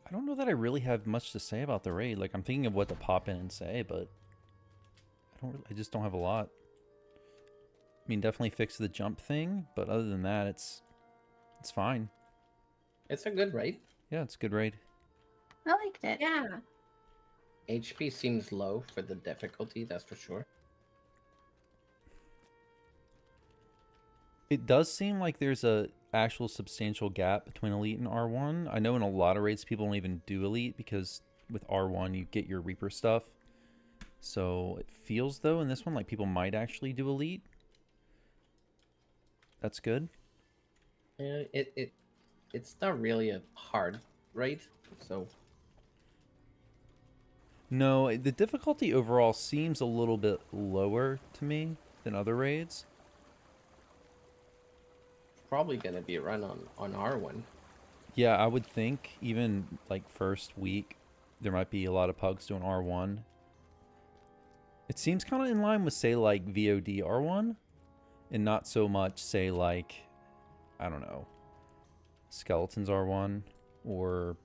S3: I don't know that I really have much to say about the raid. Like, I'm thinking of what to pop in and say, but I just don't have a lot. I mean, definitely fix the jump thing, but other than that, it's fine.
S17: It's a good raid.
S3: Yeah, it's a good raid.
S14: I liked it.
S12: Yeah.
S17: HP seems low for the difficulty, that's for sure.
S3: It does seem like there's a actual substantial gap between Elite and R1. I know in a lot of raids people don't even do Elite because with R1 you get your Reaper stuff. So it feels though in this one like people might actually do Elite. That's good.
S17: Yeah, it's not really a hard raid, so
S3: no, the difficulty overall seems a little bit lower to me than other raids.
S17: probably gonna be a run on R1.
S3: Yeah, I would think even like first week there might be a lot of pugs doing R1. It seems kind of in line with say like VOD R1 and not so much say like, I don't know, Skeletons R1 or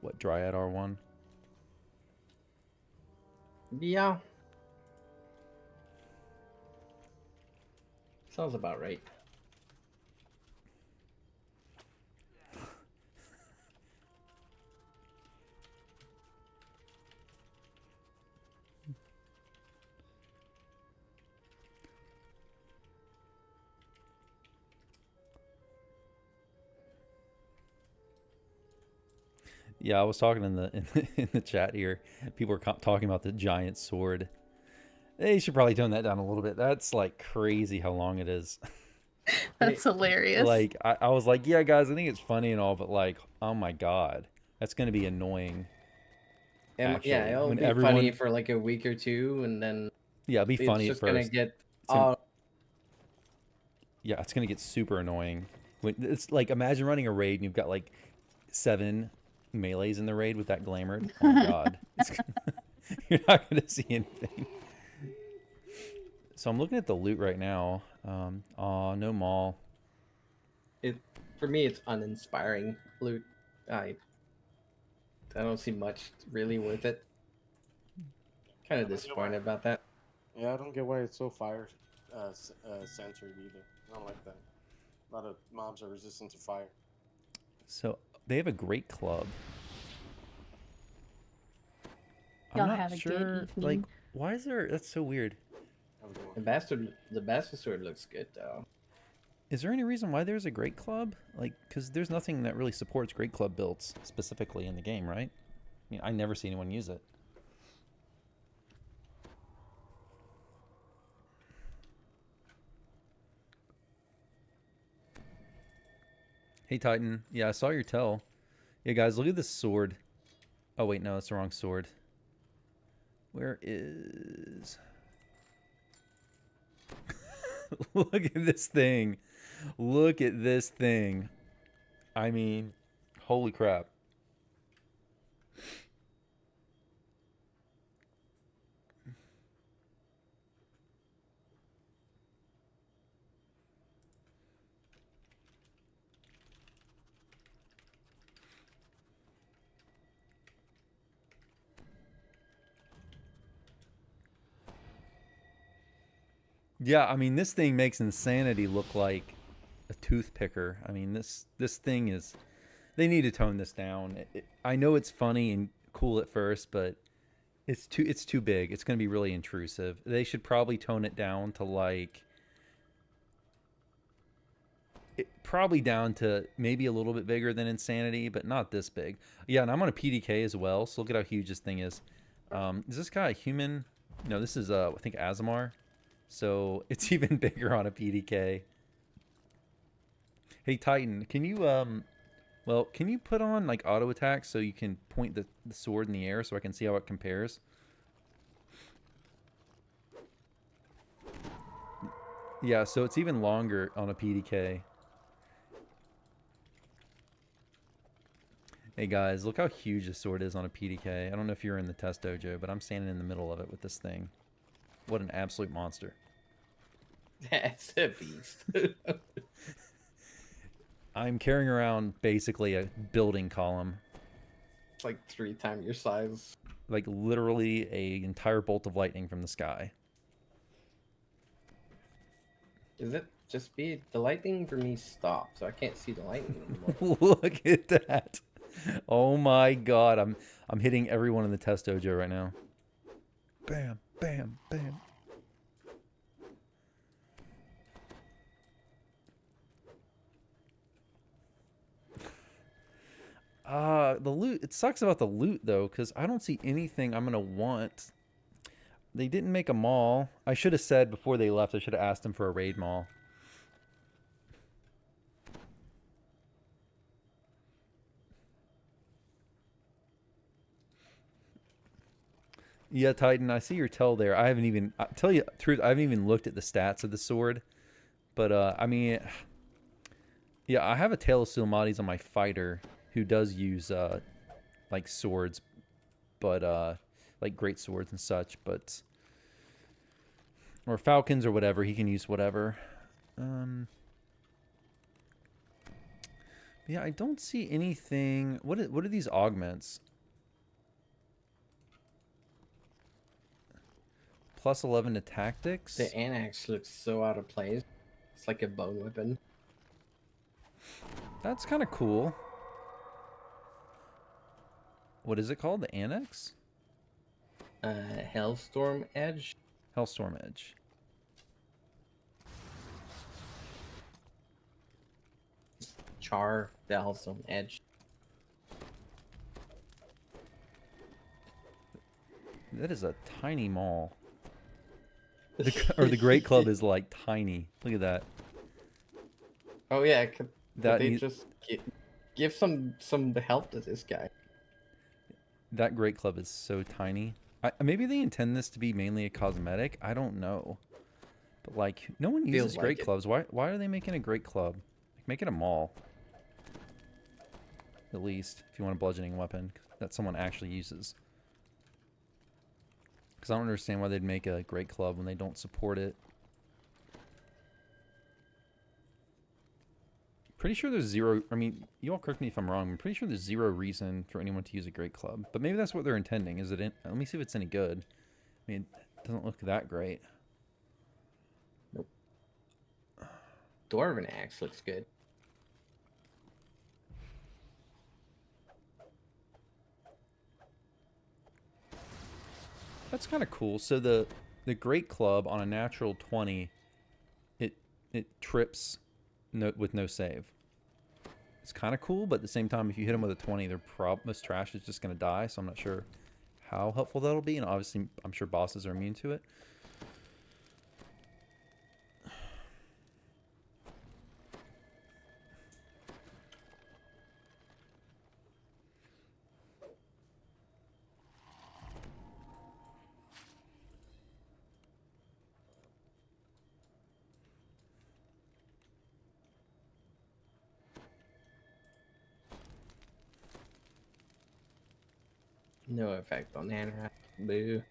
S3: what, Dryad R1.
S17: Yeah. Sounds about right.
S3: Yeah, I was talking in the chat here. People were talking about the giant sword. They should probably tone that down a little bit. That's like crazy how long it is.
S14: That's hilarious.
S3: Like I was like, yeah, guys, I think it's funny and all, but like, oh my god, that's gonna be annoying.
S17: Actually, yeah, it'll be funny for like a week or two, and then
S3: yeah, it'll be funny
S17: it's
S3: at
S17: just
S3: first.
S17: gonna get
S3: Yeah, it's gonna get super annoying. It's like, imagine running a raid and you've got like 7 melees in the raid with that glamored. Oh my god. You're not gonna see anything. So I'm looking at the loot right now. No mall.
S17: For me, it's uninspiring loot. I don't see much really worth it. Kind of disappointed about that.
S7: Yeah, I don't get why it's so fire censored either. I don't like that. A lot of mobs are resistant to fire.
S3: So they have a great club.
S14: Y'all
S3: I'm not
S14: have a good
S3: sure.
S14: evening.
S3: Like, why is there? That's so weird.
S17: The bastard sword looks good though.
S3: Is there any reason why there's a great club? Like, because there's nothing that really supports great club builds specifically in the game, right? I mean, I never see anyone use it. Hey, Titan. Yeah, I saw your tell. Yeah, guys, look at this sword. Oh, wait, no, that's the wrong sword. Where is... Look at this thing. Look at this thing. I mean, holy crap. Yeah, I mean, this thing makes Insanity look like a tooth picker. I mean, this thing is... They need to tone this down. I know it's funny and cool at first, but it's too big. It's going to be really intrusive. They should probably tone it down to like... probably down to maybe a little bit bigger than Insanity, but not this big. Yeah, and I'm on a PDK as well, so look at how huge this thing is. Is this guy a human? No, this is, I think, Azamar. So it's even bigger on a PDK. Hey, Titan, can you, well, can you put on, like, auto attack so you can point the sword in the air so I can see how it compares? Yeah, so it's even longer on a PDK. Hey guys, look how huge this sword is on a PDK. I don't know if you're in the test dojo, but I'm standing in the middle of it with this thing. What an absolute monster.
S17: That's a beast.
S3: I'm carrying around basically a building column.
S17: It's like 3 times your size.
S3: Like literally an entire bolt of lightning from the sky.
S17: Is it just be the lightning for me stopped, so I can't see the lightning anymore.
S3: Look at that. Oh my god, I'm hitting everyone in the test dojo right now. Bam, bam, bam. The loot, it sucks about the loot though, because I don't see anything I'm gonna want. They didn't make a mall. I should have said before they left, I should have asked them for a raid mall. Yeah, Titan, I see your tell there. I haven't even, I'll tell you the truth, I haven't even looked at the stats of the sword. But, I mean, yeah, I have a Tail of Silmades on my fighter who does use, like, swords, but, like, great swords and such, but, or falcons or whatever, he can use whatever. Yeah, I don't see anything. What are these augments? Plus 11 to tactics.
S17: The Anax looks so out of place. It's like a bone weapon.
S3: That's kind of cool. What is it called? The Annex?
S17: Hellstorm Edge.
S3: Hellstorm Edge.
S17: Char the Hellstorm Edge.
S3: That is a tiny mall. The Great Club is like tiny. Look at that.
S17: Oh yeah, could they
S3: needs,
S17: just give some help to this guy?
S3: That Great Club is so tiny. Maybe they intend this to be mainly a cosmetic. I don't know. But like, no one
S17: Feels
S3: uses
S17: like
S3: great
S17: it.
S3: clubs. Why are they making a great club? Like, make it a maul. At least, if you want a bludgeoning weapon that someone actually uses. Because I don't understand why they'd make a great club when they don't support it. Pretty sure there's zero, I mean, you all correct me if I'm wrong, I'm pretty sure there's zero reason for anyone to use a great club. But maybe that's what they're intending. Is it in, let me see if it's any good. I mean, it doesn't look that great.
S17: Nope. Dwarven axe looks good.
S3: That's kind of cool. So the great club on a natural 20, it trips with no save. It's kind of cool, but at the same time, if you hit them with a 20, this trash is just going to die. So I'm not sure how helpful that'll be. And obviously, I'm sure bosses are immune to it.
S17: No effect on Anna. Boo.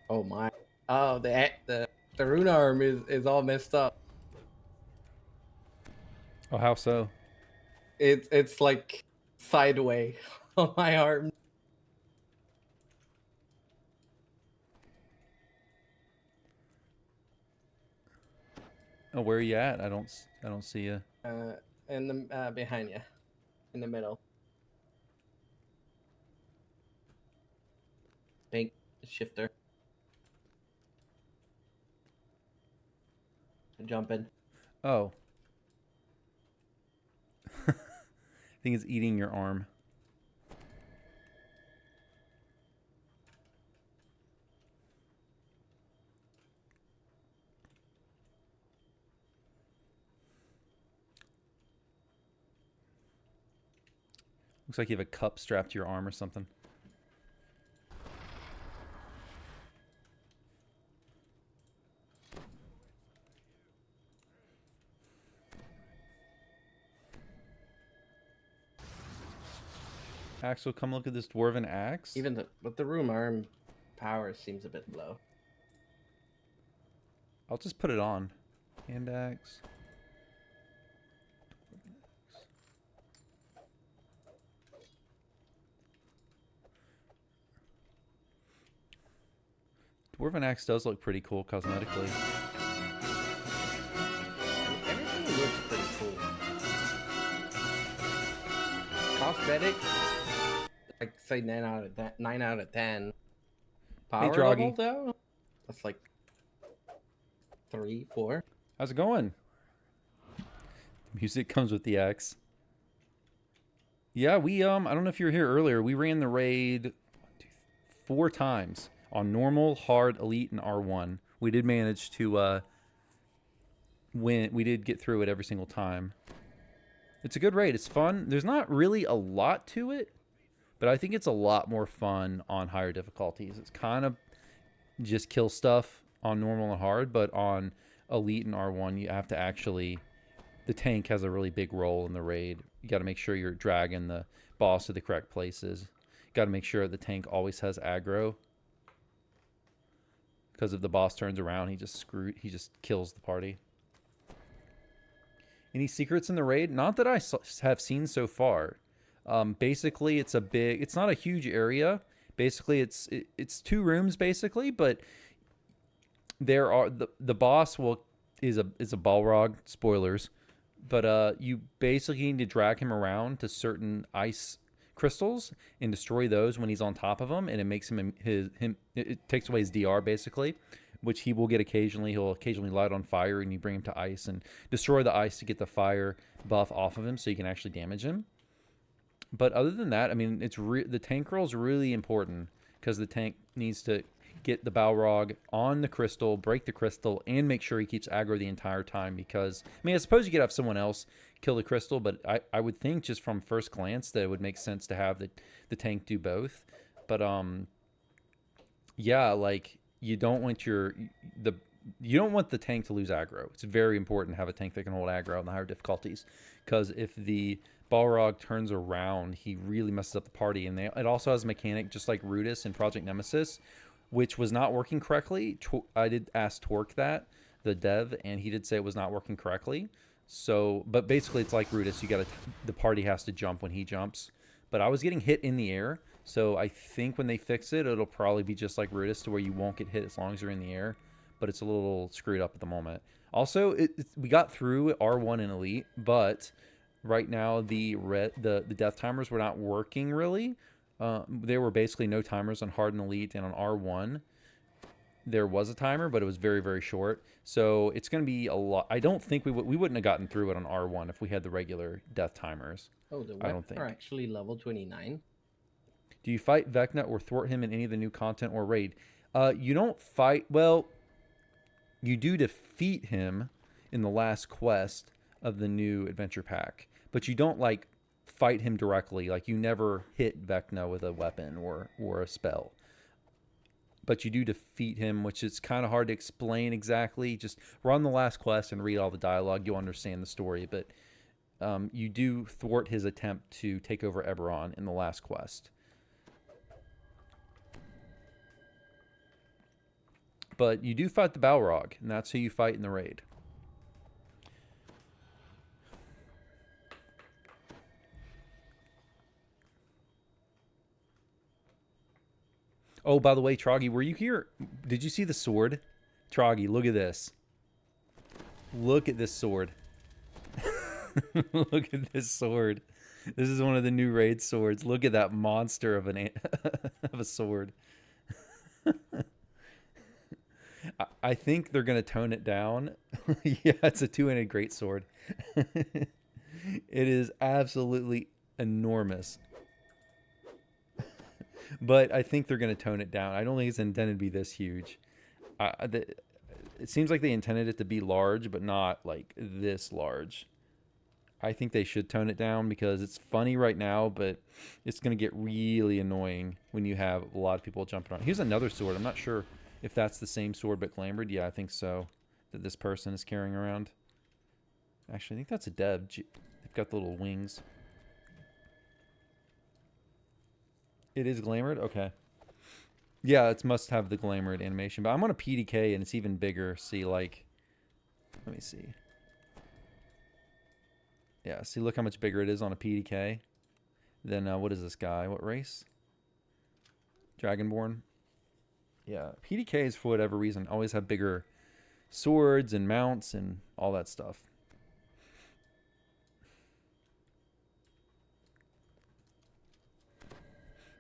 S17: Oh my! Oh, the rune arm is all messed up.
S3: Oh, how so?
S17: It's like sideways on my arm.
S3: Oh, where are you at? I don't see you.
S17: In the behind you, in the middle. Pink shifter. Jumping.
S3: Oh. I think it's eating your arm. Looks like you have a cup strapped to your arm or something. Axel, come look at this dwarven axe.
S17: Even with the room arm power seems a bit low.
S3: I'll just put it on. Hand axe. Dwarven axe does look pretty cool cosmetically.
S17: Everything looks pretty cool. Cosmetic, I'd say 9 out of 10. 9 out of 10. Power level though, that's like 3, 4.
S3: How's it going? The music comes with the axe. Yeah, we I don't know if you were here earlier. We ran the raid 4 times on normal, hard, elite, and R1. We did manage to win. We did get through it every single time. It's a good raid. It's fun. There's not really a lot to it, but I think it's a lot more fun on higher difficulties. It's kind of just kill stuff on normal and hard, but on elite and R1, you have to actually... The tank has a really big role in the raid. You got to make sure you're dragging the boss to the correct places. You got to make sure the tank always has aggro. Because if the boss turns around, he just kills the party. Any secrets in the raid? Not that I have seen so far. Basically, it's not a huge area. Basically, it's 2 rooms basically, but there are the boss is a Balrog. Spoilers, but you basically need to drag him around to certain ice crystals and destroy those when he's on top of them, and it makes it takes away his DR basically, which he will get occasionally. He'll occasionally light on fire, and you bring him to ice and destroy the ice to get the fire buff off of him, so you can actually damage him. But other than that, I mean, the tank roll is really important because the tank needs to get the Balrog on the crystal, break the crystal, and make sure he keeps aggro the entire time. Because, I mean, I suppose you could have someone else kill the crystal, but I would think just from first glance that it would make sense to have the tank do both. But, yeah, like, you don't want you don't want the tank to lose aggro. It's very important to have a tank that can hold aggro on the higher difficulties. Because if the Balrog turns around, he really messes up the party. And it also has a mechanic just like Rudis in Project Nemesis, which was not working correctly. I did ask Torque that, the dev, and he did say it was not working correctly. So, but basically it's like Rudis. The party has to jump when he jumps. But I was getting hit in the air. So I think when they fix it, it'll probably be just like Rudis to where you won't get hit as long as you're in the air. But it's a little screwed up at the moment. Also, we got through R1 and Elite, but right now the death timers were not working really. There were basically no timers on Hard and Elite, and on R1 there was a timer, but it was very, very short. So it's going to be a lot. I don't think we wouldn't have gotten through it on R1 if we had the regular death timers.
S17: Oh, the
S3: I don't
S17: weapons
S3: think.
S17: are actually level 29.
S3: Do you fight Vecna or thwart him in any of the new content or raid? You don't fight. Well, you do defeat him in the last quest of the new adventure pack, but you don't like fight him directly. Like you never hit Vecna with a weapon or a spell. But you do defeat him, which is kind of hard to explain exactly. Just run the last quest and read all the dialogue. You'll understand the story. But you do thwart his attempt to take over Eberron in the last quest. But you do fight the Balrog, and that's who you fight in the raid. Oh, by the way, Troggy, were you here? Did you see the sword? Troggy, look at this. Look at this sword. Look at this sword. This is one of the new raid swords. Look at that monster of of a sword. I think they're going to tone it down. Yeah, it's a two-handed greatsword. It is absolutely enormous. But I think they're going to tone it down. I don't think it's intended to be this huge. It seems like they intended it to be large, but not like this large. I think they should tone it down because it's funny right now, but it's going to get really annoying when you have a lot of people jumping around. Here's another sword. I'm not sure if that's the same sword but glamored. Yeah, I think so. That this person is carrying around. Actually, I think that's a dev. They've got the little wings. It is glamored? Okay. Yeah, it must have the glamored animation. But I'm on a PDK and it's even bigger. See, like... Let me see. Yeah, see, look how much bigger it is on a PDK. Then, what is this guy? What race? Dragonborn. Yeah, PDKs, for whatever reason, always have bigger swords and mounts and all that stuff.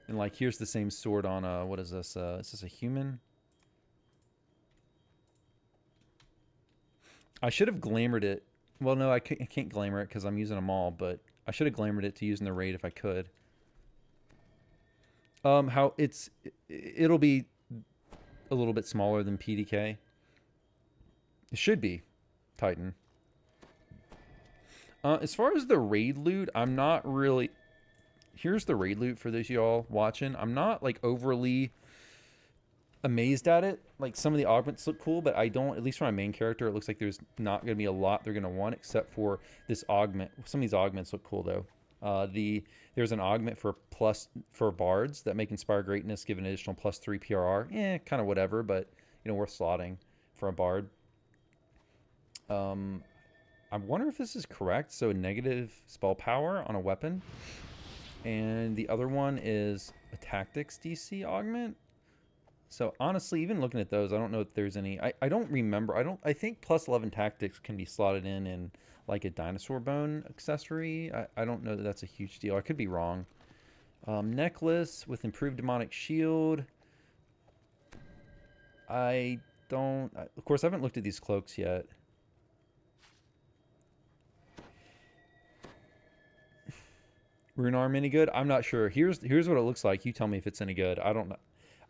S3: And, like, here's the same sword on, what is this? Is this a human? I should have glamored it. Well, no, I can't glamour it because I'm using them all, but I should have glamored it to use in the raid if I could. It'll be a little bit smaller than PDK. It should be Titan. As far as the raid loot, I'm not really... Here's the raid loot for those y'all watching. I'm not like overly amazed at it. Like some of the augments look cool, but I don't, at least for my main character, it looks like there's not going to be a lot they're going to want except for this augment. Some of these augments look cool though. There's an augment for bards that make Inspire Greatness give an additional +3 PRR. Kind of whatever, but you know, worth slotting for a bard. I wonder if this is correct. So negative spell power on a weapon. And the other one is a tactics DC augment. So honestly, even looking at those, I don't know if there's any. I don't remember. I think +11 tactics can be slotted in like a dinosaur bone accessory. I don't know that that's a huge deal. I could be wrong. Necklace with improved demonic shield. Of course, I haven't looked at these cloaks yet. Rune arm any good? I'm not sure. Here's what it looks like. You tell me if it's any good. I don't know.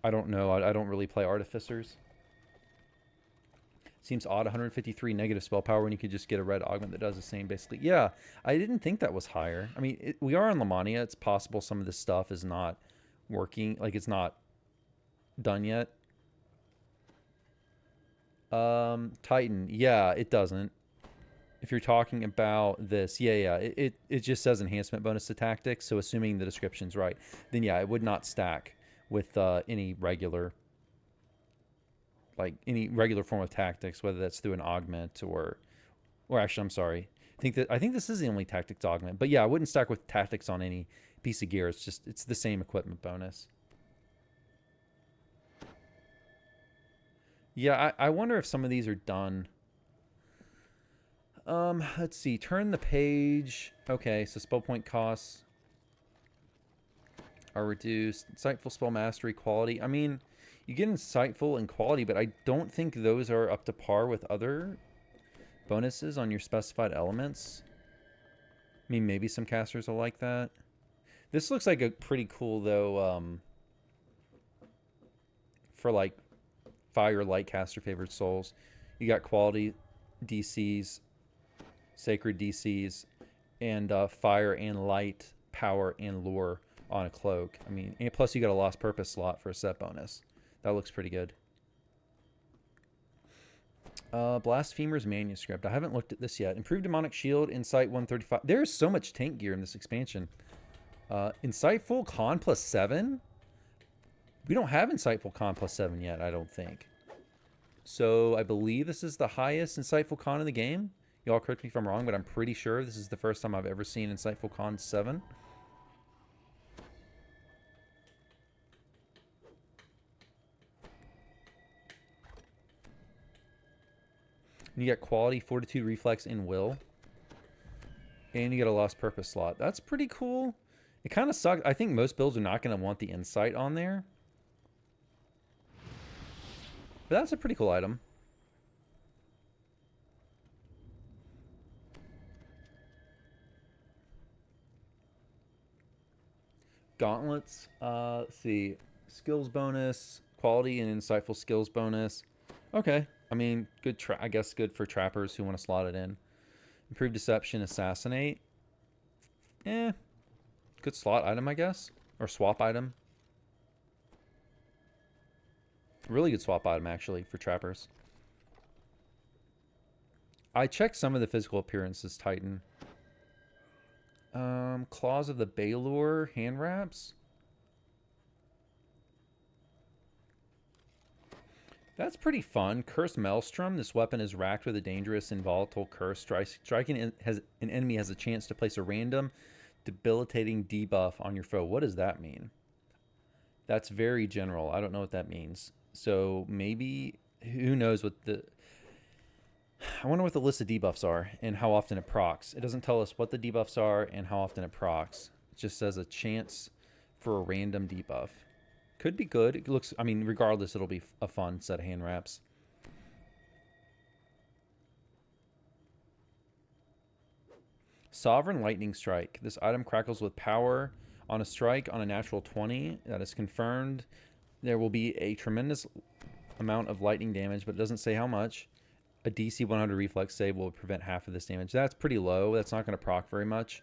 S3: I don't know. I don't really play artificers. Seems odd, 153 negative spell power when you could just get a red augment that does the same, basically. Yeah, I didn't think that was higher. I mean, we are in Lamania. It's possible some of this stuff is not working. Like, it's not done yet. Titan. Yeah, it doesn't. If you're talking about this, yeah. It just says enhancement bonus to tactics, so assuming the description's right, then yeah, it would not stack with any regular... like any regular form of tactics, whether that's through an augment or actually, I'm sorry. I think this is the only tactics augment, but yeah, I wouldn't stack with tactics on any piece of gear. It's the same equipment bonus. Yeah, I wonder if some of these are done. Let's see. Turn the page. Okay, so spell point costs are reduced. Insightful spell mastery quality. I mean, you get insightful and quality, but I don't think those are up to par with other bonuses on your specified elements. I mean, maybe some casters will like that. This looks like a pretty cool, though, for, like, fire, light caster favored souls. You got quality DCs, sacred DCs, and fire and light, power and lore on a cloak. I mean, and plus you got a lost purpose slot for a set bonus. That looks pretty good. Blasphemer's Manuscript. I haven't looked at this yet. Improved Demonic Shield, Insight 135. There's so much tank gear in this expansion. Insightful Con +7? We don't have Insightful Con +7 yet, I don't think. So I believe this is the highest Insightful Con in the game. Y'all correct me if I'm wrong, but I'm pretty sure this is the first time I've ever seen Insightful Con 7. You get quality, fortitude, reflex, and will. And you get a lost purpose slot. That's pretty cool. It kind of sucks. I think most builds are not going to want the insight on there. But that's a pretty cool item. Gauntlets. Let's see. Skills bonus, quality and insightful skills bonus. Okay. I mean, good. I guess good for trappers who want to slot it in. Improved deception, assassinate. Good slot item, I guess, or swap item. Really good swap item actually for trappers. I checked some of the physical appearances. Titan. Claws of the Balor hand wraps. That's pretty fun. Cursed Maelstrom. This weapon is racked with a dangerous and volatile curse. Striking an enemy has a chance to place a random debilitating debuff on your foe. What does that mean? That's very general. I don't know what that means. So maybe, who knows what the... I wonder what the list of debuffs are and how often it procs. It doesn't tell us what the debuffs are and how often it procs. It just says a chance for a random debuff. Could be good. It looks, I mean, regardless, it'll be a fun set of hand wraps. Sovereign Lightning Strike. This item crackles with power on a strike on a natural 20. That is confirmed. There will be a tremendous amount of lightning damage, but it doesn't say how much. A DC 100 reflex save will prevent half of this damage. That's pretty low. That's not going to proc very much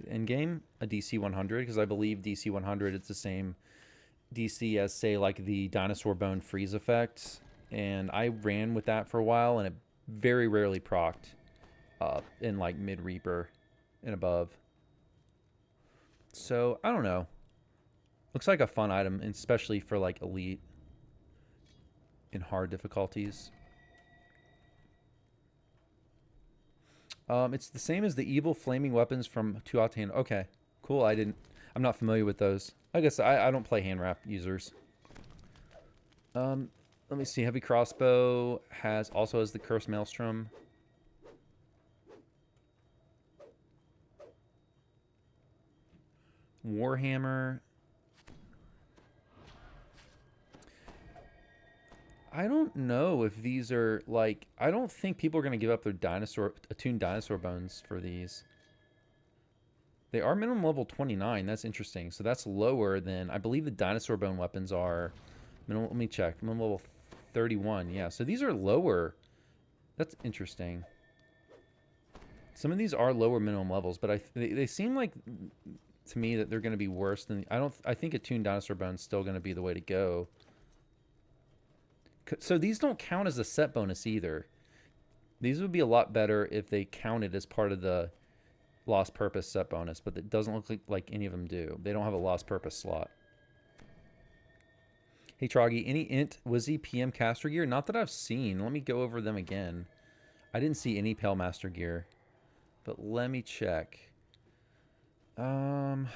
S3: in game. A DC 100, because I believe DC 100 it's the same DC as, say, like the Dinosaur Bone Freeze effect, and I ran with that for a while, and it very rarely procced in like mid Reaper and above. So I don't know. Looks like a fun item, especially for like elite in hard difficulties. It's the same as the evil flaming weapons from Tuathan. Okay, cool. I'm not familiar with those. I guess I don't play hand wrap users. Let me see. Heavy crossbow also has the Cursed Maelstrom. Warhammer. I don't know if these are like... I don't think people are going to give up their attuned dinosaur bones for these. They are minimum level 29. That's interesting. So that's lower than... I believe the dinosaur bone weapons are Let me check. Minimum level 31. Yeah, so these are lower. That's interesting. Some of these are lower minimum levels, but they seem like to me that they're going to be worse than I think attuned dinosaur bone's still going to be the way to go. So these don't count as a set bonus either. These would be a lot better if they counted as part of the lost purpose set bonus, but it doesn't look like any of them do. They don't have a lost purpose slot. Hey Troggy, any int Wizzy PM caster gear? Not that I've seen. Let me go over them again. I didn't see any Pale Master gear, but let me check. Some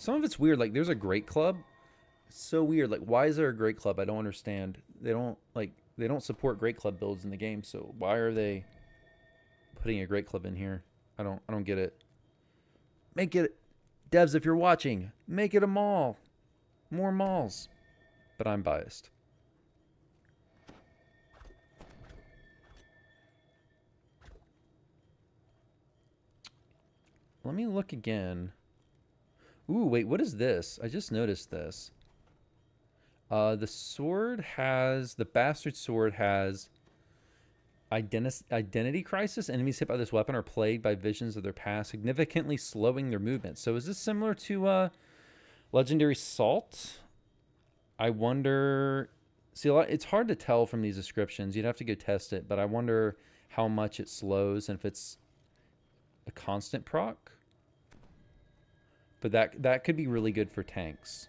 S3: of it's weird. Like there's a great club. It's so weird. Like why is there a great club? I don't understand. They don't support great club builds in the game. So why are they putting a great club in here? I don't get it. Make it, devs, if you're watching, make it a mall. More malls. But I'm biased. Let me look again. Ooh, wait, what is this? I just noticed this. The sword has, the bastard sword has identity crisis. Enemies hit by this weapon are plagued by visions of their past, significantly slowing their movement. So is this similar to Legendary Salt? I wonder. See, it's hard to tell from these descriptions. You'd have to go test it, but I wonder how much it slows and if it's a constant proc. But that could be really good for tanks.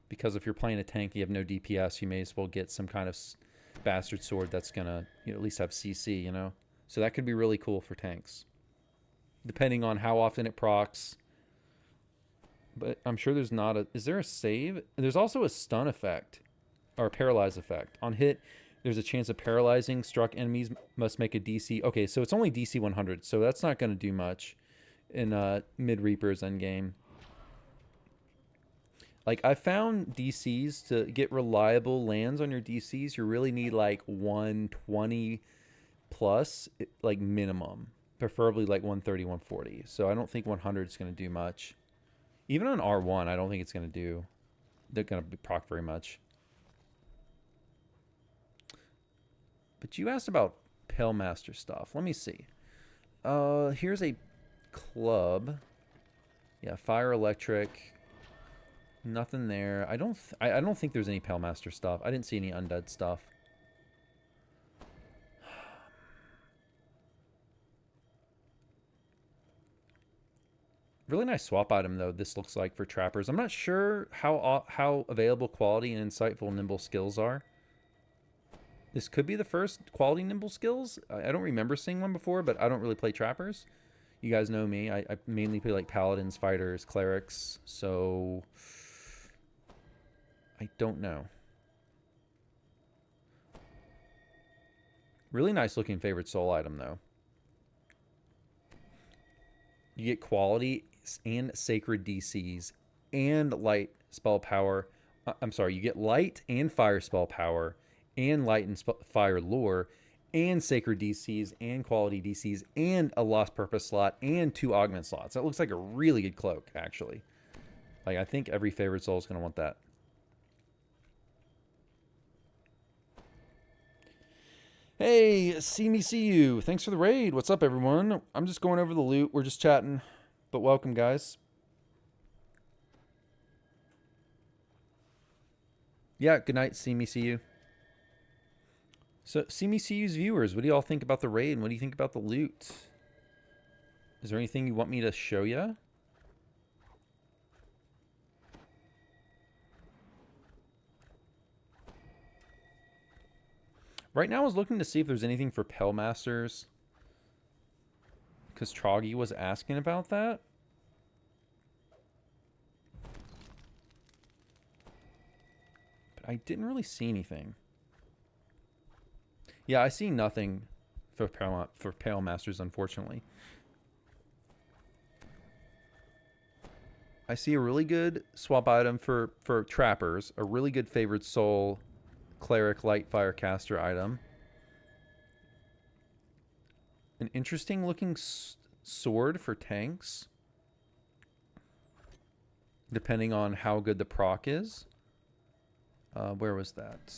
S3: Because if you're playing a tank, you have no DPS, you may as well get some kind of bastard sword that's gonna at least have CC, you know? So that could be really cool for tanks. Depending on how often it procs. But I'm sure there's not a... Is there a save? There's also a stun effect. Or a paralyze effect. On hit, there's a chance of paralyzing. Struck enemies must make a DC... Okay, so it's only DC 100, so that's not going to do much in mid-Reaper's endgame. Like, I found DCs, to get reliable lands on your DCs, you really need, like, 120 plus, like, minimum. Preferably, like, 130, 140. So I don't think 100 is going to do much. Even on R1, I don't think it's going to do... They're going to proc very much. But you asked about Pale Master stuff. Let me see. Here's a club. Yeah, fire, electric... Nothing there. I don't think there's any Pale Master stuff. I didn't see any undead stuff. Really nice swap item though. This looks like for trappers. I'm not sure how available quality and insightful nimble skills are. This could be the first quality nimble skills. I don't remember seeing one before, but I don't really play trappers. You guys know me. I mainly play like paladins, fighters, clerics. So I don't know. Really nice looking favorite soul item though. You get quality and sacred DCs and light spell power. I'm sorry, you get light and fire spell power and light and fire lore and sacred DCs and quality DCs and a lost purpose slot and 2 augment slots. That looks like a really good cloak, actually. Like, I think every favorite soul is going to want that. Hey, see me, see you. Thanks for the raid. What's up, everyone? I'm just going over the loot. We're just chatting, but welcome, guys. Yeah, good night. See me, see you. So, see me, see you's viewers. What do y'all think about the raid? And what do you think about the loot? Is there anything you want me to show you? Right now I was looking to see if there's anything for Pale Masters. Because Troggy was asking about that. But I didn't really see anything. Yeah, I see nothing for Pale Masters, unfortunately. I see a really good swap item for Trappers. A really good favored soul Cleric Light Fire Caster item. An interesting looking sword for tanks. depending on how good the proc is. Where was that?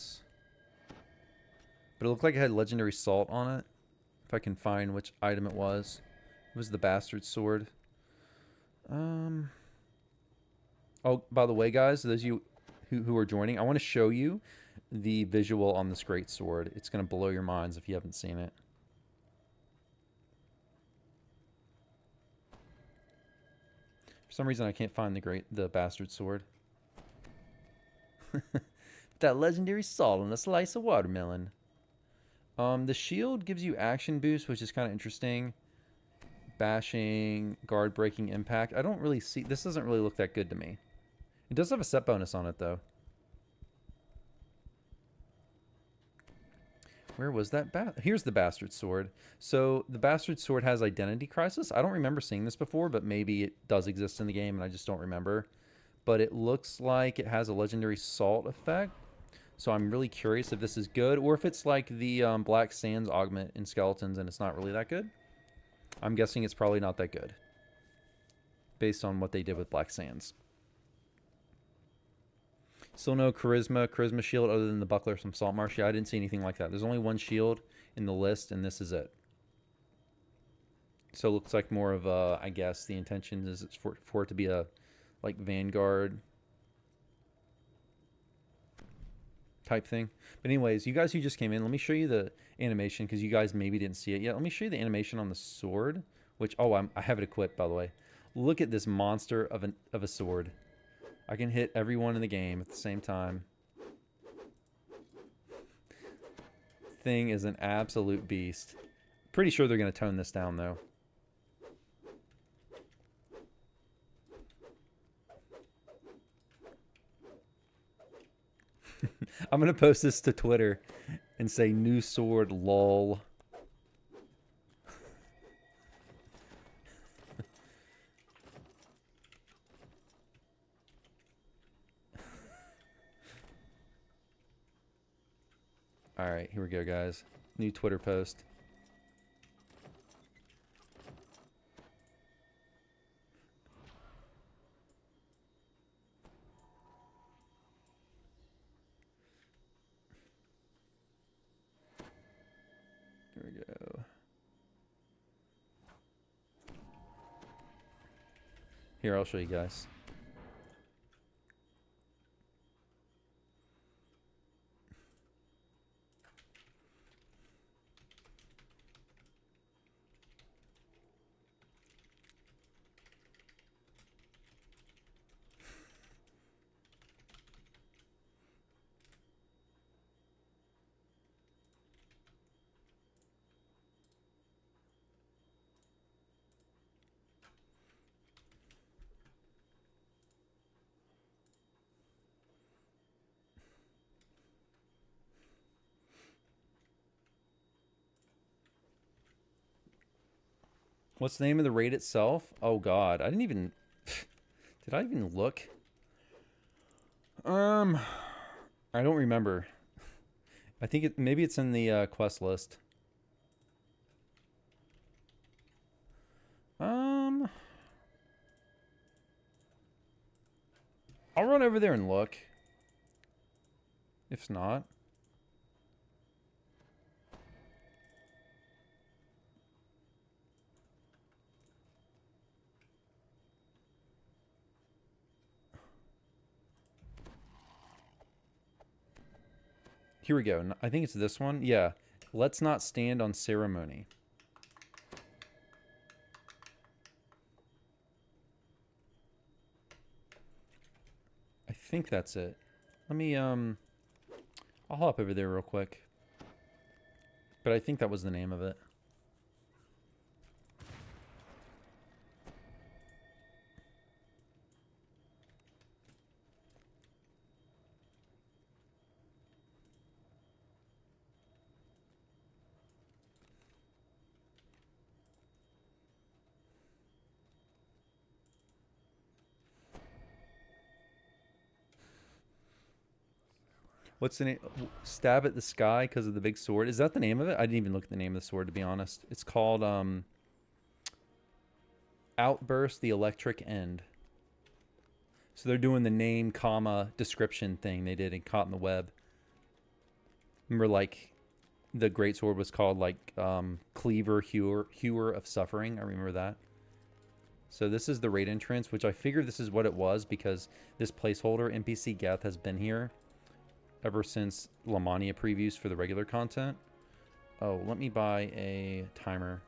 S3: But it looked like it had legendary salt on it. If I can find which item it was. It was the bastard sword. Oh, by the way, guys, those of you who are joining, I want to show you the visual on this great sword. It's going to blow your minds if you haven't seen it. For some reason, I can't find the bastard sword. That legendary salt on a slice of watermelon. The shield gives you action boost, which is kind of interesting. Bashing, guard breaking, impact. I don't really see... This doesn't really look that good to me. It does have a set bonus on it, though. Where was that? Here's the bastard sword. So the bastard sword has identity crisis. I don't remember seeing this before, but maybe it does exist in the game and I just don't remember. But it looks like it has a legendary salt effect. So I'm really curious if this is good or if it's like the Black Sands augment in Skeletons and it's not really that good. I'm guessing it's probably not that good based on what they did with Black Sands. Still no charisma shield other than the buckler from Saltmarsh. Yeah, I didn't see anything like that. There's only one shield in the list, and this is it. So it looks like more of a, I guess the intention is for it to be a, like, Vanguard type thing. But anyways, you guys who just came in, let me show you the animation, because you guys maybe didn't see it yet. Let me show you the animation on the sword, which, oh, I have it equipped, by the way. Look at this monster of a sword. I can hit everyone in the game at the same time. Thing is an absolute beast. Pretty sure they're going to tone this down, though. I'm going to post this to Twitter and say, new sword, lol. Alright, here we go, guys. New Twitter post. Here we go. Here, I'll show you guys. What's the name of the raid itself? Oh god, I didn't even... Did I even look? I don't remember. I think maybe it's in the quest list. I'll run over there and look. If not... Here we go. I think it's this one. Yeah. Let's not stand on ceremony. I think that's it. Let me, I'll hop over there real quick. But I think that was the name of it. What's the name? Stab at the sky because of the big sword. Is that the name of it? I didn't even look at the name of the sword, to be honest. It's called Outburst the Electric End. So they're doing the name, comma, description thing they did in Caught in the Web. Remember, like, the greatsword was called, like, Cleaver, Hewer of Suffering. I remember that. So this is the raid entrance, which I figured this is what it was because this placeholder, NPC Geth, has been here ever since Lamania previews for the regular content. Oh, let me buy a timer.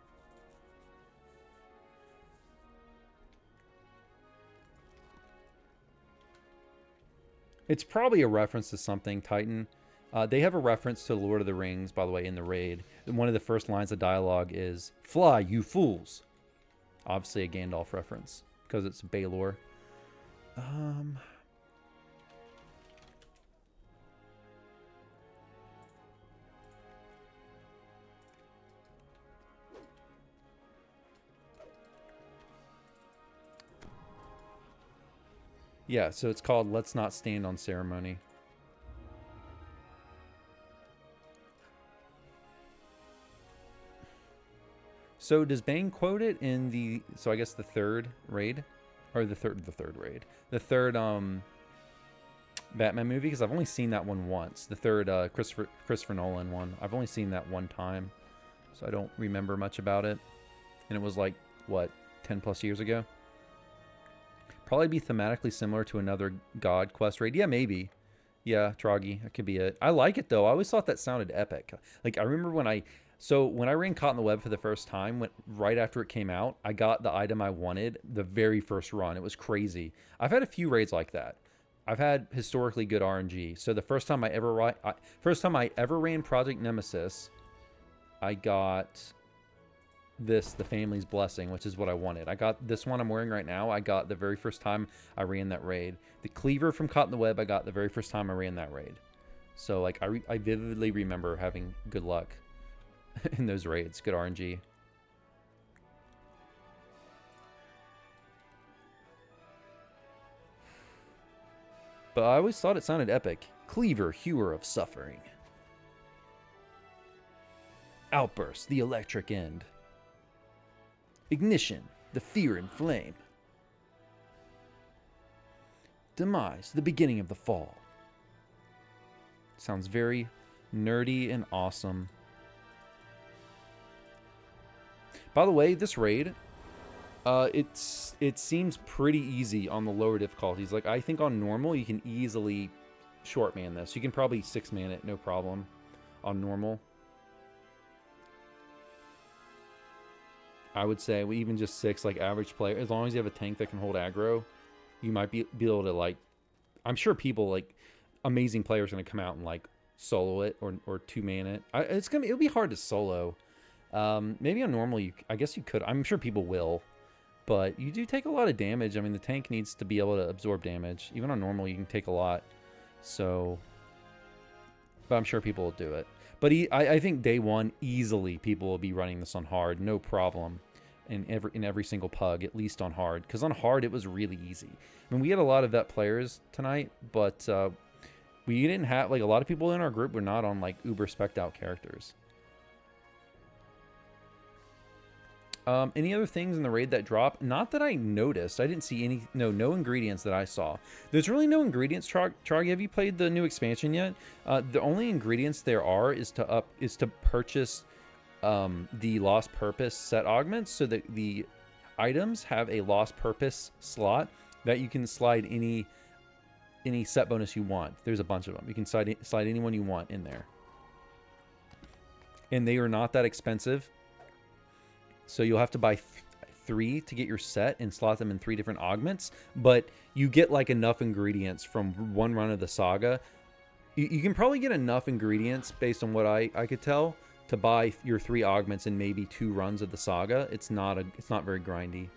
S3: It's probably a reference to something, Titan. They have a reference to Lord of the Rings, by the way, in the raid. And one of the first lines of dialogue is, "Fly, you fools." Obviously a Gandalf reference, because it's Baelor. Yeah, so it's called Let's Not Stand on Ceremony. So does Bane quote it in the, so I guess the third raid? Or the third raid. The third Batman movie, because I've only seen that one once. The third Christopher Nolan one. I've only seen that one time. So I don't remember much about it. And it was like, what, 10 plus years ago? Probably be thematically similar to another God Quest raid. Yeah, maybe. Yeah, Troggy. That could be it. I like it, though. I always thought that sounded epic. Like, I remember when I ran Caught in the Web for the first time, right after it came out, I got the item I wanted the very first run. It was crazy. I've had a few raids like that. I've had historically good RNG. So the first time I ever ran Project Nemesis, I got this, the Family's Blessing, which is what I wanted. I got this one I'm wearing right now. I got the very first time I ran that raid. The Cleaver from Caught in the Web, I got the very first time I ran that raid. So like I vividly remember having good luck in those raids. Good RNG. But I always thought it sounded epic. Cleaver, Hewer of Suffering. Outburst, the electric end. Ignition, the fear and flame. Demise, the beginning of the fall. Sounds very nerdy and awesome. By the way, this raid, it seems pretty easy on the lower difficulties. Like, I think on normal, you can easily short man this. You can probably 6-man it, no problem, on normal. I would say even just 6, like average player, as long as you have a tank that can hold aggro, you might be able to, like, I'm sure people, like, amazing players are going to come out and, like, solo it or 2-man it. It'll be hard to solo. Maybe on normal, I guess you could. I'm sure people will, but you do take a lot of damage. I mean, the tank needs to be able to absorb damage. Even on normal, you can take a lot. So, but I'm sure people will do it. But I think day one, easily people will be running this on hard, no problem, in every single pug, at least on hard. Because on hard, it was really easy. I mean, we had a lot of vet players tonight, but we didn't have, like, a lot of people in our group were not on, like, uber spec'd out characters. Any other things in the raid that drop? Not that I noticed. I didn't see any. No ingredients that I saw. There's really no ingredients. Trog, have you played the new expansion yet? The only ingredients there are is to purchase the Lost Purpose set augments, so that the items have a Lost Purpose slot that you can slide any set bonus you want. There's a bunch of them. You can slide anyone you want in there, and they are not that expensive. So you'll have to buy 3 to get your set and slot them in 3 different augments, but you get, like, enough ingredients from one run of the saga. You can probably get enough ingredients, based on what I could tell, to buy your 3 augments in maybe 2 runs of the saga. It's not very grindy.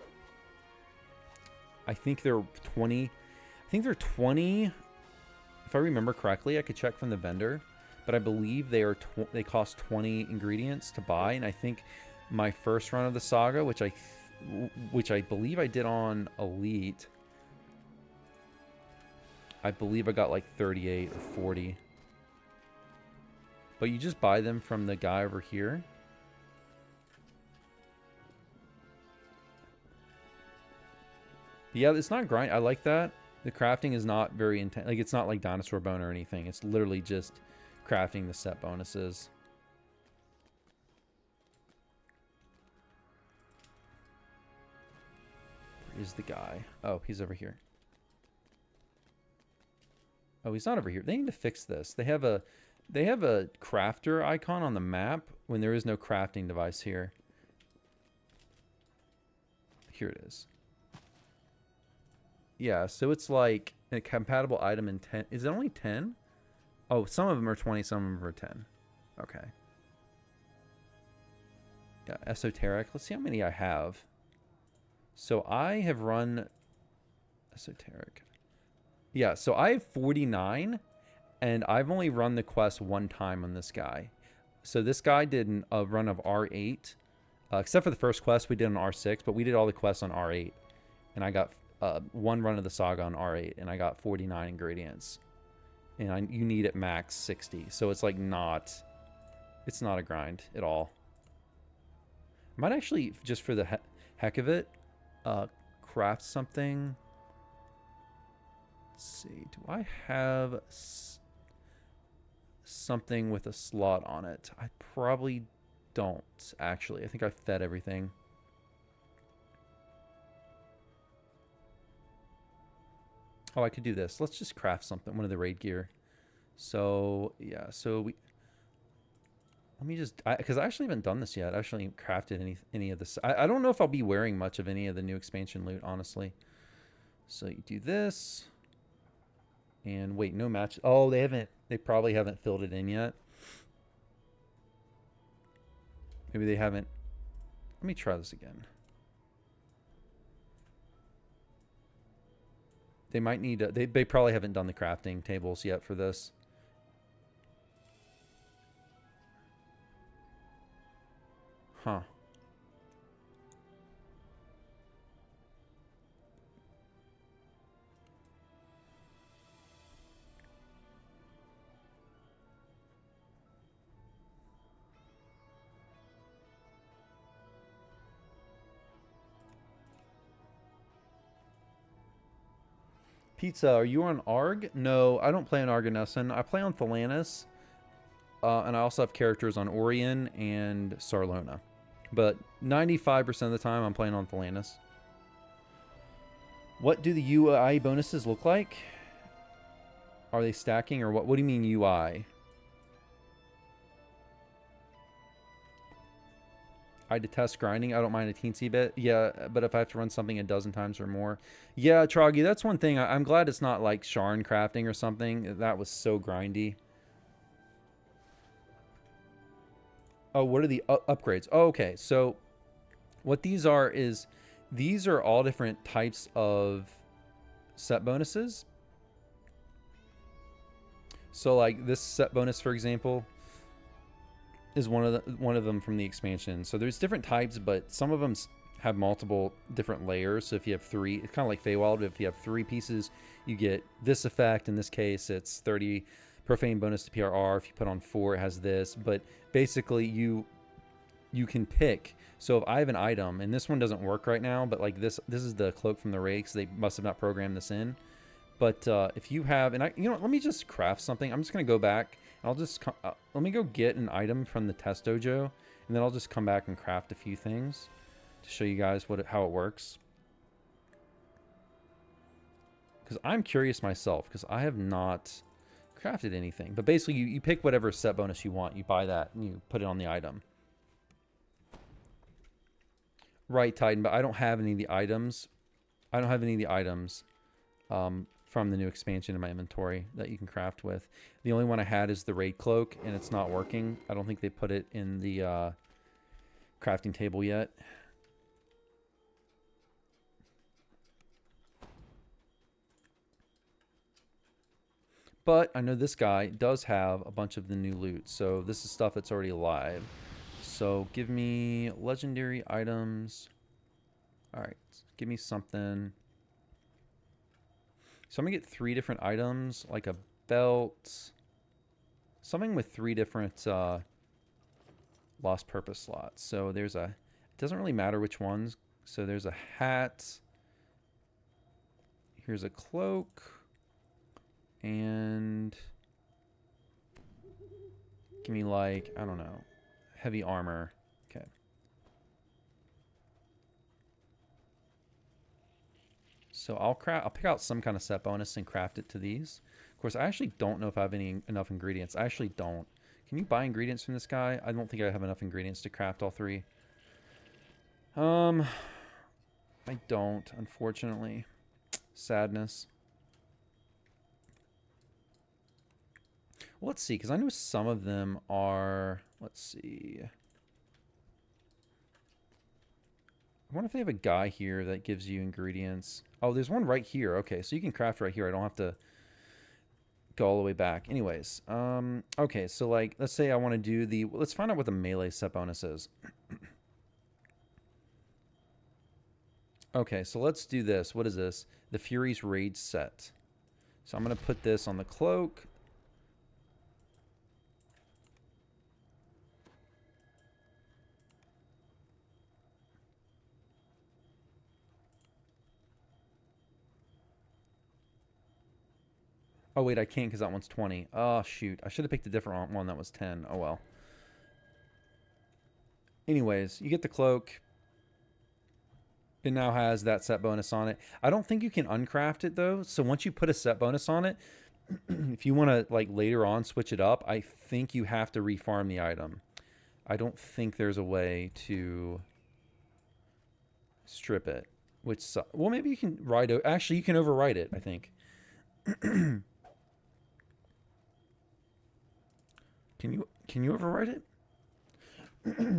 S3: I think they're 20. I think they're 20. If I remember correctly, I could check from the vendor, but I believe they cost 20 ingredients to buy, and I think my first run of the saga, which I believe I did on Elite, I believe I got like 38 or 40. But you just buy them from the guy over here. Yeah, it's not grind. I like that. The crafting is not very intense. Like, it's not like dinosaur bone or anything. It's literally just crafting the set bonuses. Where is the guy? Oh, he's over here. Oh, he's not over here. They need to fix this. They have a crafter icon on the map when there is no crafting device here. Here it is. Yeah, so it's like a compatible item in 10. Is it only 10? Oh, some of them are 20, some of them are 10. Okay. Yeah, esoteric. Let's see how many I have. So I have run esoteric. Yeah, so I have 49, and I've only run the quest one time on this guy. So this guy did a run of R8, except for the first quest we did on R6, but we did all the quests on R8, and I got one run of the saga on R8, and I got 49 ingredients, and you need at max 60, so it's like it's not a grind at all. I might actually, just for the heck of it, craft something. Let's see, do I have something with a slot on it? I probably don't, actually. I think I fed everything. Oh, I could do this. Let's just craft something, one of the raid gear. So, yeah, so let me just, because I actually haven't done this yet. I actually haven't crafted any of this. I don't know if I'll be wearing much of any of the new expansion loot, honestly. So you do this. And wait, no match. Oh, they probably haven't filled it in yet. Maybe they haven't. Let me try this again. They might need to, they probably haven't done the crafting tables yet for this. Huh. Pizza, are you on ARG? No, I don't play on Argonesson. I play on Thelanis. And I also have characters on Orion and Sarlona. But 95% of the time, I'm playing on Thelanis. What do the UI bonuses look like? Are they stacking or what? What do you mean UI? I detest grinding. I don't mind a teensy bit. Yeah, but if I have to run something a dozen times or more. Yeah, Troggy, that's one thing. I'm glad it's not like Sharn crafting or something. That was so grindy. Oh, what are the upgrades? Oh, okay. So what these are is these are all different types of set bonuses. So like this set bonus, for example, is one of them from the expansion. So there's different types, but some of them have multiple different layers. So if you have 3, it's kind of like Feywild. If you have 3 pieces, you get this effect. In this case, it's 30 profane bonus to PRR. If you put on 4, it has this. But basically, you can pick. So if I have an item, and this one doesn't work right now, but like this is the cloak from the raid, so they must have not programmed this in. But if you have, and let me just craft something. I'm just gonna go back. I'll just let me go get an item from the test dojo, and then I'll just come back and craft a few things to show you guys how it works. Because I'm curious myself, because I have not crafted anything. But basically, you pick whatever set bonus you want. You buy that and you put it on the item. Right, Titan. But I don't have any of the items. I don't have any of the items from the new expansion in my inventory that you can craft with. The only one I had is the raid cloak, and it's not working. I don't think they put it in the crafting table yet. But I know this guy does have a bunch of the new loot, so this is stuff that's already live. So give me legendary items. All right, give me something. So I'm gonna get 3 different items, like a belt, something with 3 different lost purpose slots. So there's it doesn't really matter which ones. So there's a hat. Here's a cloak. And give me like, I don't know, heavy armor. Okay. So I'll pick out some kind of set bonus and craft it to these. Of course, I actually don't know if I have enough ingredients. I actually don't. Can you buy ingredients from this guy? I don't think I have enough ingredients to craft all three. I don't, unfortunately. Sadness. Well, let's see, because I know some of them are... Let's see. I wonder if they have a guy here that gives you ingredients. Oh, there's one right here. Okay, so you can craft right here. I don't have to go all the way back. Anyways, okay, so like, let's say I want to do the... Let's find out what the melee set bonus is. Okay, so let's do this. What is this? The Fury's Rage set. So I'm going to put this on the cloak. Oh, wait, I can't because that one's 20. Oh, shoot. I should have picked a different one that was 10. Oh, well. Anyways, you get the cloak. It now has that set bonus on it. I don't think you can uncraft it, though. So once you put a set bonus on it, if you want to, like, later on switch it up, I think you have to refarm the item. I don't think there's a way to strip it. Which, well, maybe you can write... Actually, you can overwrite it, I think. Can you overwrite it?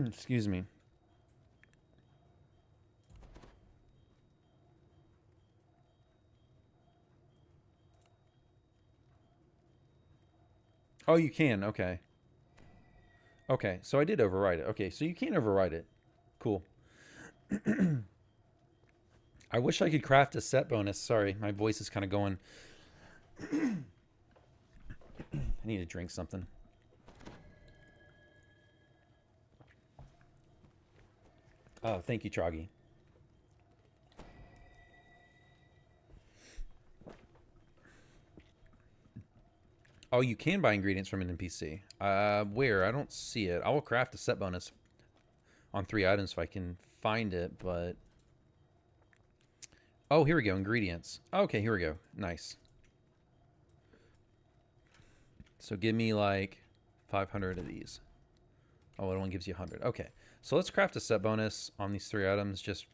S3: Excuse me. Oh, you can. Okay. Okay, so I did overwrite it. Okay, so you can overwrite it. Cool. I wish I could craft a set bonus. Sorry, my voice is kind of going. I need to drink something. Oh, thank you, Troggy. Oh, you can buy ingredients from an NPC. Where? I don't see it. I will craft a set bonus on 3 items if I can find it, but... Oh, here we go. Ingredients. Okay, here we go. Nice. So give me like 500 of these. Oh, it only gives you 100. Okay. So let's craft a set bonus on these 3 items just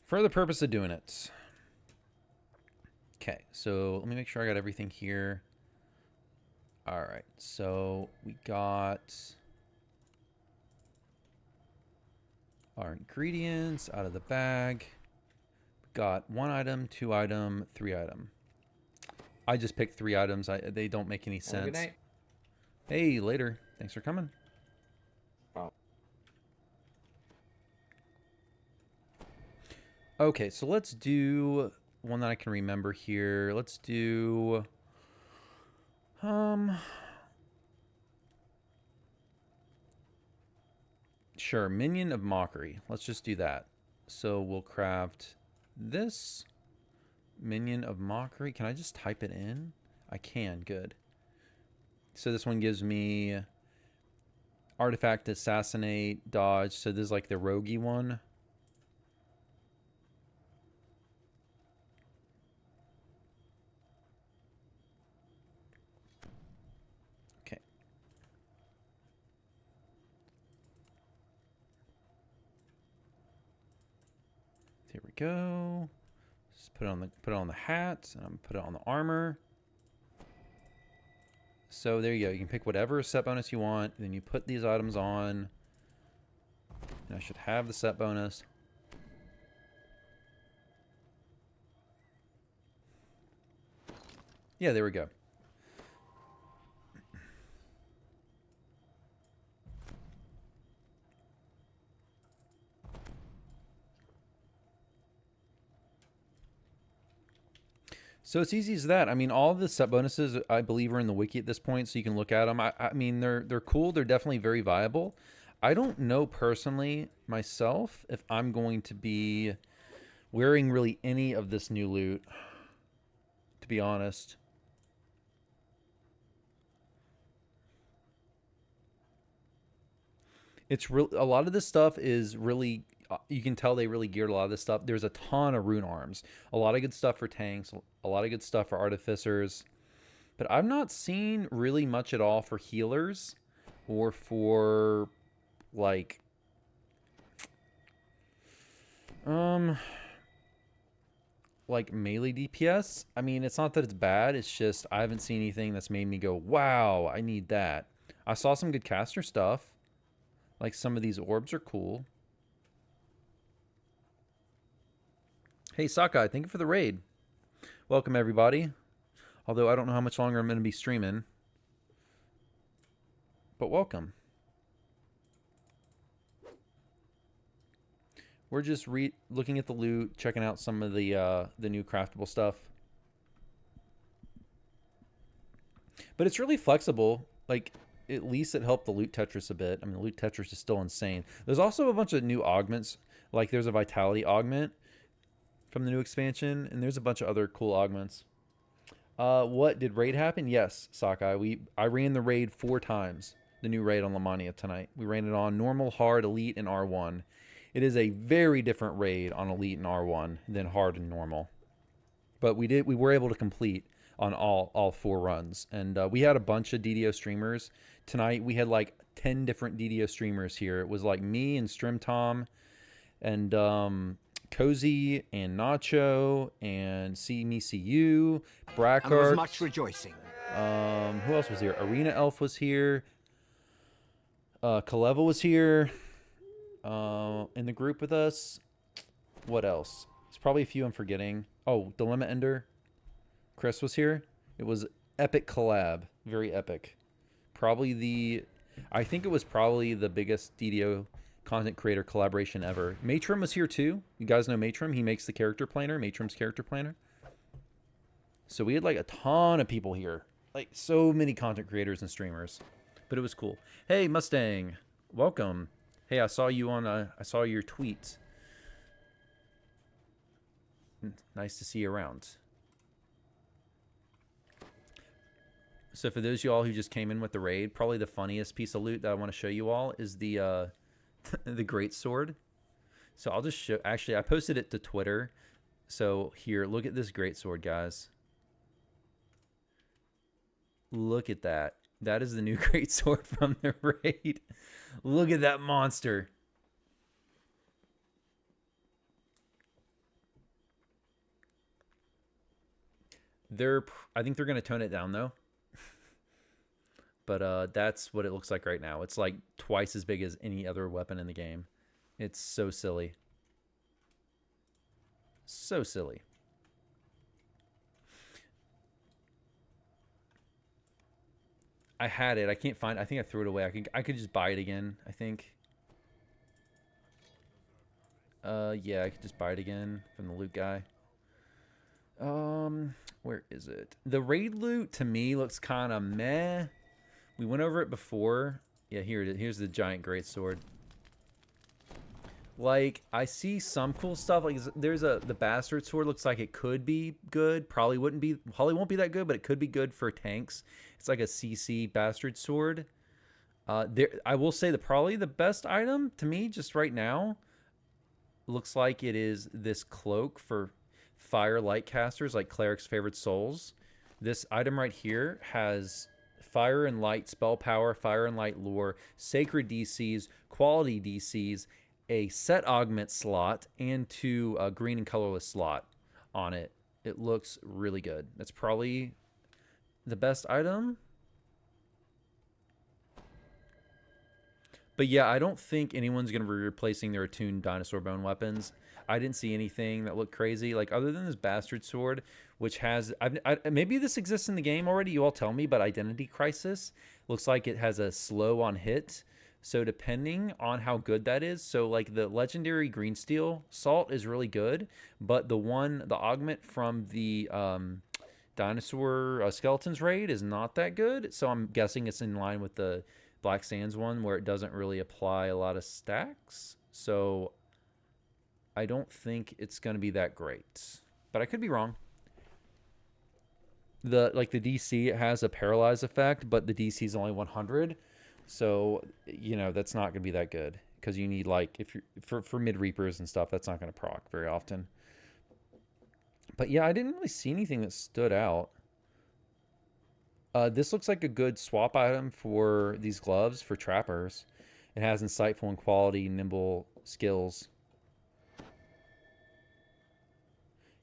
S3: for the purpose of doing it. Okay, so let me make sure I got everything here. All right, so we got our ingredients out of the bag. We got 1 item, 2 item, 3 item. I just picked 3 items. They don't make any sense.
S17: Good night.
S3: Hey, later. Thanks for coming. Okay, so let's do one that I can remember here. Let's do sure, Minion of Mockery. Let's just do that. So we'll craft this Minion of Mockery. Can I just type it in? I can. Good. So this one gives me Artifact, Assassinate, Dodge. So this is like the roguey one. Here we go. Just put it on the hat, and I'm gonna put it on the armor. So there you go. You can pick whatever set bonus you want, then you put these items on. And I should have the set bonus. Yeah, there we go. So it's easy as that. I mean, all the set bonuses, I believe, are in the wiki at this point, so you can look at them. I mean, they're cool. They're definitely very viable. I don't know personally myself if I'm going to be wearing really any of this new loot, to be honest. It's real. A lot of this stuff is really. You can tell they really geared a lot of this stuff. There's a ton of rune arms, a lot of good stuff for tanks, a lot of good stuff for artificers, but I've not seen really much at all for healers or for like melee DPS. I mean, it's not that it's bad, it's just I haven't seen anything that's made me go, wow, I need that. I saw some good caster stuff. Like some of these orbs are cool. Hey, Sakai, thank you for the raid. Welcome, everybody. Although I don't know how much longer I'm going to be streaming. But welcome. We're just looking at the loot, checking out some of the new craftable stuff. But it's really flexible. Like, at least it helped the loot Tetris a bit. I mean, the loot Tetris is still insane. There's also a bunch of new augments. Like, there's a Vitality augment from the new expansion, and there's a bunch of other cool augments. What, did raid happen? Yes, Sakai. I ran the raid 4 times. The new raid on Lamania tonight. We ran it on normal, hard, elite, and R1. It is a very different raid on elite and R1 than hard and normal. But we were able to complete on all 4 runs. And we had a bunch of DDO streamers. Tonight we had like 10 different DDO streamers here. It was like me and Strimtom and Kozy and Nacho and Cmecu, Brakkart.
S13: And there was much rejoicing.
S3: Who else was here? Eiryna Elf was here. Kaleva was here. In the group with us. What else? There's probably a few I'm forgetting. Oh, DilemmaEnder. Chris was here. It was epic collab. Very epic. I think it was probably the biggest DDO content creator collaboration ever. Matrim was here too. You guys know Matrim. He makes the character planner. Matrim's character planner. So we had like a ton of people here. Like so many content creators and streamers. But it was cool. Hey, Mustang. Welcome. Hey, I saw you on I saw your tweet. Nice to see you around. So for those of you all who just came in with the raid, probably the funniest piece of loot that I want to show you all is the the great sword. So I'll just show. Actually, I posted it to Twitter. So here, look at this great sword, guys. Look at that. That is the new great sword from the raid. Look at that monster. I think they're going to tone it down though. But that's what it looks like right now. It's like twice as big as any other weapon in the game. It's so silly. So silly. I had it. I can't find. I think I threw it away. I could just buy it again, I think. Yeah, I could just buy it again from the loot guy. Where is it? The raid loot to me looks kind of meh. We went over it before. Yeah, here it is. Here's the giant greatsword. Like, I see some cool stuff. Like, there's the bastard sword. Looks like it could be good. Probably won't be that good, but it could be good for tanks. It's like a CC bastard sword. I will say that probably the best item to me, just right now, looks like it is this cloak for fire light casters, like Cleric's Favorite Souls. This item right here has fire and light spell power, fire and light lore, sacred DCs, quality DCs, a set augment slot, and 2 green and colorless slot on it. It looks really good. That's probably the best item. But yeah, I don't think anyone's going to be replacing their attuned dinosaur bone weapons. I didn't see anything that looked crazy, like other than this bastard sword, which has maybe this exists in the game already. You all tell me, but Identity Crisis looks like it has a slow on hit. So depending on how good that is, so like the legendary green steel salt is really good, but the augment from the dinosaur skeletons raid is not that good. So I'm guessing it's in line with the Black Sands one, where it doesn't really apply a lot of stacks. So I don't think it's going to be that great. But I could be wrong. The DC, it has a paralyze effect, but the DC is only 100. So, you know, that's not going to be that good. Because you need, like, if you're for mid Reapers and stuff, that's not going to proc very often. But yeah, I didn't really see anything that stood out. This looks like a good swap item for these gloves for trappers. It has insightful and quality, nimble skills.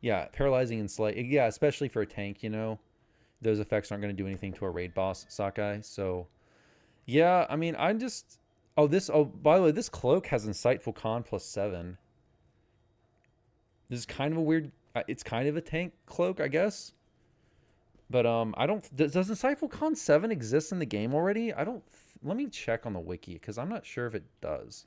S3: Yeah, paralyzing and slay. Yeah, especially for a tank, you know. Those effects aren't going to do anything to a raid boss, Sakai. So, yeah, I mean, I'm just... Oh, by the way, this cloak has insightful con +7. This is kind of a weird... It's kind of a tank cloak, I guess. But I don't... Does insightful con 7 exist in the game already? I don't... Let me check on the wiki, because I'm not sure if it does.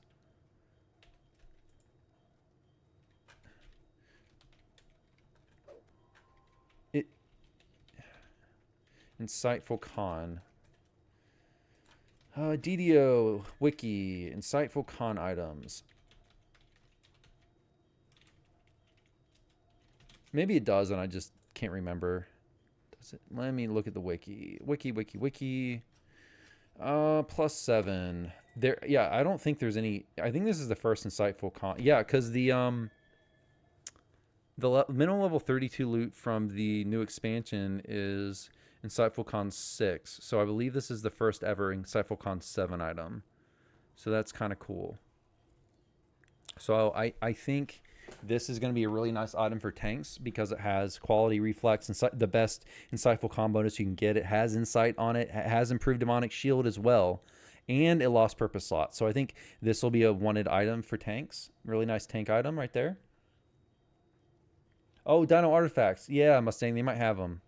S3: Insightful con. DDO, wiki, insightful con items. Maybe it does, and I just can't remember. Does it? Let me look at the wiki. Wiki. +7. There. Yeah, I don't think there's any. I think this is the first insightful con. Yeah, because the minimum level 32 loot from the new expansion is Insightful Con 6. So I believe this is the first ever Insightful Con 7 item. So that's kind of cool. So I think this is going to be a really nice item for tanks because it has quality reflex, the best Insightful Con bonus you can get. It has insight on it. It has improved demonic shield as well. And a lost purpose slot. So I think this will be a wanted item for tanks. Really nice tank item right there. Oh, Dino Artifacts. Yeah, Mustang, they might have them.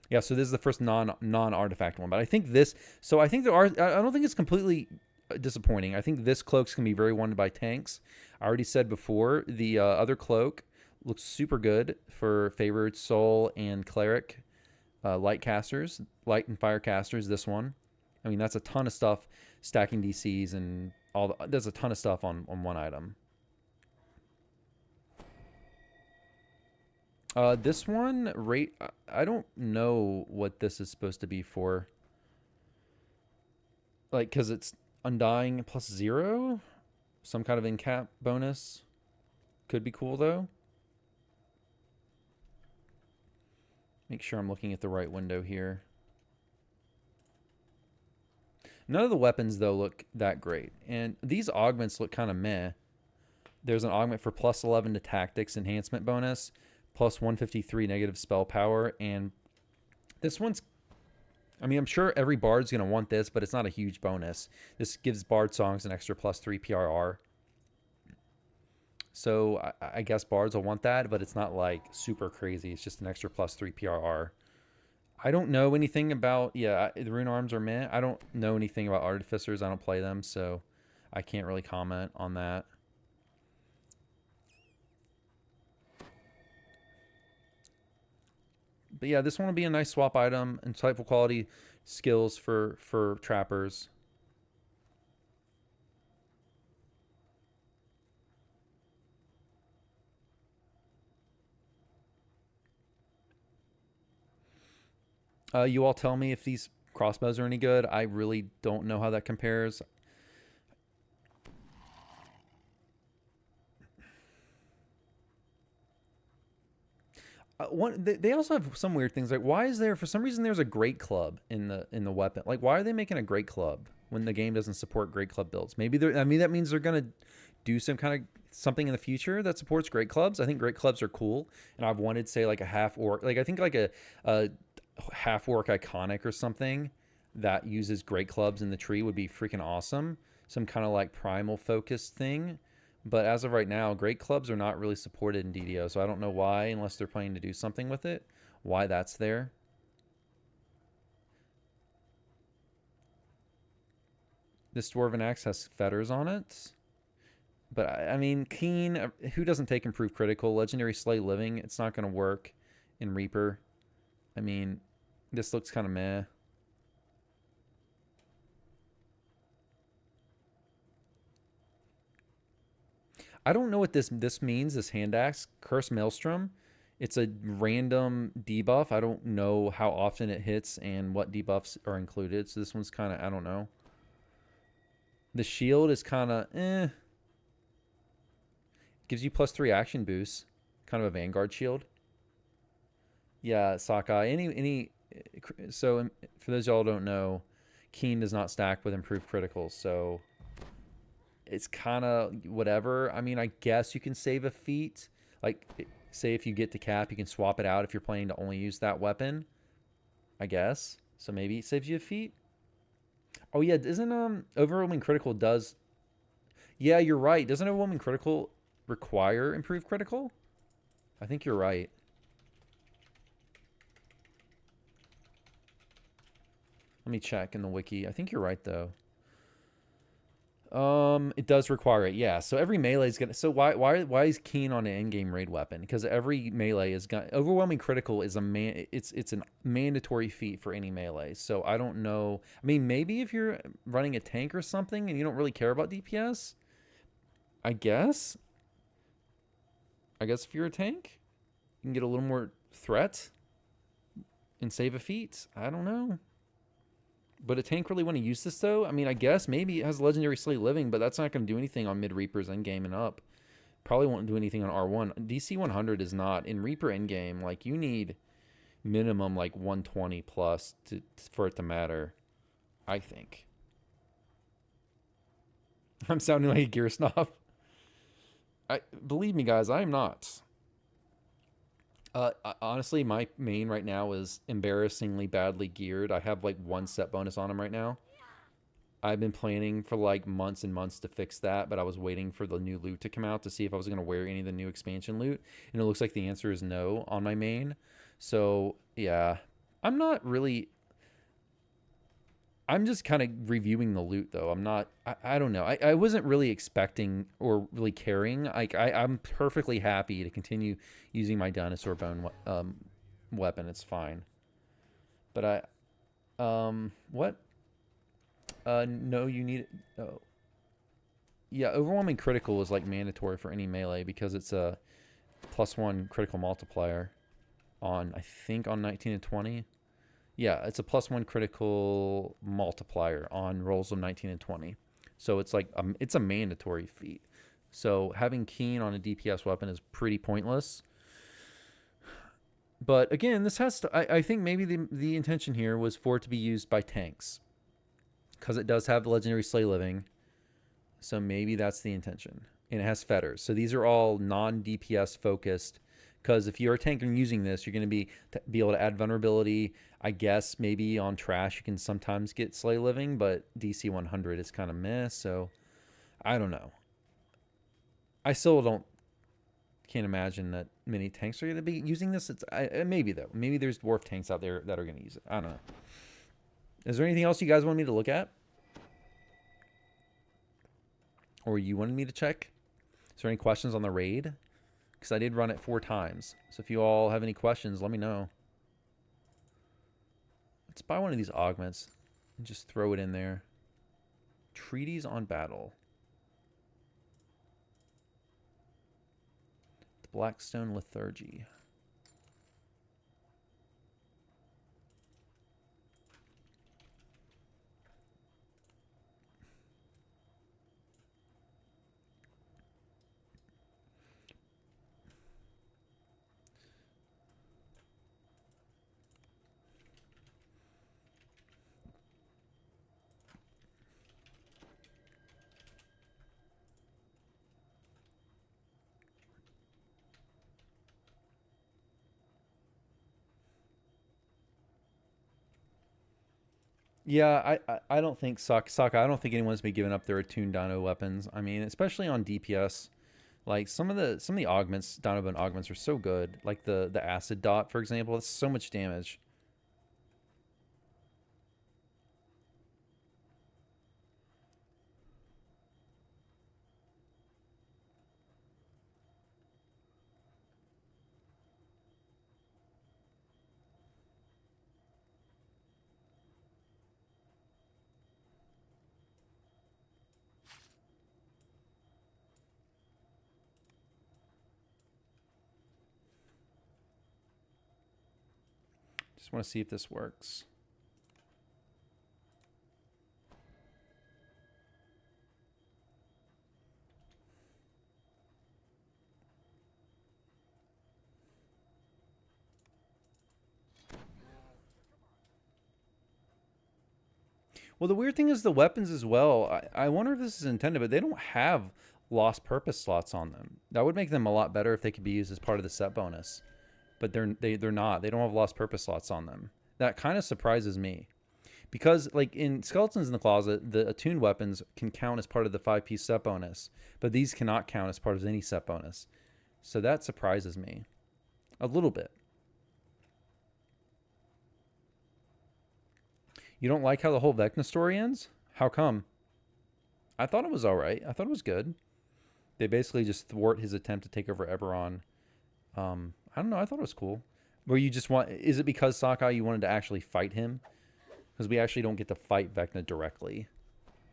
S3: Yeah, so this is the first non-artifact one. But I think this... So I think I don't think it's completely disappointing. I think this cloak's going to be very wanted by tanks. I already said before, the other cloak looks super good for favored soul and cleric light casters. Light and fire casters, this one. I mean, that's a ton of stuff. Stacking DCs and all... There's a ton of stuff on one item. This one, I don't know what this is supposed to be for. Like, because it's Undying +0? Some kind of in-cap bonus. Could be cool, though. Make sure I'm looking at the right window here. None of the weapons, though, look that great. And these augments look kind of meh. There's an augment for +11 to tactics enhancement bonus. +153 negative spell power, and this one's... I mean, I'm sure every bard's going to want this, but it's not a huge bonus. This gives bard songs an extra +3 PRR. So I guess bards will want that, but it's not like super crazy. It's just an extra +3 PRR. I don't know anything about... Yeah, the rune arms are meh. I don't know anything about artificers. I don't play them, so I can't really comment on that. But yeah, this one will be a nice swap item. Insightful quality skills for trappers. You all tell me if these crossbows are any good. I really don't know how that compares. They also have some weird things. Like, why is there, for some reason, there's a great club in the weapon? Like, why are they making a great club when the game doesn't support great club builds? Maybe I mean, that means they're gonna do something in the future that supports great clubs. I think great clubs are cool, and I've wanted, say, like a half orc, like I think like a half orc iconic or something that uses great clubs in the tree would be freaking awesome. Some kind of like primal focused thing. But as of right now, great clubs are not really supported in DDO, so I don't know why, unless they're planning to do something with it, why that's there. This Dwarven Axe has fetters on it. But, I mean, Keen, who doesn't take Improved Critical? Legendary Slay Living, it's not going to work in Reaper. I mean, this looks kind of meh. I don't know what this means, this hand axe. Curse Maelstrom. It's a random debuff. I don't know how often it hits and what debuffs are included. So this one's kind of, I don't know. The shield is kind of, eh. Gives you +3 action boost. Kind of a Vanguard shield. Yeah, Sakai. So for those y'all who don't know, Keen does not stack with improved criticals. So it's kind of whatever. I mean, I guess you can save a feat. Like, say if you get to cap, you can swap it out if you're planning to only use that weapon. I guess. So maybe it saves you a feat. Oh yeah, isn't overwhelming critical does? Yeah, you're right. Doesn't overwhelming critical require improved critical? I think you're right. Let me check in the wiki. I think you're right though. It does require it, yeah. So every melee is gonna. So why is Keen on an in-game raid weapon? Because every melee is gonna. Overwhelming critical is it's a mandatory feat for any melee. So I don't know. I mean, maybe if you're running a tank or something and you don't really care about DPS, I guess. If you're a tank, you can get a little more threat and save a feat. I don't know. But a tank really want to use this, though? I mean, I guess maybe it has legendary Slay Living, but that's not going to do anything on mid-Reapers endgame and up. Probably won't do anything on R1. DC 100 is not. In Reaper endgame, like, you need minimum, like, 120 plus for it to matter, I think. I'm sounding like a gear snob. Believe me, guys, I am not. Honestly, my main right now is embarrassingly badly geared. I have like 1 set bonus on him right now. I've been planning for like months and months to fix that, but I was waiting for the new loot to come out to see if I was going to wear any of the new expansion loot. And it looks like the answer is no on my main. So, yeah. I'm not really... I'm just kind of reviewing the loot, though. I'm not... I don't know. I wasn't really expecting or really caring. I'm perfectly happy to continue using my dinosaur bone weapon. It's fine. But what? No, you need... Oh. Yeah, overwhelming critical is, like, mandatory for any melee because it's a +1 critical multiplier on, I think, on 19 and 20. Yeah, it's a +1 critical multiplier on rolls of 19 and 20. So it's like it's a mandatory feat. So having Keen on a DPS weapon is pretty pointless. But again, this has to... I think maybe the intention here was for it to be used by tanks. Because it does have legendary Slay Living. So maybe that's the intention. And it has fetters. So these are all non-DPS focused. Because if you're a tank and using this, you're going to be able to add vulnerability. I guess maybe on trash you can sometimes get Slay Living, but DC 100 is kind of meh. So I don't know. I still can't imagine that many tanks are going to be using this. Maybe though. Maybe there's dwarf tanks out there that are going to use it. I don't know. Is there anything else you guys want me to look at? Or you wanted me to check? Is there any questions on the raid? Because I did run it 4 times. So if you all have any questions, let me know. Let's buy one of these augments and just throw it in there. Treaties on battle. The Blackstone Lethargy. Yeah, I don't think Sokka. I don't think anyone's been giving up their attuned dino weapons. I mean, especially on DPS, like some of the augments, dino bone augments are so good. Like the acid dot, for example, that's so much damage. Just want to see if this works. Well, the weird thing is the weapons as well. I wonder if this is intended, but they don't have lost purpose slots on them. That would make them a lot better if they could be used as part of the set bonus. But they're not. They don't have lost purpose slots on them. That kind of surprises me. Because, like, in Skeletons in the Closet, the attuned weapons can count as part of the 5-piece set bonus. But these cannot count as part of any set bonus. So that surprises me. A little bit. You don't like how the whole Vecna story ends? How come? I thought it was alright. I thought it was good. They basically just thwart his attempt to take over Eberron. I don't know. I thought it was cool. Where you just want... Is it because, Sakai, you wanted to actually fight him? Because we actually don't get to fight Vecna directly.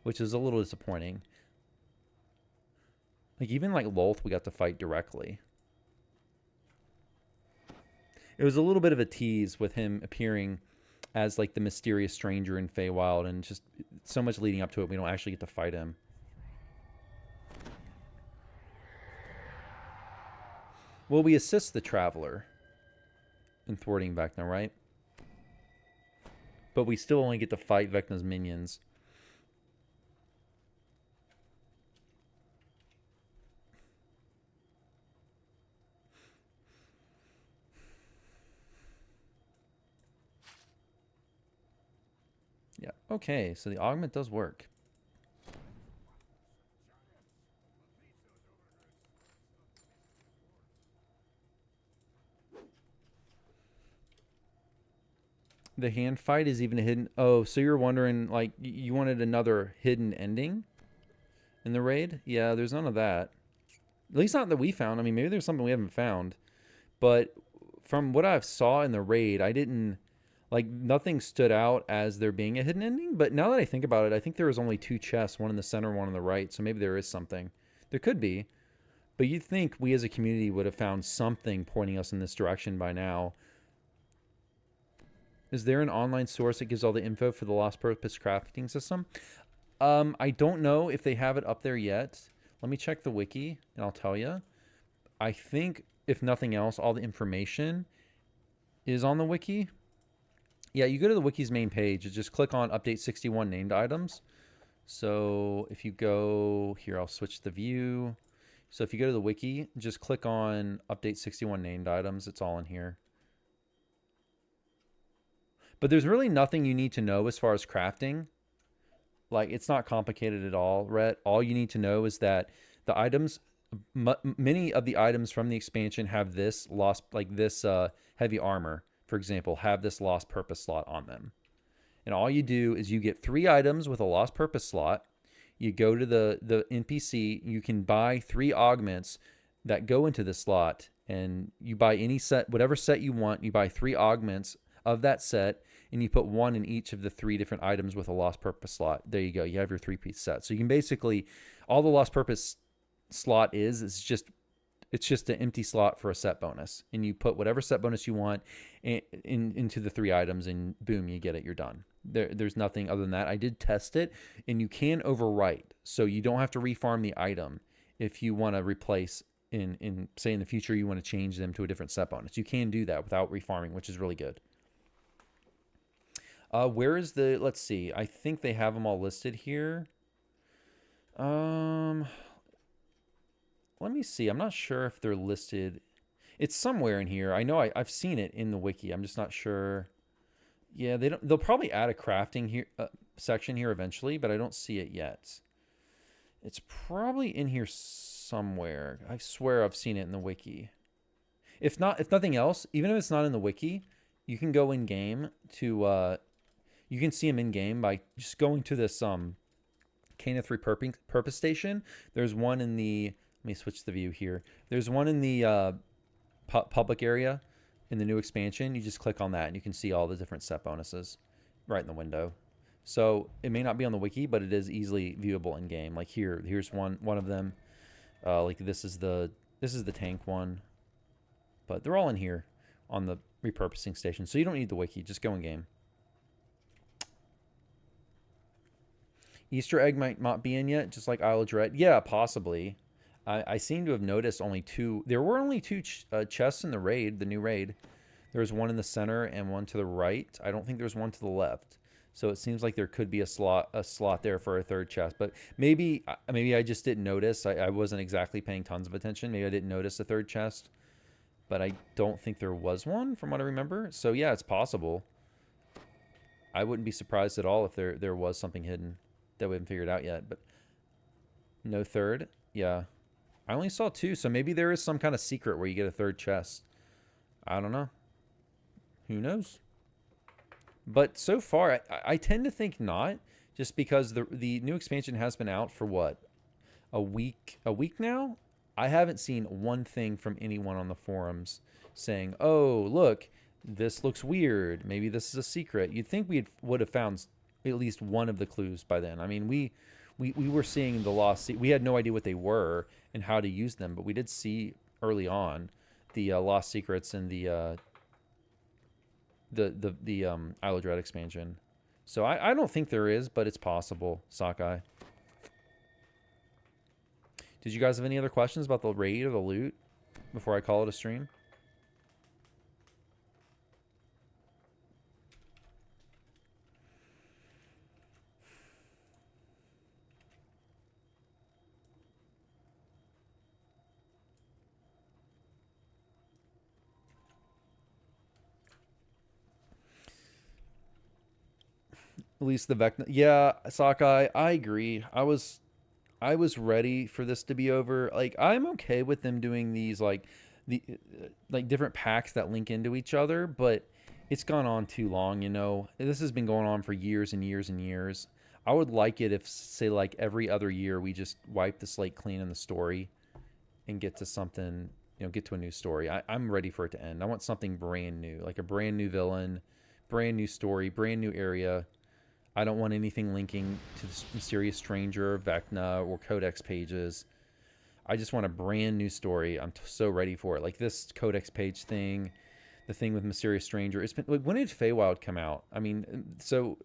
S3: Which is a little disappointing. Like, even like Lolth, we got to fight directly. It was a little bit of a tease with him appearing as like the mysterious stranger in Feywild, and just so much leading up to it, we don't actually get to fight him. Well, we assist the Traveler in thwarting Vecna, right? But we still only get to fight Vecna's minions. Yeah, okay, so the augment does work. The hand fight is even a hidden... Oh, so you're wondering, like, you wanted another hidden ending in the raid? Yeah, there's none of that. At least not that we found. I mean, maybe there's something we haven't found. But from what I saw in the raid, I didn't... Like, nothing stood out as there being a hidden ending. But now that I think about it, I think there was only 2 chests, one in the center, one on the right. So maybe there is something. There could be. But you'd think we as a community would have found something pointing us in this direction by now. Is there an online source that gives all the info for the Lost Purpose crafting system? I don't know if they have it up there yet. Let me check the wiki, and I'll tell you. I think, if nothing else, all the information is on the wiki. Yeah, you go to the wiki's main page. You just click on Update 61 Named Items. So if you go... Here, I'll switch the view. So if you go to the wiki, just click on Update 61 Named Items. It's all in here. But there's really nothing you need to know as far as crafting. Like, it's not complicated at all, Rhett. All you need to know is that the items... Many of the items from the expansion have this lost... Like, this heavy armor, for example, have this lost purpose slot on them. And all you do is you get 3 items with a lost purpose slot. You go to the NPC. You can buy 3 augments that go into the slot. And you buy any set, whatever set you want. You buy 3 augments of that set. And you put 1 in each of the 3 different items with a lost purpose slot. There you go. You have your 3-piece set. So you can basically... All the lost purpose slot it's just an empty slot for a set bonus, and you put whatever set bonus you want into the 3 items, and boom, you get it. You're done. There's nothing other than that. I did test it, and you can overwrite, so you don't have to refarm the item if you want to replace say in the future you want to change them to a different set bonus. You can do that without refarming, which is really good. Where is the... Let's see. I think they have them all listed here. Let me see. I'm not sure if they're listed. It's somewhere in here. I know I've seen it in the wiki. I'm just not sure. Yeah, they'll probably add a crafting here section here eventually, but I don't see it yet. It's probably in here somewhere. I swear I've seen it in the wiki. If nothing else, even if it's not in the wiki, you can go in game to you can see them in game by just going to this Caneth repurpose station. There's one in the... Let me switch the view here. There's one in the public area in the new expansion. You just click on that and you can see all the different set bonuses right in the window. So it may not be on the wiki, but it is easily viewable in game. Like here's one of them. Like this is the tank one. But they're all in here on the repurposing station. So you don't need the wiki. Just go in game. Easter egg might not be in yet, just like Isle of Dread. Yeah, possibly. I seem to have noticed only 2. There were only 2 chests in the raid, the new raid. There was one in the center and one to the right. I don't think there's one to the left. So it seems like there could be a slot there for a 3rd chest. But maybe I just didn't notice. I wasn't exactly paying tons of attention. Maybe I didn't notice a 3rd chest. But I don't think there was one from what I remember. So yeah, it's possible. I wouldn't be surprised at all if there was something hidden that we haven't figured out yet. But no 3rd? Yeah. I only saw 2, so maybe there is some kind of secret where you get a 3rd chest. I don't know. Who knows? But so far, I tend to think not, just because the new expansion has been out for what? A week now? I haven't seen one thing from anyone on the forums saying, "Oh, look, this looks weird. Maybe this is a secret." You'd think we would have found at least one of the clues by then. I mean, we were seeing the lost. We had no idea what they were and how to use them, but we did see early on the lost secrets in the Isle of Dread expansion. So I don't think there is, but it's possible. Sockeye. Did you guys have any other questions about the raid or the loot before I call it a stream? At least the Vecna. Yeah, Sockeye, I agree. I was ready for this to be over. Like, I'm okay with them doing these like different packs that link into each other, but it's gone on too long, you know. This has been going on for years and years and years. I would like it if, say, like every other year we just wipe the slate clean in the story and get to something, you know, get to a new story. I'm ready for it to end. I want something brand new, like a brand new villain, brand new story, brand new area. I don't want anything linking to the Mysterious Stranger, Vecna, or Codex pages. I just want a brand new story. I'm so ready for it. Like this Codex page thing, the thing with Mysterious Stranger. It's been like, when did Feywild come out? I mean, so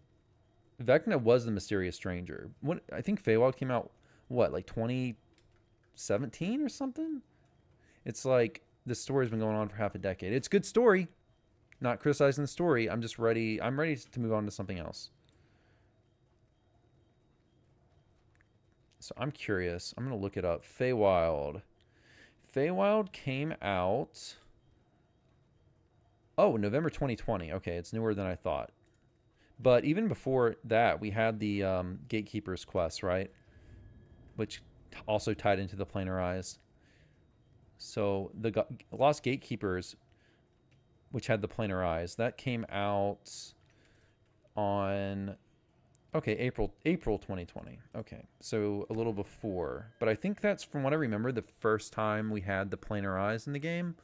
S3: Vecna was the Mysterious Stranger. I think Feywild came out what, like 2017 or something? It's like this story's been going on for half a decade. It's a good story. Not criticizing the story. I'm just ready. I'm ready to move on to something else. So I'm curious. I'm going to look it up. Feywild. Feywild came out... Oh, November 2020. Okay, it's newer than I thought. But even before that, we had the Gatekeeper's quest, right? Which also tied into the Planar Eyes. So the Lost Gatekeepers, which had the Planar Eyes, that came out on... Okay, April 2020. Okay, so a little before. But I think that's, from what I remember, the first time we had the Planar Eyes in the game.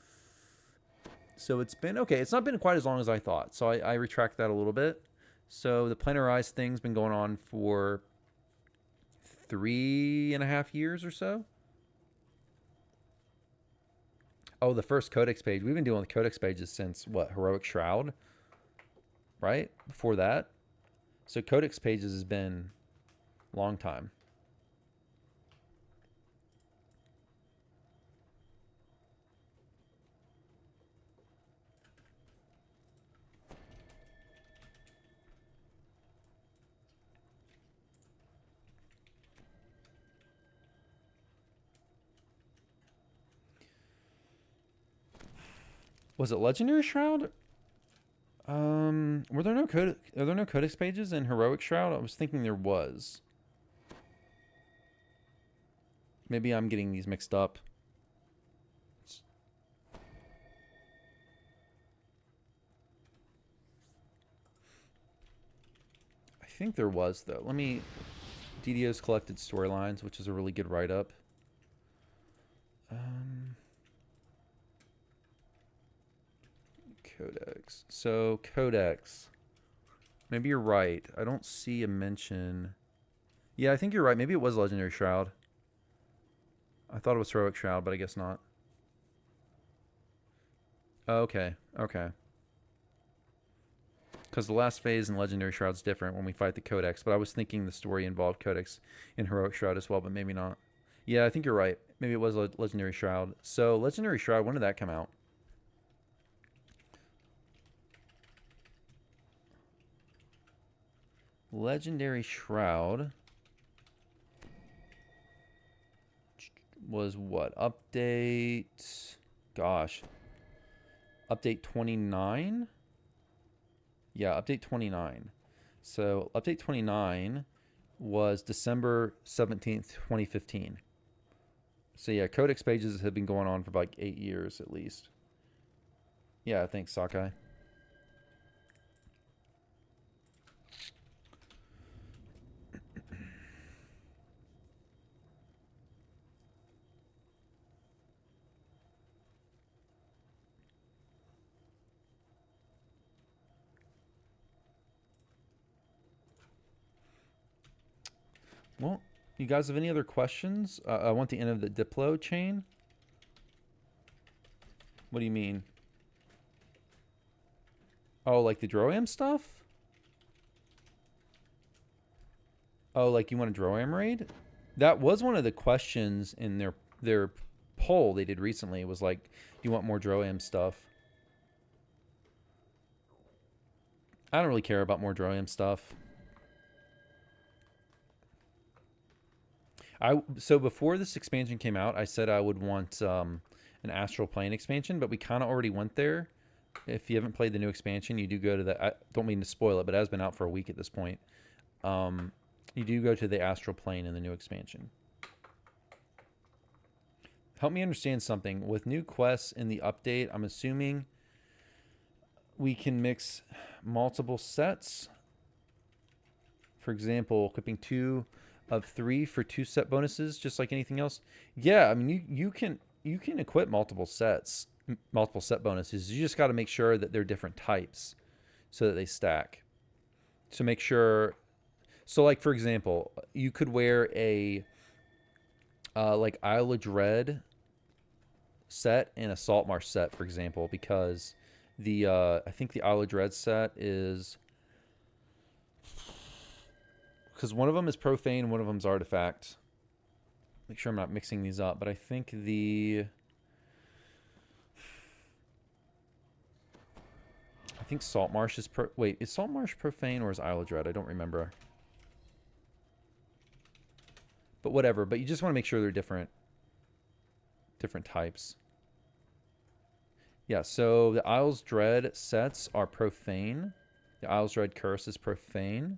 S3: So it's been... Okay, it's not been quite as long as I thought. So I retract that a little bit. So the Planar Eyes thing's been going on for 3.5 years or so. Oh, the first Codex page. We've been doing the Codex pages since, what, Heroic Shroud? Right? Before that? So Codex pages has been a long time. Was it Legendary Shroud? Are there no Codex pages in Heroic Shroud? I was thinking there was. Maybe I'm getting these mixed up. I think there was, though. Let me... DDO's Collected Storylines, which is a really good write-up. Codex. So, Codex. Maybe you're right. I don't see a mention. Yeah, I think you're right. Maybe it was Legendary Shroud. I thought it was Heroic Shroud, but I guess not. Okay. Okay. Because the last phase in Legendary Shroud's different when we fight the Codex, but I was thinking the story involved Codex in Heroic Shroud as well, but maybe not. Yeah, I think you're right. Maybe it was Legendary Shroud. So, Legendary Shroud, when did that come out? Legendary Shroud was what? Update... Gosh. Update 29? Yeah, update 29. So, update 29 was December 17th, 2015. So, yeah, Codex pages have been going on for like 8 years at least. Yeah, thanks, Sakai. Well, you guys have any other questions? I want the end of the Diplo chain. What do you mean? Oh, like the Droam stuff? Oh, like you want a Droam raid? That was one of the questions in their poll they did recently. It was like, do you want more Droam stuff? I don't really care about more Droam stuff. So before this expansion came out, I said I would want an Astral Plane expansion, but we kind of already went there. If you haven't played the new expansion, you do go to the... I don't mean to spoil it, but it has been out for a week at this point. You do go to the Astral Plane in the new expansion. Help me understand something. With new quests in the update, I'm assuming we can mix multiple sets. For example, equipping 2 of 3 for 2 set bonuses, just like anything else. Yeah, I mean you can equip multiple set bonuses. You just got to make sure that they're different types so that they stack. So make sure. So like for example, you could wear a like Isle of Dread set and a Saltmarsh set, for example, because the I think the Isle of Dread set is. Because one of them is Profane, one of them's Artifact. Make sure I'm not mixing these up, but I think Saltmarsh is wait, is Saltmarsh Profane or is Isle of Dread? I don't remember. But whatever. But you just want to make sure they're different types. Yeah. So the Isle's Dread sets are Profane. The Isle's Dread Curse is Profane.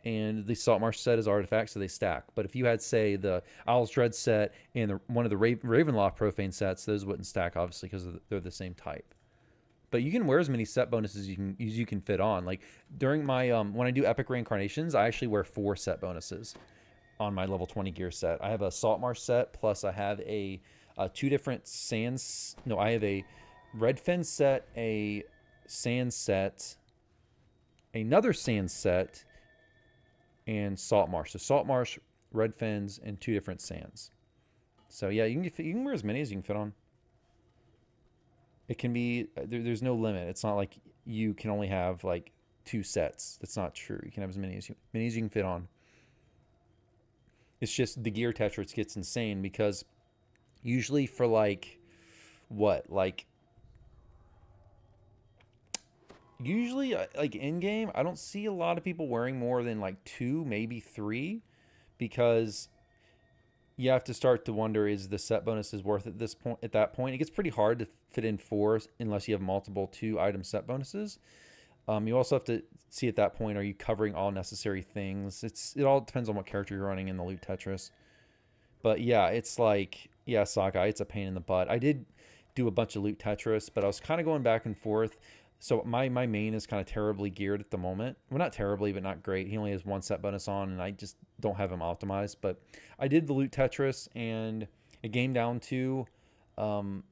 S3: And the Saltmarsh set is Artifact, so they stack. But if you had, say, the Owl's Dread set and one of the Ravenloft Profane sets, those wouldn't stack, obviously, because they're the same type. But you can wear as many set bonuses as you can fit on. Like, during my, when I do Epic Reincarnations, I actually wear 4 set bonuses on my level 20 gear set. I have a Saltmarsh set, plus I have a 2 different sands. No, I have a Redfen set, a sand set, another sand set, and Saltmarsh. So Saltmarsh, Red Fins, and 2 different sands. So yeah, you can wear as many as you can fit on. It can be there's no limit. It's not like you can only have like 2 sets. That's not true. You can have as many as you can fit on. It's just the gear Tetris gets insane because usually for like what usually, like in-game, I don't see a lot of people wearing more than like 2, maybe 3, because you have to start to wonder, is the set bonuses worth it at that point? It gets pretty hard to fit in 4 unless you have multiple 2-item set bonuses. You also have to see at that point, are you covering all necessary things? It all depends on what character you're running in the loot Tetris. But yeah, it's like, yeah, Sakai, it's a pain in the butt. I did do a bunch of loot Tetris, but I was kind of going back and forth. So my main is kind of terribly geared at the moment. Well, not terribly, but not great. He only has 1 set bonus on, and I just don't have him optimized. But I did the loot Tetris, and it came down to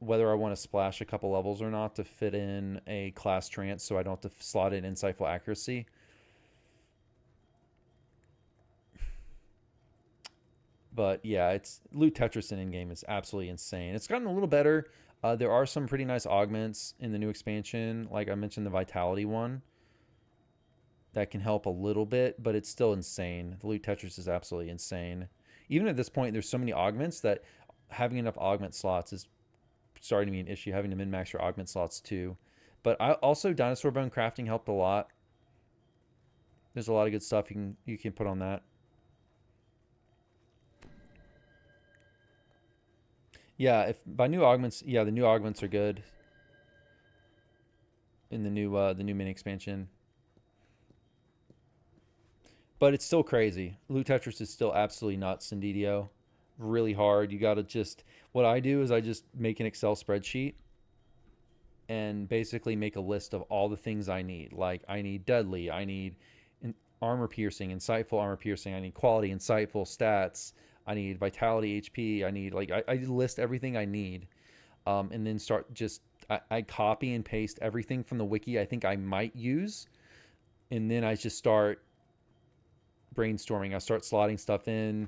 S3: whether I want to splash a couple levels or not to fit in a class trance, so I don't have to slot in Insightful Accuracy. But yeah, it's loot Tetris in game is absolutely insane. It's gotten a little better. There are some pretty nice augments in the new expansion. Like I mentioned, the Vitality one. that can help a little bit, but it's still insane. The loot Tetris is absolutely insane. Even at this point, there's so many augments that having enough augment slots is starting to be an issue. Having to min-max your augment slots too. But also dinosaur bone crafting helped a lot. There's a lot of good stuff you can put on that. Yeah, if by new augments, yeah, the new augments are good in the new mini expansion. But it's still crazy. Loot Tetris is still absolutely nuts in DDO. Really hard. You got to just... What I do is I just make an Excel spreadsheet and basically make a list of all the things I need. Like, I need deadly. I need armor piercing, insightful armor piercing. I need quality, insightful, stats. I need vitality, HP. I need... Like, I list everything I need. And then start just... I copy and paste everything from the wiki I think I might use. And then I just start... brainstorming. I start slotting stuff in,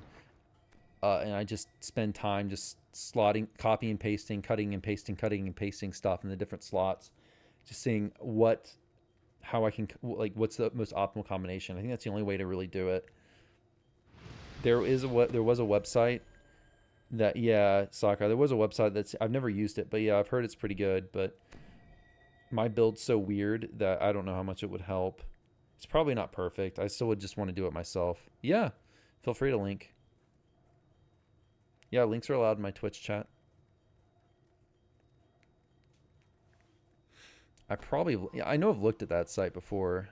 S3: and I just spend time just slotting, copying and pasting, cutting and pasting, cutting and pasting stuff in the different slots, just seeing how I can, like, what's the most optimal combination. I think that's the only way to really do it. There was a website that, yeah, Sokka, there was a website that's, I've never used it, but yeah, I've heard it's pretty good, but my build's so weird that I don't know how much it would help. It's probably not perfect. I still would just want to do it myself. Yeah, feel free to link. Yeah, links are allowed in my Twitch chat. I know I've looked at that site before.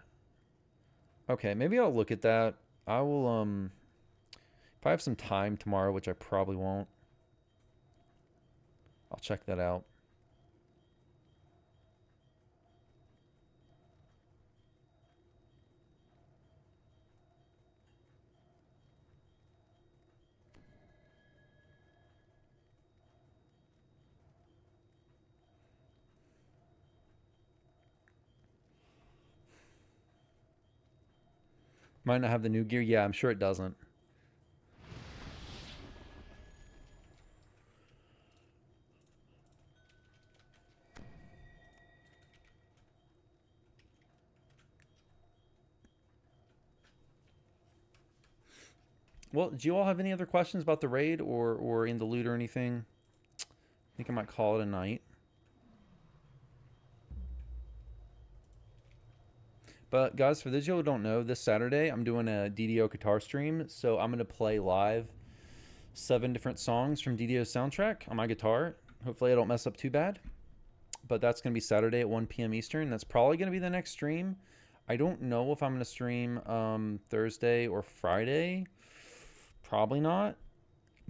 S3: Okay, maybe I'll look at that. I will, if I have some time tomorrow, which I probably won't, I'll check that out. Might not have the new gear. Yeah, I'm sure it doesn't. Well, do you all have any other questions about the raid or in the loot or anything? I think I might call it a night. But guys, for those of you who don't know, this Saturday I'm doing a DDO guitar stream, so I'm gonna play live 7 different songs from DDO's soundtrack on my guitar. Hopefully I don't mess up too bad. But that's gonna be Saturday at 1 p.m. Eastern. That's probably gonna be the next stream. I don't know if I'm gonna stream Thursday or Friday. Probably not,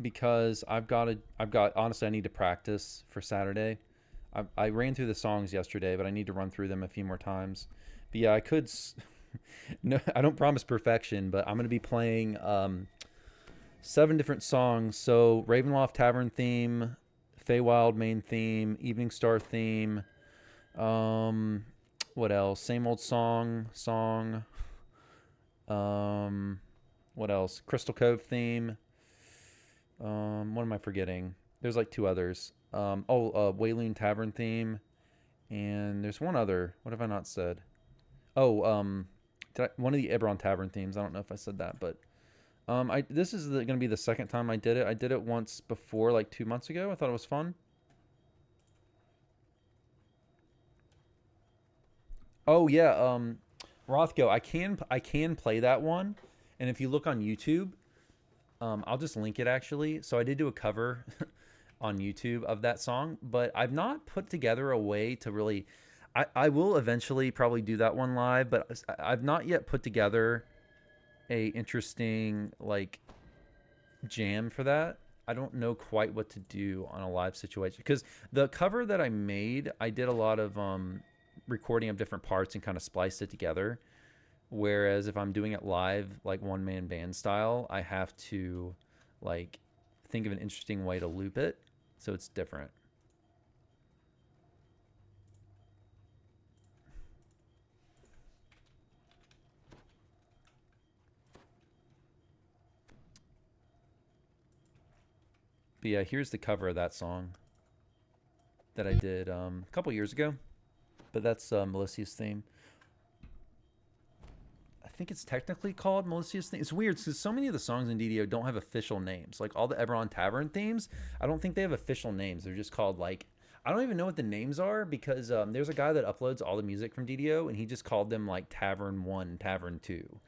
S3: because honestly I need to practice for Saturday. I ran through the songs yesterday, but I need to run through them a few more times. But yeah, I could. No, I don't promise perfection, but I'm going to be playing 7 different songs. So Ravenloft Tavern theme, Feywild main theme, Evening Star theme. What else? Same old song. What else? Crystal Cove theme. What am I forgetting? There's like 2 others. Wayloon Tavern theme, and there's one other. What have I not said? One of the Eberron Tavern themes. I don't know if I said that, but this is going to be the second time I did it. I did it once before, like 2 months ago. I thought it was fun. Oh yeah, Rothko, I can play that one, and if you look on YouTube, I'll just link it actually. So I did do a cover on YouTube of that song, but I've not put together a way to really. I will eventually probably do that one live, but I've not yet put together a interesting like jam for that. I don't know quite what to do on a live situation, because the cover that I made, I did a lot of recording of different parts and kind of spliced it together. Whereas if I'm doing it live, like one-man band style, I have to like think of an interesting way to loop it, so it's different. But yeah, here's the cover of that song that I did a couple years ago. But that's Melissa's theme. think it's technically called Melissa's theme. It's weird because so many of the songs in DDO don't have official names. Like all the Eberron Tavern themes, I don't think they have official names. They're just called like, I don't even know what the names are because there's a guy that uploads all the music from DDO and he just called them like Tavern 1, Tavern 2.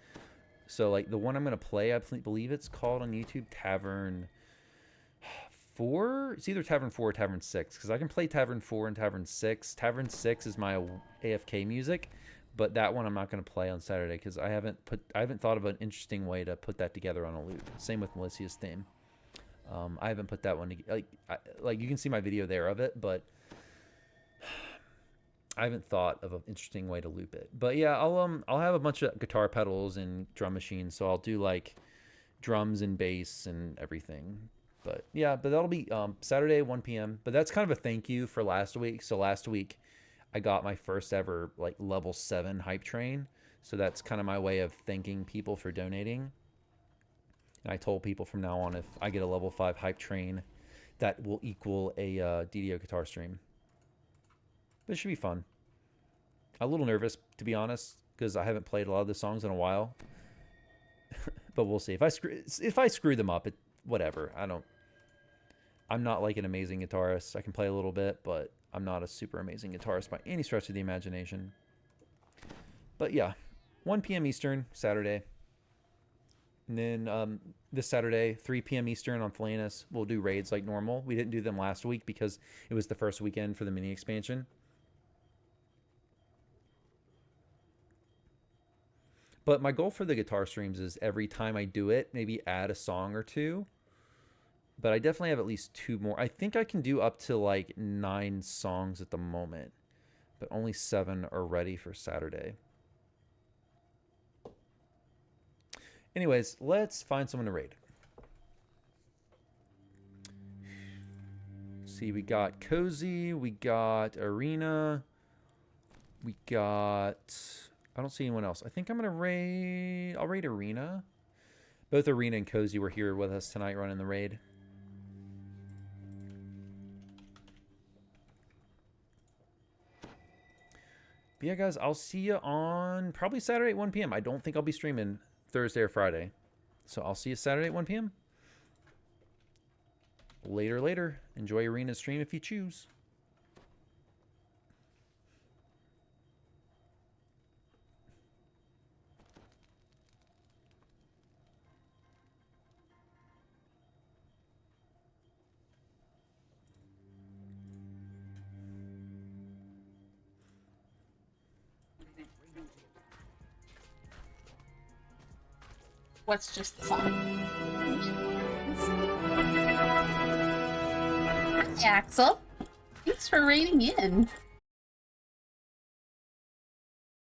S3: So like the one I'm going to play, I believe it's called on YouTube Tavern 4. It's either Tavern 4 or Tavern 6 because I can play Tavern 4 and Tavern 6. Tavern 6 is my AFK music, but that one I'm not going to play on Saturday because I haven't thought of an interesting way to put that together on a loop. Same with Melissa's theme. I haven't put that one together. Like you can see my video there of it, but I haven't thought of an interesting way to loop it. But yeah, I'll have a bunch of guitar pedals and drum machines, so I'll do like drums and bass and everything. But yeah, but that'll be Saturday 1 p.m. But that's kind of a thank you for last week. So last week I got my first ever like level 7 hype train. So that's kind of my way of thanking people for donating. And I told people from now on, if I get a level 5 hype train, that will equal a DDO guitar stream. But it should be fun. I'm a little nervous, to be honest, because I haven't played a lot of the songs in a while. But we'll see. If I screw them up, whatever. I'm not like an amazing guitarist. I can play a little bit, but I'm not a super amazing guitarist by any stretch of the imagination. But yeah, 1 p.m. Eastern, Saturday. And then this Saturday, 3 p.m. Eastern on Felanus, we'll do raids like normal. We didn't do them last week because it was the first weekend for the mini expansion. But my goal for the guitar streams is every time I do it, maybe add a song or two. But I definitely have at least 2 more. I think I can do up to like 9 songs at the moment. But only 7 are ready for Saturday. Anyways, let's find someone to raid. See, we got Kozy, we got Eiryna, we got... I don't see anyone else. I think I'm going to raid... I'll raid Eiryna. Both Eiryna and Kozy were here with us tonight running the raid. But yeah, guys, I'll see you on probably Saturday at 1 p.m. I don't think I'll be streaming Thursday or Friday. So I'll see you Saturday at 1 p.m. Later. Enjoy Eiryna's stream if you choose.
S14: What's just the song? Hey, Axel. Thanks for raiding in.